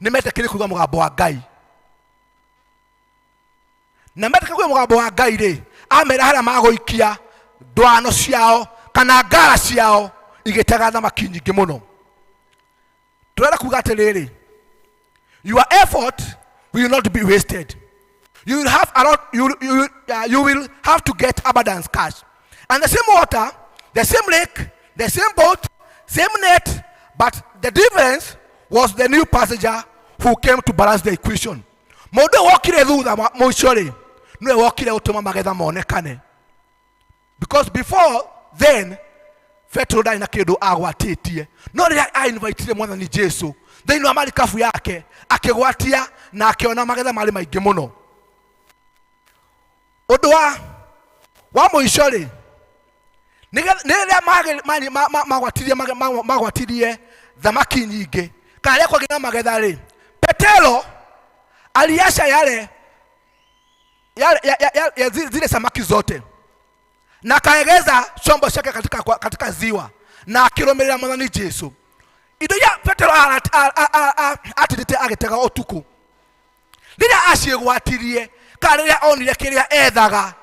ni metekire kuga mugambo wa Ngai, na metekire kuga mugambo wa Ngai ri amera haria magoikia ndwano ciao kana ngara ciao igitaga thamaki nyingi muno. Turenda kuga atiriri, your effort will not be wasted. You will have a lot, you will have to get abundance cash. And the same water, the same lake, the same boat, same net, but the difference was the new passenger who came to balance the equation. Mundu wokire thutha muicori niwe wokire utuma magetha monekane. Because before then, Petro ndari na kindu agwatitie. No riria ainvitire Mwathani Jesu thiini wa marikabu yake, akigwatia na akiona magetha mari maingi muno. Undu wa muico ri ni riria magwatirie thamaki nyingi kana riria kwagĩa na magetha ri, Petero aliacha yale zile samaki zote na kaegeza chombo chake katika ziwa na akiromerera Mwathani Jesu. Indo ya Petero atitite agitega utuku riria acigwatirie kana riria onire kiria ethaga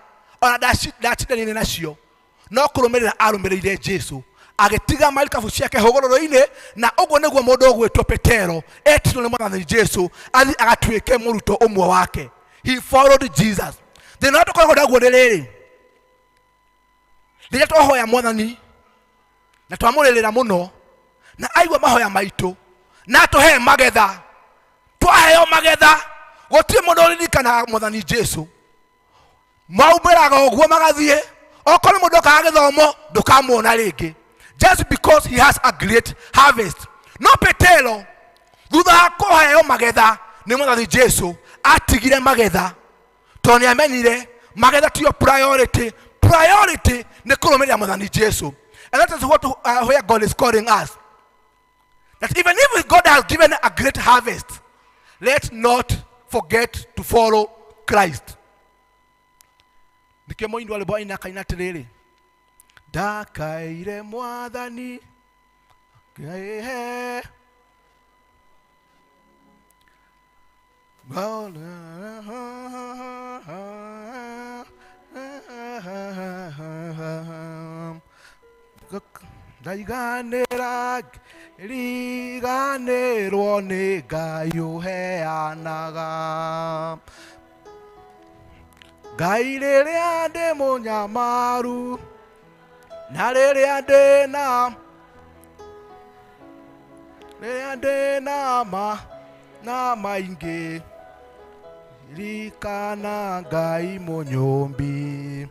ona ndacindanire nacio, no kuromerera aromereire Jesu agitiga marikabu ciake hogororo-ini. Na uguo niguo mundu ugwitwo Petero etirwo ni Mwathani Jesu athi agatuike muruto umwe wake. He followed Jesus. Thina ũrĩa tũkoragwo naguo nĩ rĩrĩ, rĩrĩa twahoya Mwathani na twamũrĩrĩra mũno na aigua mahoya maitũ na atũhe magetha, twaheo magetha, gũtirĩ mũndũ ũririkanaga Mwathani Jesu. Maumĩraga ũguo magathiĩ, okorwo mũndũ okaga gĩthomo ndũkamuona rĩngĩ, just because he has a great harvest. No Petero thutha wa kũheo magetha nĩ Mwathani Jesu atigire magetha, tondũ nĩamenyire magetha tiyo priority. Priority ni kuromerera Mwathani Jesu. And that is what where God is calling us. That even if God has given a great harvest, let's not forget to follow Christ. Nikio moindu wale boina kaina tiriri, ndakaire Mwathani Ngai ndaiganĩra riganĩrwo nĩ Ngai ũheanaga. Ngai rĩrĩa ndĩ mũnyamaru na rĩrĩa ndĩ na maingĩ, rikana Ngai mũnyũmbi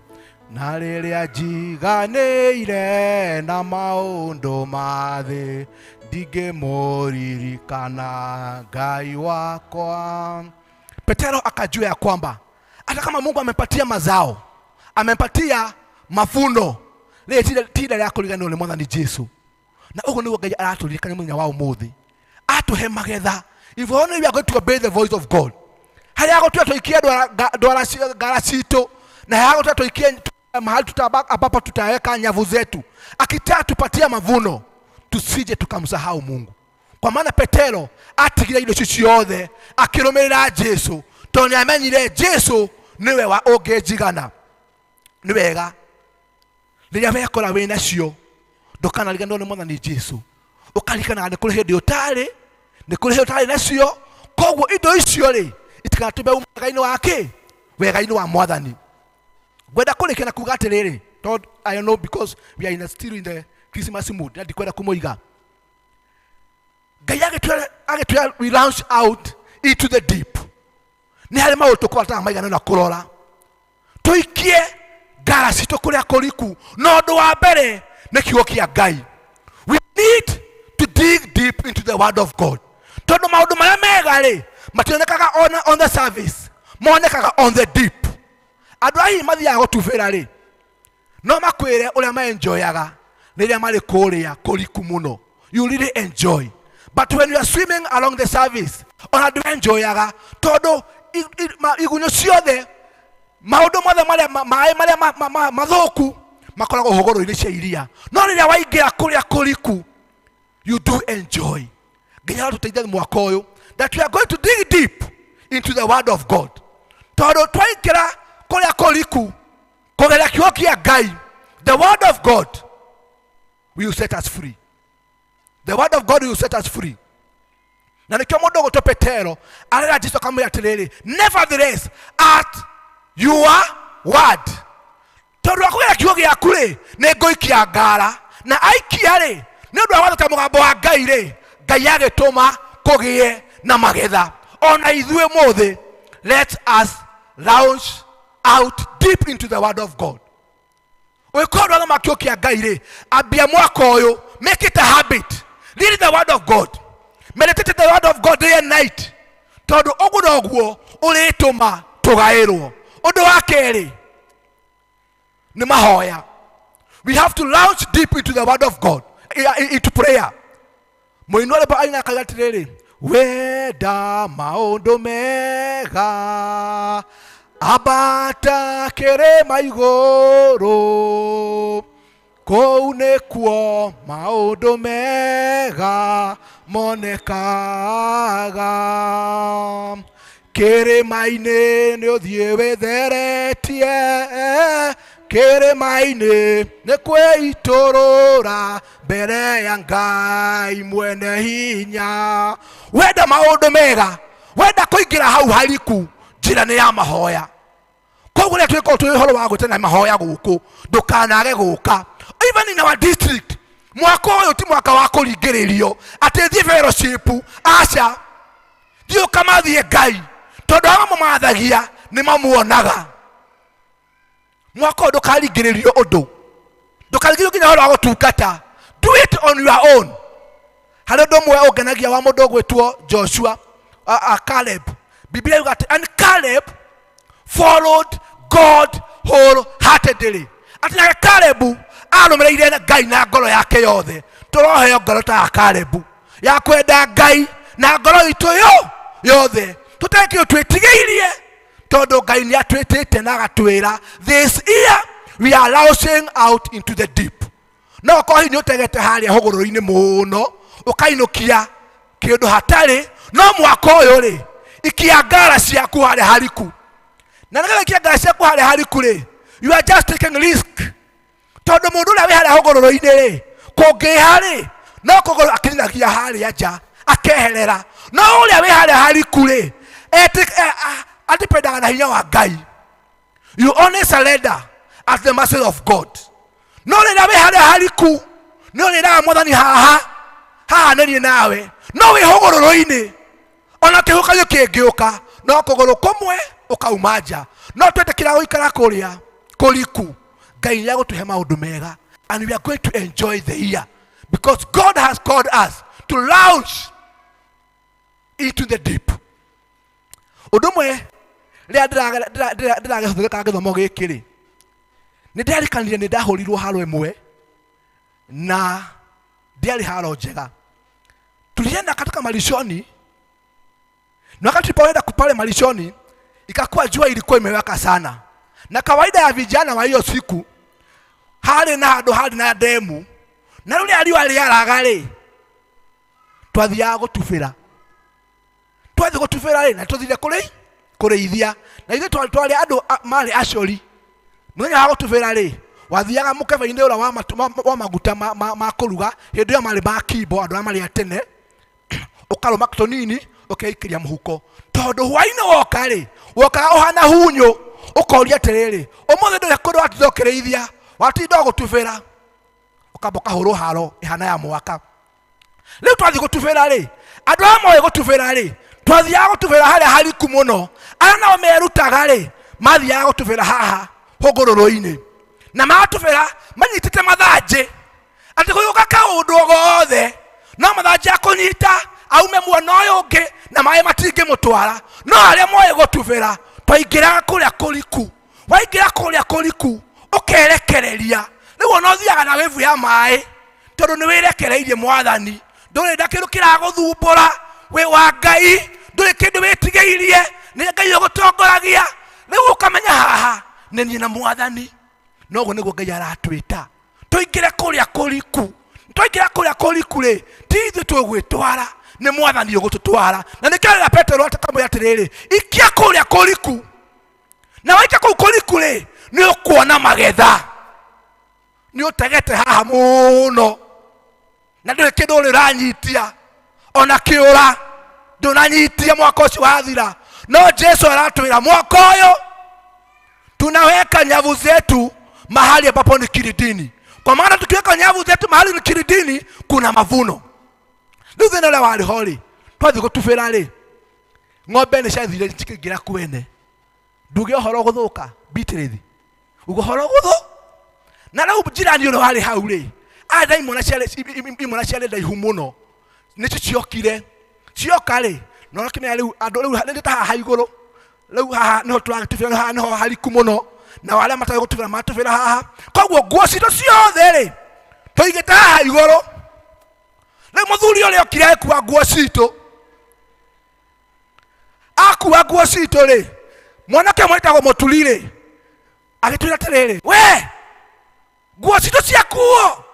na rĩrĩa njiganĩire na maũndũ ma thĩ, ndingĩmũririkana Ngai wakwa. Petero akajua ya kwamba hata kama Mungu amempatia mazao, amempatia mavuno, lile tida la kuliganĩrwo nĩ Mwathani Jesu, na ũguo nĩguo Ngai aratũririkania mũthenya wa ũmũthĩ, atuhe magetha. If only we are going to obey the voice of God, harĩa agũtua tũikie ngara citũ na harĩa agũtua tũikie mahali ambapo tutaweka nyavu zetu, akitaka tupatia mavuno, tusije tukamsahau Mungu. kwa maana Petero atigire indo ciothe akirumirira Jesu tondu niamenyire Jesu niwe wa ungejigana. Ni wega riria wekora wina cio ndukanariganwo ni Mwathani Jesu, ukarikana ni kuri hindi utari, ni kuri hindi utari nacio. Koguo indo icio ri itikanatume umagaini wake wegaini wa Mwathani. Gwenda kurikia na kuga atiriri, tondu I know because we are still in the Christmas mood, na ndikwenda kumuiga. Ngai agitwira we launch out into the deep. Ni hari maundu tukwata maigana na kurora tuikie ngara citu kuria kuriku. No ndu wa mbere ni kiugo kia Ngai. We need to dig deep into the word of God. Tondu maundu maria mega ri mationekaga on the surface, monekaga on the deep. Andu ahi mathiaga gutubira ri no makwire uria ma enjoyaga riria mari kuria kuriku muno. You really enjoy. But when you are swimming along the surface, ona ndu enjoyaga tondu igunyo ciothe maundu mothe maria mathuku makoragwo hogoro-ini cia iria. No riria waingira kuria kuriku, you do enjoy. Nginya tuteithie mwaka uyu that we are going to dig deep into the word of God. Tondu twaingira kuria kuriku kugeria kiugo kia Ngai, the word of God will set us free. The word of God will set us free. Na nikio mundu guto Petero arera Jesu akamwira atiriri, nevertheless at your word. Tondu akugeria kiugo giaku ri ni nguikia ngara, na aikia ri ni undu wa wathuka mugambo wa Ngai ri, Ngai agituma kugie na magetha. Ona ithue muthi, let us launch out deep into the word of God. Uikorwo na makio kia Ngai ri, ambia mwaka uyu, make it a habit. Read the word of God. Meditate the word of God day and night. Tondu uguo noguo urituma tugairwo. Undu wa keri ni mahoya. We have to launch deep into the word of God, into prayer. Muinole ba aina kagatiriri, wenda maundu mega abata kerema iguru, kou nikuo maundu mega monekaga. Kirima-ini ni uthie witheretie, kirima-ini ni kwiturura mbere ya Ngai mwene hinya. Wenda maundu mega, wenda kuingira hau hariku, njira ni ya mahoya. Koguo ria twiko twi horo wa gwitana mahoya guku, ndukanage guka. Even in our district, mwaka uyu ti mwaka wa kuringiririo ati thie fellowship. Aca thio kama thie Ngai, tondu aba mumathagia ni mamuonaga. Mwaka uyu ndukaringiririo undu, ndukaringiririo nginya horo wa gutungata. Do it on your own. Hari undu mwe ungenagia wa mundu gwitwo Joshua, Caleb. Biblia yuga ati and Caleb followed God wholeheartedly. Ati na Caleb arumireire Ngai na ngoro yake yothe. Turoheo ngoro ta Caleb ya kwenda Ngai na ngoro itu yothe. Tutekio twitigiirie tondu Ngai ni atwitite na agatwira, this year we are launching out into the deep. No ko hinyo tegete haria hogoro-ini muno ukainukia kindu hatari. No mwaka uyu ri ikia ngara ciaku haria hariku, na nĩgetha ikia ngara ciaku haria hariku ri, you are just taking risk. Tondu mundu uria wi haria hogoro-ini ri kungiha ri no kugoro akinyagia haria nja akeherera. No uria wi haria hariku ri atipendaga na hinya wa Ngai. You only surrender at the mercy of God. No riria wi haria hariku no riraga Mwathani haha nini nawe. No wi hogoro-ini ona kihukanyo kingiuka no kugoro kumwe ukauma nja. No twetekira guikara kuria kuriku, Ngai ni agutuhe maundu mega, and we are going to enjoy the year because God has called us to launch into the deep. Undu mwe ria ndiragehuthika githomo giki ri, ni ndarikanire ni ndahurirwo haro imwe na ndiari haro njega. Tulienda katika malishoni, na wakati tulipoenda kupale malishoni ikakuwa jua ilikuwa imewaka sana, na kawaida ya vijana wa hiyo siku hali na demu na yule aliwaliaraga ri twathiaga gutubira twathi gutubira ri na tuthire kureithia na ithe twari andu mari acori muthenya wa gutubira ri wathiaga mukebe-ini ura wa maguta ma kuruga hindi iyo mari ma kimbo andu mari atene ukaruma tunini ukeikiria muhuko tondu hwaini woka ri wokaga uhana hunyu ukoria atiriri umuthi nduri kundu watinda ukireithia watinda gutubira ukamba ukahurwo haro ihana ya mwaka riu twathi gutubira ri andu amwe gutubira ri twathiaga gutubira haria hariku muno aria nao merutaga ri mathiaga gutubira haha hungururu-ini na matubira manyitite mathanji ati guyuka kaundu gothe no mathanji akunyita aume mwena uyu ungi na mai matingimutwara no aria moe gutubira twaingiraga kuria kuriku waingira kuria kuriku ukerekereria riu ona uthiaga na wivu ya mai tondu ni wirekereirie mwathani ndurenda kindu kiraguthumbura wi wa Ngai nduri kindu witigeirie ni Ngai ugutongoragia riu ukamenya haha ni ni na mwathani noguo niguo Ngai aratwita tuingire kuria kuriku twaingira kuria kuriku ri ti ithuĩ tũgwĩtwara nĩ mwathani ũgũtũtwara na nĩkĩo Petero atakamwĩra atĩrĩrĩ ikia kuria kuriku na waikia kũu kuriku ri nĩ ũkuona magetha nĩ ũtegete haha mũno na ndũrĩ kĩndũ ũranyitia ona kĩũra ndũnanyitia mwaka ũcio wathira no Jesu aratwĩra mwaka ũyũ tunaweka nyavu zetu mahali ambapo ni kilindini, kwa maana tukiweka nyavu zetu mahali ni kilindini kuna mavuno. Rĩu thĩna ũrĩa warĩ ho rĩ twathi gũtubĩra rĩ ng'ombe nĩ ciathire cikĩingĩra kwene nduge ũhoro gũthũka bitĩrĩthi ũhoro gũthũ na rĩu njirani ũrĩa warĩ hau rĩ ada imwana ciarĩ ndaihu mũno nĩcio cioka rĩ no kĩmenya rĩu andũ rĩu nĩ ta haha igũrũ rĩu haha niho tũratubĩra haha niho hariku mũno na wale matari gutubira matubira haha koguo nguo cito ciothe ri tuigite haha iguru riu muthuri uria okire akuwa nguo cito ri mwanake mwitagwo Muturi ri agitwira atiriri we nguo cito ciakuo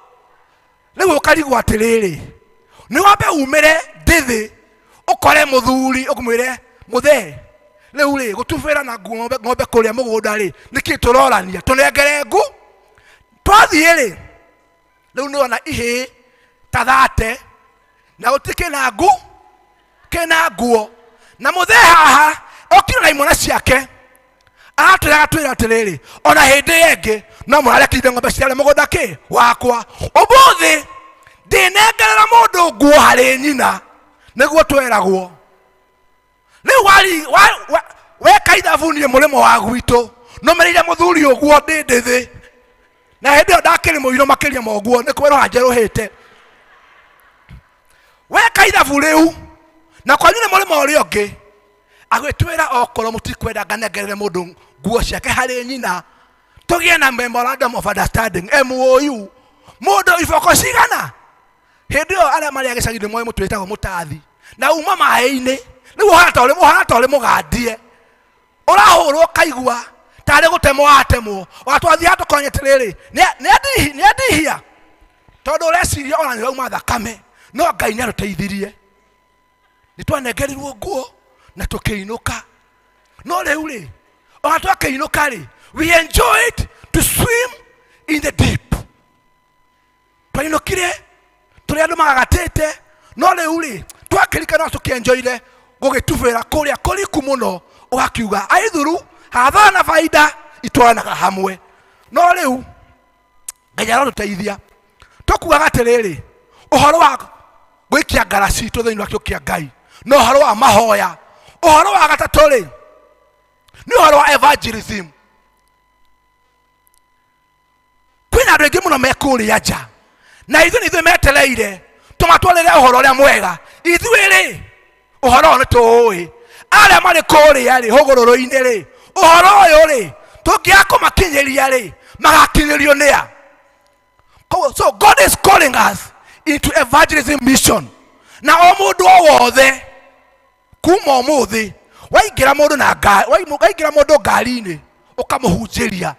riu ukarigwo atiriri ni wambe umire ndithi ukore muthuri ukumwire muthe riu ri gutubira na ng'ombe kuria mugunda ri niki turorania tunengere ngu twathie ri riu ni ona ihi tathate na utike na ngu kena nguo na muthe haha okire na imwana ciake atwira atiriri ona hindi yengi no murarekire ng'ombe ciare mugunda ki wakwa umuthi ndinengerera mundu nguo hari nyina niguo tweragwo riu weka ithabunie murimo wa gwitũ no mereire muthuri ũguo ndĩ ndĩthĩ na hĩndĩ ĩyo ndakĩrĩ mũiro makĩria ma ũguo nĩ kwĩrwo njerũhĩte weka ithabu rĩu na kwanyu nĩ mũrĩmo ũrĩa ũngĩ agwĩtwĩra okorwo mũtikwenda nganengerere mũndũ nguo ciake harĩ nyina tũgĩe na memorandum of understanding MOU mũndũ iboko cigana hĩndĩ ĩyo arĩa marĩ gĩcagi-inĩ moĩ mũtu wĩtagwo mũtathi na uma maĩ-inĩ rĩu ũhana ta ũrĩ mũgandie ũrahũrwo kaigua tarĩ gũtemwo watemwo watwathia tũkonye atĩrĩrĩ nĩ andihia tondũ ũreciria ona nĩ wauma thakame no Ngai nĩ arũteithirie nĩ twanengerirwo nguo na tũkĩinũka no rĩu rĩ ona twakĩinũka rĩ we enjoyed to swim in the deep twainũkire tũrĩ andũ magagatĩte no rĩu rĩ twakĩrikana tũkĩenjoire gũgĩtubĩra kũrĩa kũriku mũno ũgakiuga aithuru hathara na faida itwaranaga hamwe no rĩu Ngai arotũteithia tũkuaga atĩrĩrĩ ũhoro wa gwĩkia ngara citũ thĩinĩ wa kĩo kĩa Ngai no ũhoro wa mahoya ũhoro wa gatatũ rĩ nĩ ũhoro wa evangelism kwĩna andũ aingĩ mũno mekũrĩa nja na ithuĩ metereire tũmatwarĩre ũhoro ũrĩa mwega ithuĩ rĩ ũhoro nĩ tũũĩ arĩa marĩ kũrĩa rĩ hũgũrũrũ-inĩ rĩ ũhoro ũyũ rĩ tũngĩaga kũmakinyĩria rĩ magakinyĩrio nĩa so God is calling us into evangelism mission na o mũndũ o wothe kuma ũmũthĩ waingĩra mũndũ ngari-inĩ ũkamũhunjĩria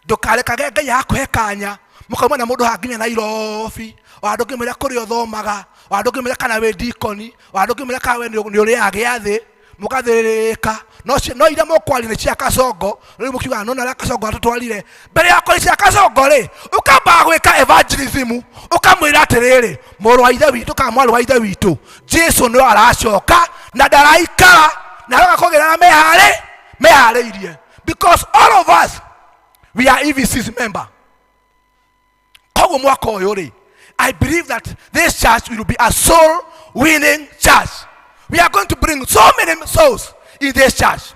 ndũkarekage Ngai akũhe kanya mukauma na mundu hanginya Nairobi wandu ngimira kuri othomaga wandu ngimira kana we dikoni wandu ngimira kana we ni uri agiathi mukathirika no ira mukwari ni cia Kasongo ri mukiuga no na Kasongo atutwarire mbere ya kuri cia Kasongo ri ukamba gwika evangelism ukamwira atiriri muru wa ithe witu kana mwaru wa ithe witu Jesu no aracoka na ndaraikara na agakogerera mehariirie because all of us we are EVC's member. Koguo mwaka uyu ri I believe that this church will be a soul winning church. We are going to bring so many souls in this church.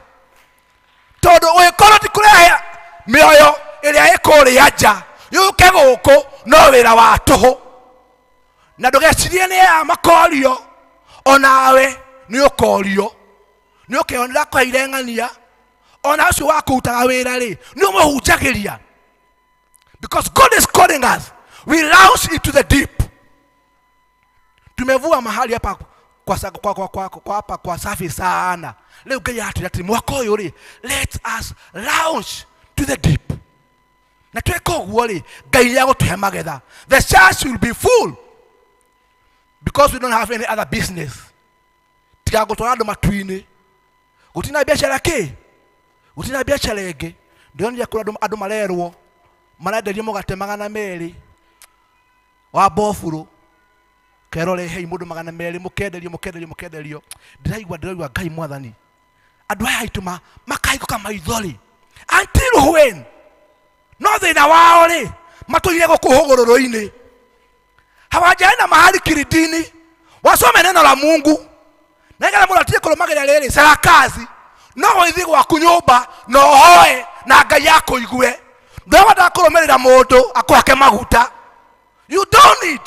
Todo uikoro ti kurehe mioyo iria ikuri aja yuke guku no wira wa tuhu na ndugecirie ni ya makorio onawe ni ukorio ni ukionera kwa irengania ona ucio wakutaga wira ri ni umuhunjagiria because God is calling us. We launch into the deep. Tumevua mahali hapa kwa safi sana. Leo Ngai ati mwaka uyu ri let us launch to the deep. Na tweka uguo ri Ngai ni agutuhe magetha. The church will be full because we don't have any other business. Tiga gutwara andu matuini. Gutina biashara ki? Gutina biashara ingi. Ndionire kura andu marerwo marenderio mugate 200 wa bofuru kerore hei mundu 200 mukenderio ndiraigwa Ngai mwathani andu aya ituma makaiguka maithori until when no thina wao ri matuire gukuhugururu-ini hawajaenda mahali kiridini wasome neno la Mungu na ngala mundu atie kurumagira riri sarakazi no ithi gwaku nyumba no hoe na Ngai yako igwe ndawa ndakurumirira mundu akwake maguta. You don't need.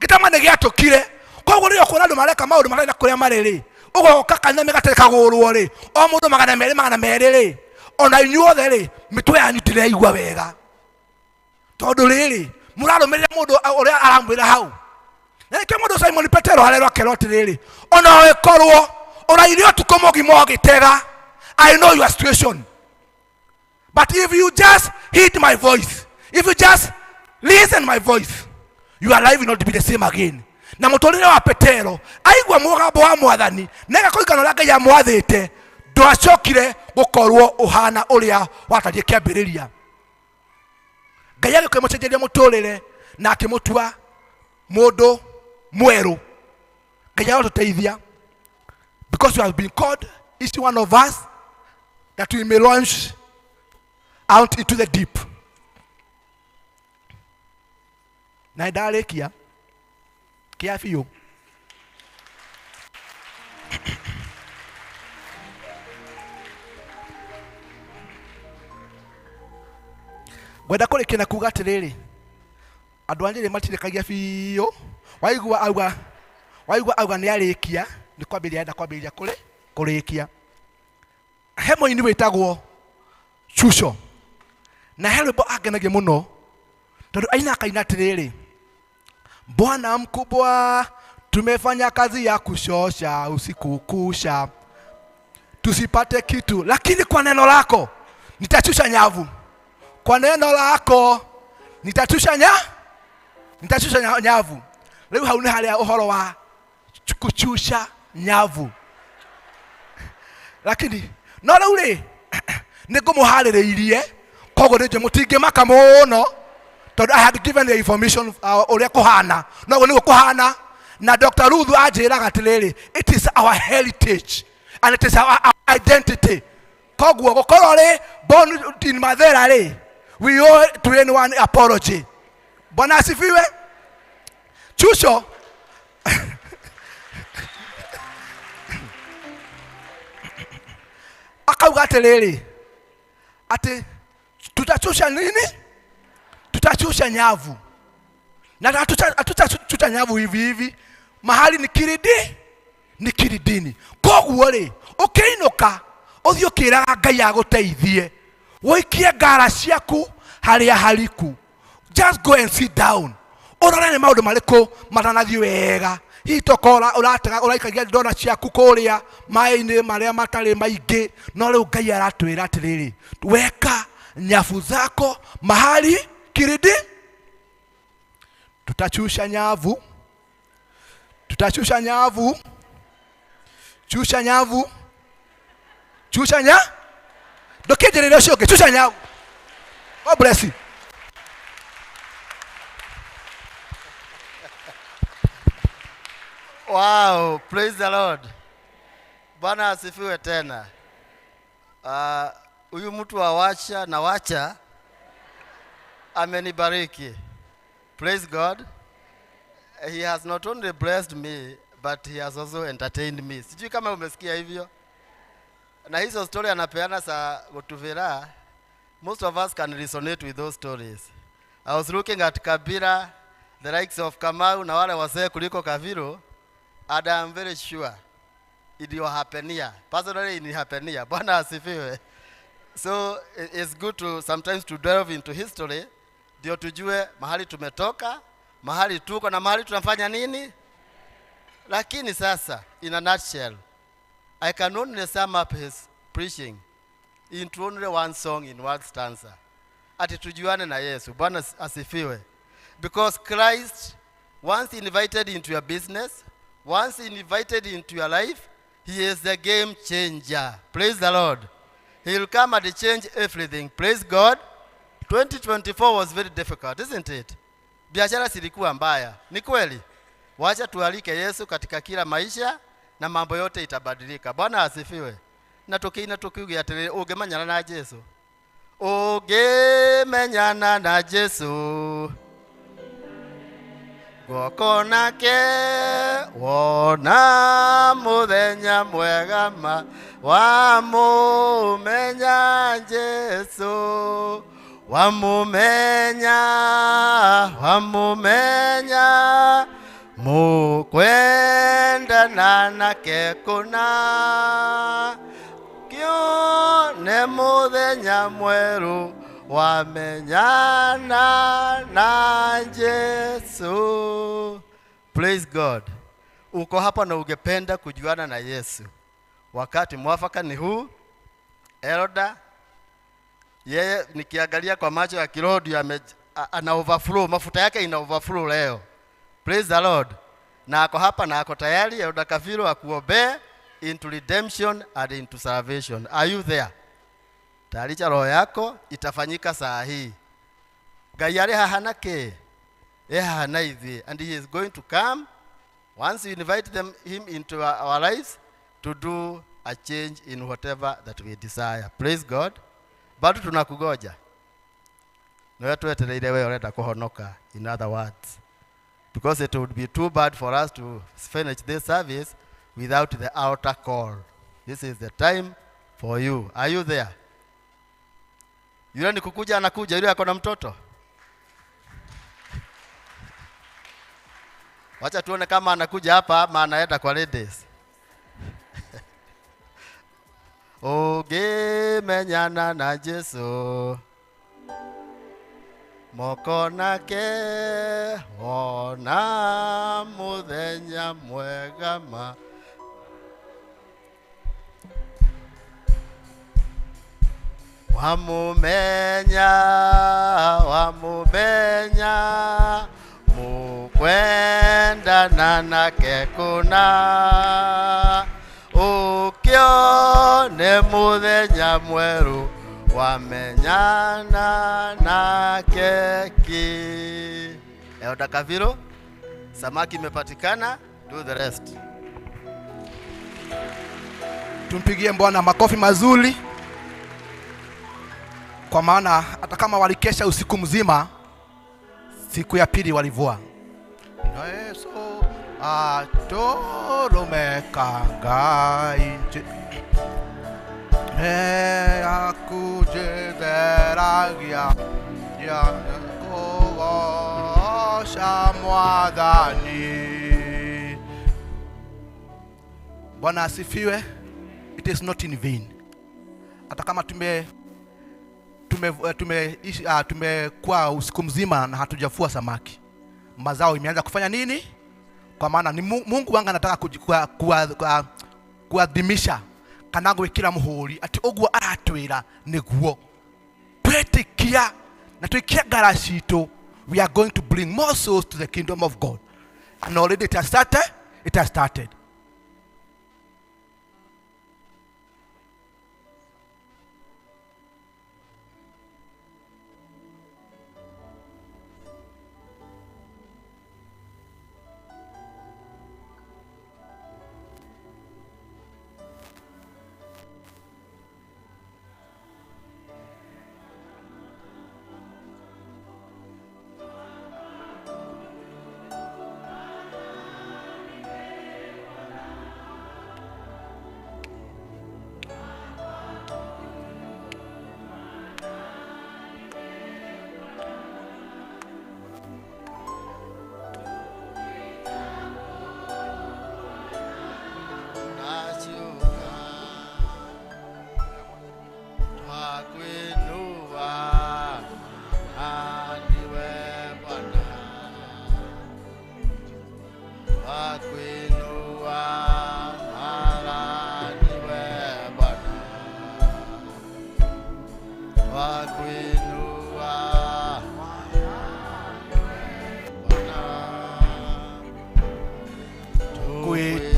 Gitama ne giatokire. Koguo rio kuna andu mareka maundu marenda kuria mariri. Ugoka kanyame gatekagurwo ri. O mundu 200 ri. Ona inyuothe ri mitwe yanyu tiraigua wega. Tondu riri murarumirira mundu uria arambwira hau. Na ke mundu Simon Petero harero akero tiriri. Ona wekorwo urairio tukomogi mogitega. I know your situation. But if you just heed my voice, if you just listen my voice, your life will not be the same again. Na mutorire wa Petero aigwa mugambo wa mwathani nega kuigana la Ngai amwathite ndwacokire gukorwo uhana uria watarie kiambiriria. Ngai agikwemucenjeria muturire na akimutua mundu mweru. Ngai agututeithia because you have been called, each one of us, that we may launch out into the deep. Na ndarikia kiafio gwenda kurikina kuga atiriri andu anjiri matirikagia biyo waigua auga ni arikia ni kwambiria kurikia hemo-ini witagwo Shusho na helbo agenagie muno tondu aina kaina atiriri Bwana mkubwa tumefanya kazi ya kushosha usiku kusha tusipate kitu, lakini kwa neno lako nitachusha nyavu. Kwa neno lako nitachusha nyavu. Leo hauna hali ya uhoro wa kuchusha nyavu, lakini no uri nigumuhaririirie kogo nije mutinge maka muno tondu I had given the information uria kuhana no ni kuhana na Dr. Ruth ajiraga atiriri it is our heritage and it is our identity. Koguo gukorwo ri born in Mathera ri we owe to anyone apology. Bwana asifiwe. Shusho akauga atiriri ati tutachusha nini? Tutachusha nyavu. Na tutachusha nyavu hivi mahali ni kiridini. Koguo ri ukiinuka uthio ukiraga Ngai aguteithie wikie ngara ciaku haria hariku. Just go and sit down. Urore ni maundu mariku matanathie wega. Hitokora uratega uraikagia ndona ciaku kuria mai-ini maria matari maingi no riu Ngai aratwira atiriri weka nyafu zako mahali tutachusha nyavu, tutachusha nyavu, chusha nyavu, chusha nya, dokeje leo shoke, chusha nyavu. God bless you. Wow, praise the Lord. Bwana asifiwe tena. Huyu mtu wa wacha na wacha amenibariki. Praise God. He has not only blessed me, but he has also entertained me. Sijui kama umesikia hivyo. Na hizo story anapeana sa Gotuvera. Most of us can resonate with those stories. I was looking at Kabira, the likes of Kamau na wale wasee kuliko Kaviro, and I am very sure it will happen here. Personally, it will happen here. Bwana asifiwe. So it's good to sometimes to delve into history, ndio tujue mahali tumetoka, mahali tuko na mahali tunafanya nini. Lakini sasa, in a nutshell, I can only sum up his preaching into only one song in one stanza. Ati tujuane na Yesu. Bwana asifiwe. Because Christ, once invited into your business, once invited into your life, he is the game changer. Praise the Lord. He will come and change everything. Praise God. 2024 was very difficult, isn't it? Biashara zilikuwa mbaya. Ni kweli. Wacha tualike Yesu katika kila maisha na mambo yote itabadilika. Bwana asifiwe. Na tukiina tukiugia tele ugemenyana na Yesu. Ugemenyana na Yesu. Goko nake wona muthenya mwega ma wamumenya Yesu. Wamumenya mukwendana nake kuna kione muthenya mweru wamenyana na Yesu. Praise God. Uko hapa na ungependa kujuana na Yesu. Wakati mwafaka ni huu. Elder, yeye nikiangalia kwa macho ya kiroho ana overflow, mafuta yake ina overflow leo. Praise the Lord. Na ako hapa na ako tayari Elder Kaviro akuombee into redemption and into salvation. Are you there? Taaricha roho yako itafanyika saa hii. Gayare hahanake. Hana hivi, and he is going to come once you invite him into our lives to do a change in whatever that we desire. Praise God. Bado tunakugoja. Na wewe tuetereire wewe urenda kuhonoka, in other words. Because it would be too bad for us to finish this service without the altar call. This is the time for you. Are you there? Yule ni kukuja anakuja, yule ako na mtoto. Wacha tuone kama anakuja hapa ama anaenda kwa ladies. Ugemenyana na Yesu. Moko nake ona muthenya mwega ma wamumenya mukwendana nake kuna ukione muthenya mweru wamenyana nake ki. Elder Kaviro, samaki imepatikana, do the rest. Tumpigie Bwana makofi mazuri. Kwa maana hata kama walikesha usiku mzima, siku ya pili walivua. Yesu atoromeka inje akujetheragia ya kugosha mwathani. Bwana asifiwe. It is not in vain. Hata kama tumekuwa usiku mzima na hatujafua samaki, mazao imeanza kufanya nini? Kwa maana ni Mungu wangu anataka kuadhimisha kana gwikira muhuri ati ogwo aratwira niguo twetikia na twikia ngara citu we are going to bring more souls to the kingdom of God. And already it has started. It has started.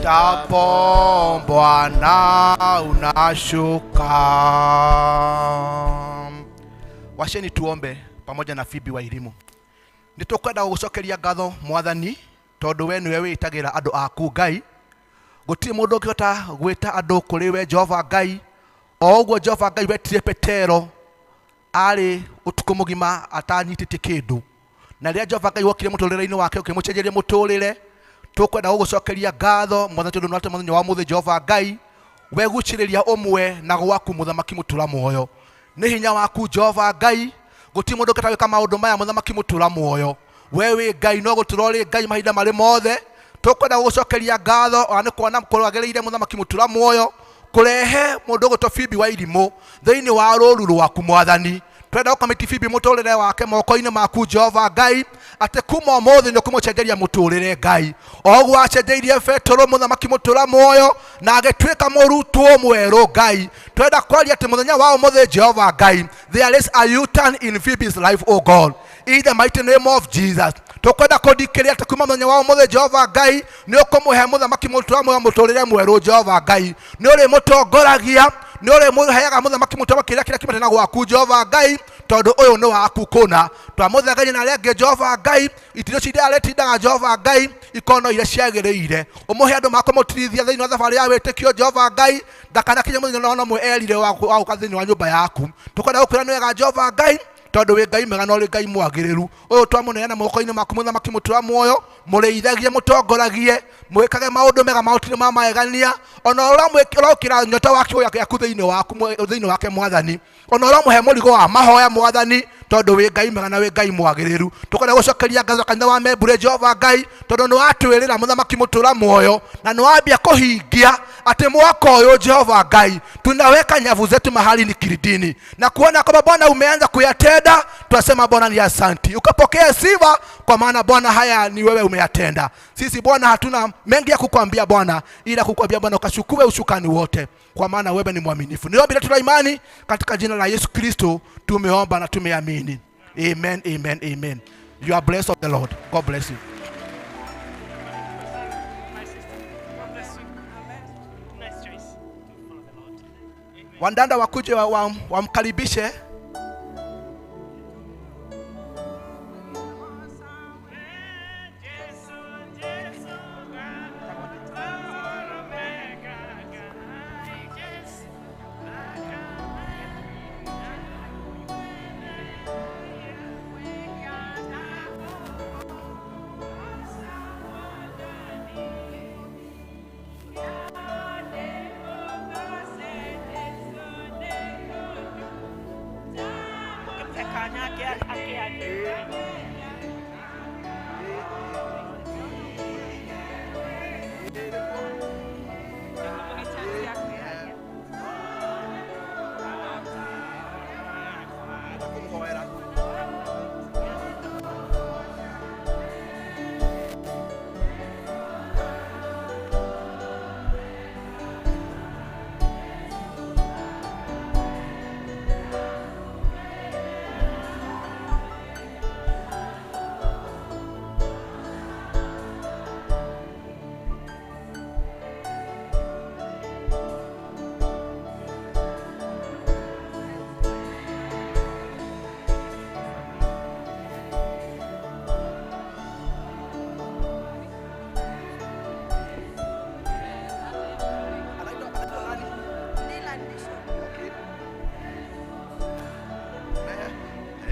Kuitapo Bwana unashuka. Washeni tuombe pamoja na Phoebe wa elimu. Nitukwenda gucokeria ngatho Mwathani tondu we niwe witagira andu aku Ngai. Gutiri mundu ukihota gwita andu kuri we Jehova Ngai. O uguo Jehova Ngai wetire Petero ari utuku mugima atanyitite kindu. Na ria Jehova Ngai wokire muturire-ini wake ukimucenjeria muturire. Tukwenda gucokeria ngatho Mwathani tondu nwate muthenya wa muthe Jehova Ngai weguciriria umwe na gwaku muthamaki mutura muoyo. Ni hinya waku Jehova Ngai guti mundu katawika maundu maya muthamaki mutura muoyo. Wewe Ngai no guturori Ngai mahinda mari mothe. Tukwenda gucokeria ngatho ona kuona kurwagereire muthamaki mutura muoyo kurehe mundu guto Phoebe wa irimu thiini wa ruru rwaku Mwathani. Twenda ukamiti Phoebe muturire wake moko-ini maku Jehova Ngai ate kuma umuthi ni kumucenjeria muturire Ngai. Oguo acenjeirie Petero muthamaki mutura muoyo na agitwika murutwo mweru Ngai. Twenda kwaria ati muthenya wa umuthi Jehova Ngai there is a U-turn in Phoebe's life, oh God, in the mighty name of Jesus. Tukwenda kudikiria ati kuma muthenya wa umuthi Jehova Ngai ni ukumuhe muthamaki mutura muoyo muturire mweru Jehova Ngai. Ni uri mutongoragia ni uri muheaga muthamaki mutura kiria kimatena gwaku Jehova Ngai tondu uyu ni waku kuna twamuthagaria na renge Jehova Ngai itirio ciria aretindaga Jehova Ngai ikono iria ciagiriire umuhe andu makumũtirithia thiini wa thabari ya witikio Jehova Ngai ndakana kinya muthenya ona mwe erire wa guka thiini wa nyumba yaku. Tukwenda gukwira ni wega Jehova Ngai tondu wi Ngai mwega na uri Ngai mwagiriru. Uyu twamuneana moko-ini maku muthamaki mutura muoyo mureithagie mutongoragie mwikage maundu mega mautire ma maegania ona uramwikira nyota wake yaku thiini waku thiini wake Mwathani ona uramuhe murigo wa mahoya Mwathani tondu wi Ngai mwega na wi Ngai mwagiriru. Tukwenda gucokeria ngatho kanitha wa membure Jehova Ngai tondu ni watwirira muthamaki mutura muoyo na ni wambia kuhingia ati mwaka uyu Jehova Ngai tunaweka nyavu zetu mahali ni kilidini na kuona kwamba Bwana umeanza kuyatenda. Tunasema Bwana ni asante, ukapokea sifa kwa maana Bwana haya ni wewe umeyatenda. Sisi Bwana hatuna mengi ya kukwambia Bwana ila kukwambia Bwana ukachukue ushukani wote kwa maana wewe ni mwaminifu. Niombe tuna imani katika jina la Yesu Kristo tumeomba na tumeamini. Amen, amen, amen. You are blessed of the Lord. God bless you. Wandanda wakuje wamkaribishe.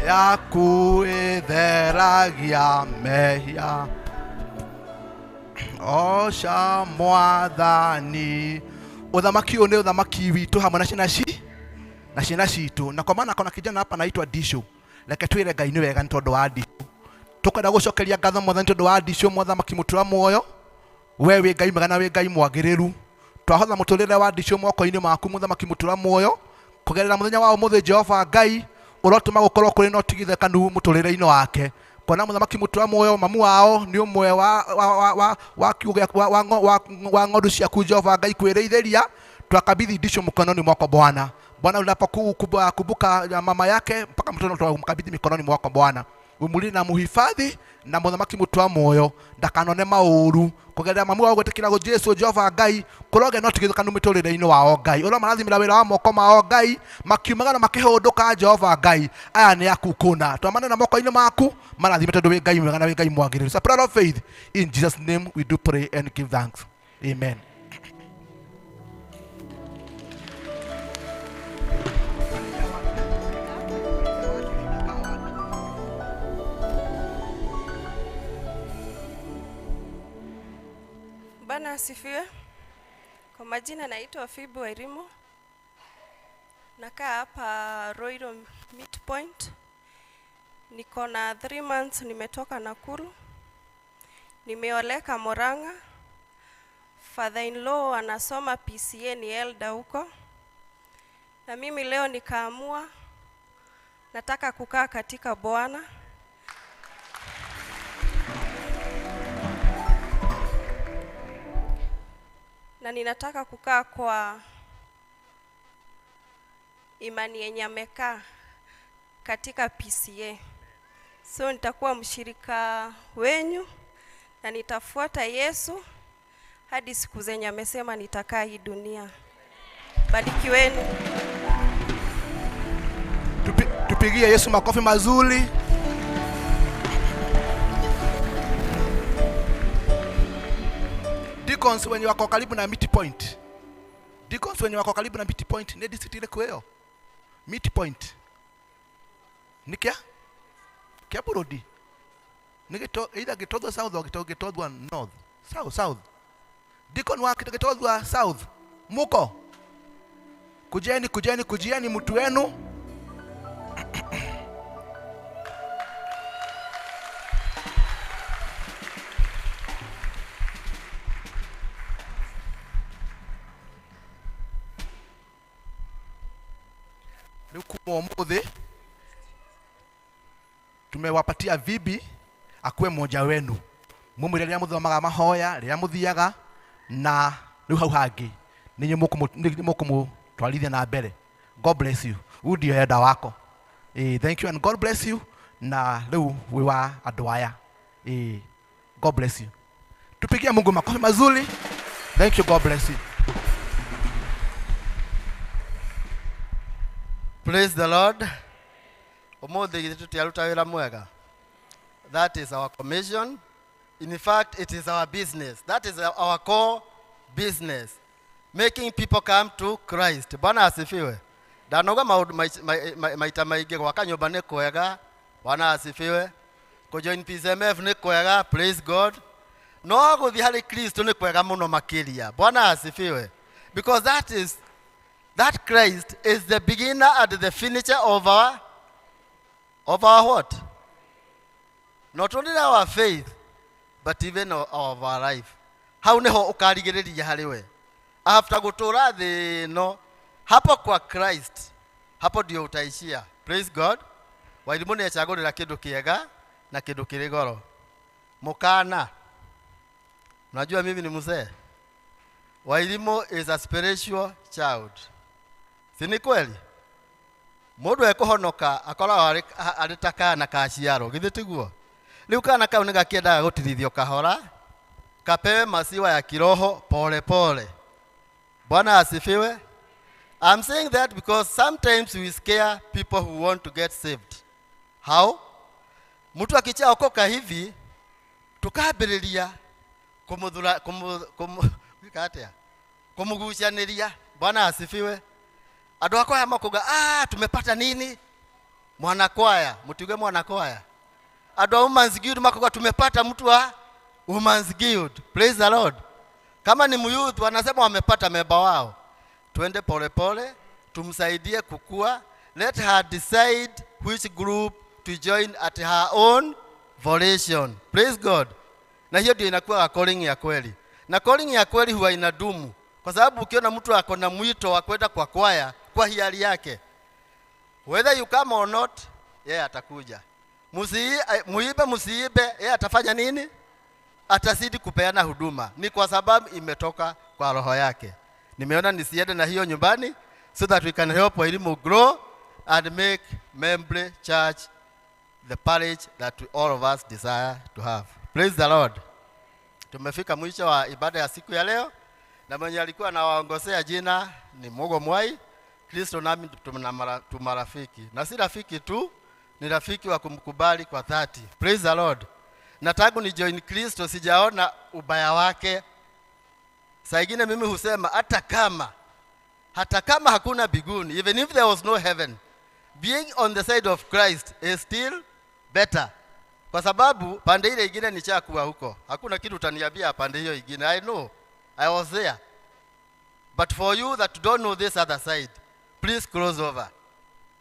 yaku itheragia mehia oca mwathani. Uthamaki ũyũ nĩ uthamaki witũ hamwe na ciana citũ, na kwa maana kuna kijana hapa anaitwa Disho. Reke twĩre Ngai nĩ wega nĩ tondũ wa Disho. Tũkwenda gũcokeria ngatho Mwathani nĩ tondũ wa Disho, Muthamaki mũtũra muoyo. We wĩ Ngai mwega na wĩ Ngai mwagĩrĩru. Twahotha mũtũrĩre wa Disho moko-inĩ maku Muthamaki mũtũra muoyo, kũgerera mũthenya wa ũmũthĩ Jehova Ngai ũrotũma gũkorwo kũrĩ na ũtigithũkanu mũtũrĩre-inĩ wake. Kwana Muthamaki mũtũra muoyo mamu wao nĩ ũmwe wa ng'ondu ciaku Jehova Ngai kwĩrĩithĩria. Twakabidhi Disho mkononi mwako Bwana. Bwana, unapokumbuka mama yake mpaka mtoto tunamkabidhi mikononi mwako Bwana. Umulinde na muhifadhi na Muthamaki mũtũra muoyo ndakanone maũru kugerera mamu wao gwĩtĩkĩra Jesu Jehova Ngai kũroge no tigithũkanu mĩtũrĩre-inĩ wao Ngai. Ũrĩa marathimĩra wĩra wa moko mao Ngai makiumaga na makĩhũndũka Jehova Ngai. Aya nĩ aku kũna twamane na moko-inĩ maku marathime tondũ wĩ Ngai mwega na wĩ Ngai mwagĩrĩru. It's a prayer of faith. In Jesus' name we do pray and give thanks. Amen. Bwana asifiwe. Kwa majina naitwa Fibu Wairimu. Nakaa hapa Roiro Midpoint. Niko na 3 months nimetoka Nakuru. Nimeoleka Murang'a. Father-in-law anasoma PCA ni elder huko. Na mimi leo nikaamua nataka kukaa katika Bwana. Na ninataka kukaa kwa imani yenye amekaa katika PCA. So nitakuwa mshirika wenyu na nitafuata Yesu hadi siku zenye amesema nitakaa hii dunia. Barikiweni. Tupigie Yesu makofi mazuri. Deacons wenye wako karibu na Midpoint. Deacons wenye wako karibu na Midpoint ni district ile kweo. Midpoint. Nikia? Kia burudi. Nigito either gitodwa south or gitodwa north. South. Deacon wa gitodwa south. Muko. Kujieni mtu wenu. Umuthi tumewapatia bibi akuwe mmoja wenu mumwire rĩrĩa mũthomaga mahoya rĩrĩa mũthiaga na rĩu hau hangĩ ninyi mũkũmũtwarithia na mbere. God bless you. Huyu ndio elder wako. Thank you and God bless you. Na rĩu wĩ wa andũ aya. God bless you. Tupigie Mungu makofi mazuri. Thank you. God bless you. Praise the Lord. Umuthi tutiaruta wĩra mwega. That is our commission. In fact, it is our business. That is our core business. Making people come to Christ. Bwana asifiwe. Ndanoga maundu maita maingĩ gwaka nyũmba nĩ kwega. Bwana asifiwe. Kujoin PCMF nĩ kwega. Praise God. No gũthiĩ harĩ Kristo nĩ kwega mũno makĩria. Bwana asifiwe. Because that Christ is the beginner and the finisher of our what? Not only our faith, but even of our life. How neho ukarigĩrĩria harĩ we. After gũtũra thĩ no hapo kwa Christ, hapo ndio utaishia. Praise God. Wairimu nĩ echagũrĩra kĩndũ kĩega na kĩndũ kĩrĩ goro. Mũkana. Unajua mimi ni mzee. Wairimu is a spiritual child. Si ni kweli? Mũndũ ekũhonoka akoragwo arĩ ta kana ka ciaro githĩ tiguo. Rĩu kana kau nĩ gakĩendaga gũtirithio kahora kapewe masiwa ya kiroho pole pole. Bwana asifiwe. I'm saying that because sometimes we scare people who want to get saved. How? Mtu akichaokoka hivi tukambĩrĩria kumugucanĩria. Bwana asifiwe. Andũ akwa makuga tumepata nini? Mwanakwaya, mtuge mwanakwaya. Adwa Women's Guild makoko tumepata mtu wa Women's Guild. Praise the Lord. Kama ni muyouth wanasema wamepata memba wao. Twende pole pole, tumsaidie kukua. Let her decide which group to join at her own volition. Praise God. Na hiyo ndio inakuwa calling ya kweli. Na calling ya kweli huwa inadumu. Kwa sababu ukiona mtu ako na mwito wa kwenda kwa kwaya kwa hiari yake, whether you come or not, yeye atakuja. Muibe musiibe, yeye atafanya nini? Atazidi kupeana huduma. Ni kwa sababu imetoka kwa roho yake. Nimeona nisiende na hiyo nyumbani so that we can help elimu grow and make Membre Church the parish that all of us desire to have. Praise the Lord. Tumefika mwisho wa ibada ya siku ya leo, na mwenye alikuwa anawaongozea jina ni Mugo Mwai. Kristo nami tumarafiki. Na si rafiki tu, ni rafiki wa kumkubali kwa dhati. Praise the Lord. Na tangu ni join Kristo sijaona ubaya wake. Saa ingine mimi husema hata kama hakuna biguni, even if there was no heaven, being on the side of Christ is still better. Kwa sababu pande ile ingine ni chakuwa huko. Hakuna kitu utaniambia pande hiyo ingine. I know. I was there. But for you that don't know this other side, please cross over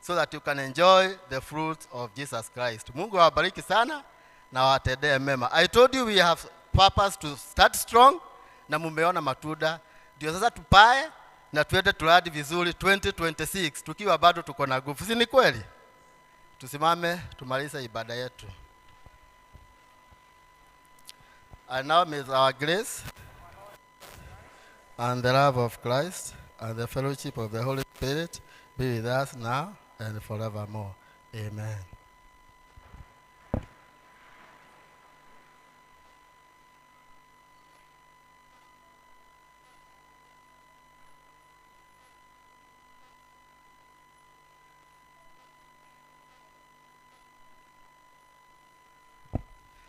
so that you can enjoy the fruits of Jesus Christ. Mungu awabariki sana na watendee mema. I told you we have purpose to start strong, na mumeona matunda. Ndio sasa tupae na tuende turadi vizuri 2026 tukiwa bado tuko na nguvu. Si ni kweli? Tusimame tumalize ibada yetu. And now may our grace and the love of Christ and the fellowship of the Holy Spirit be with us now and forevermore. Amen.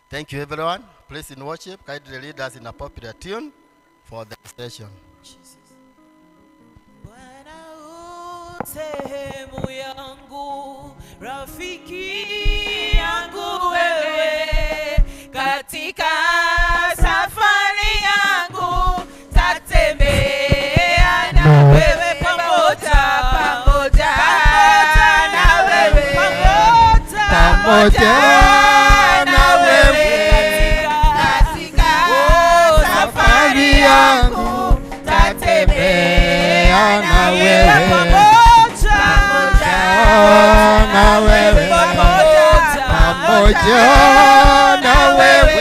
Thank you, everyone. Please in worship, kindly lead us in a popular tune for the station. Sehemu yangu, rafiki yangu wewe, katika safari yangu tatembea na wewe pamoja na wewe pamoja na wewe katika safari yangu tatembea na wewe pamoja na wewe pamoja na wewe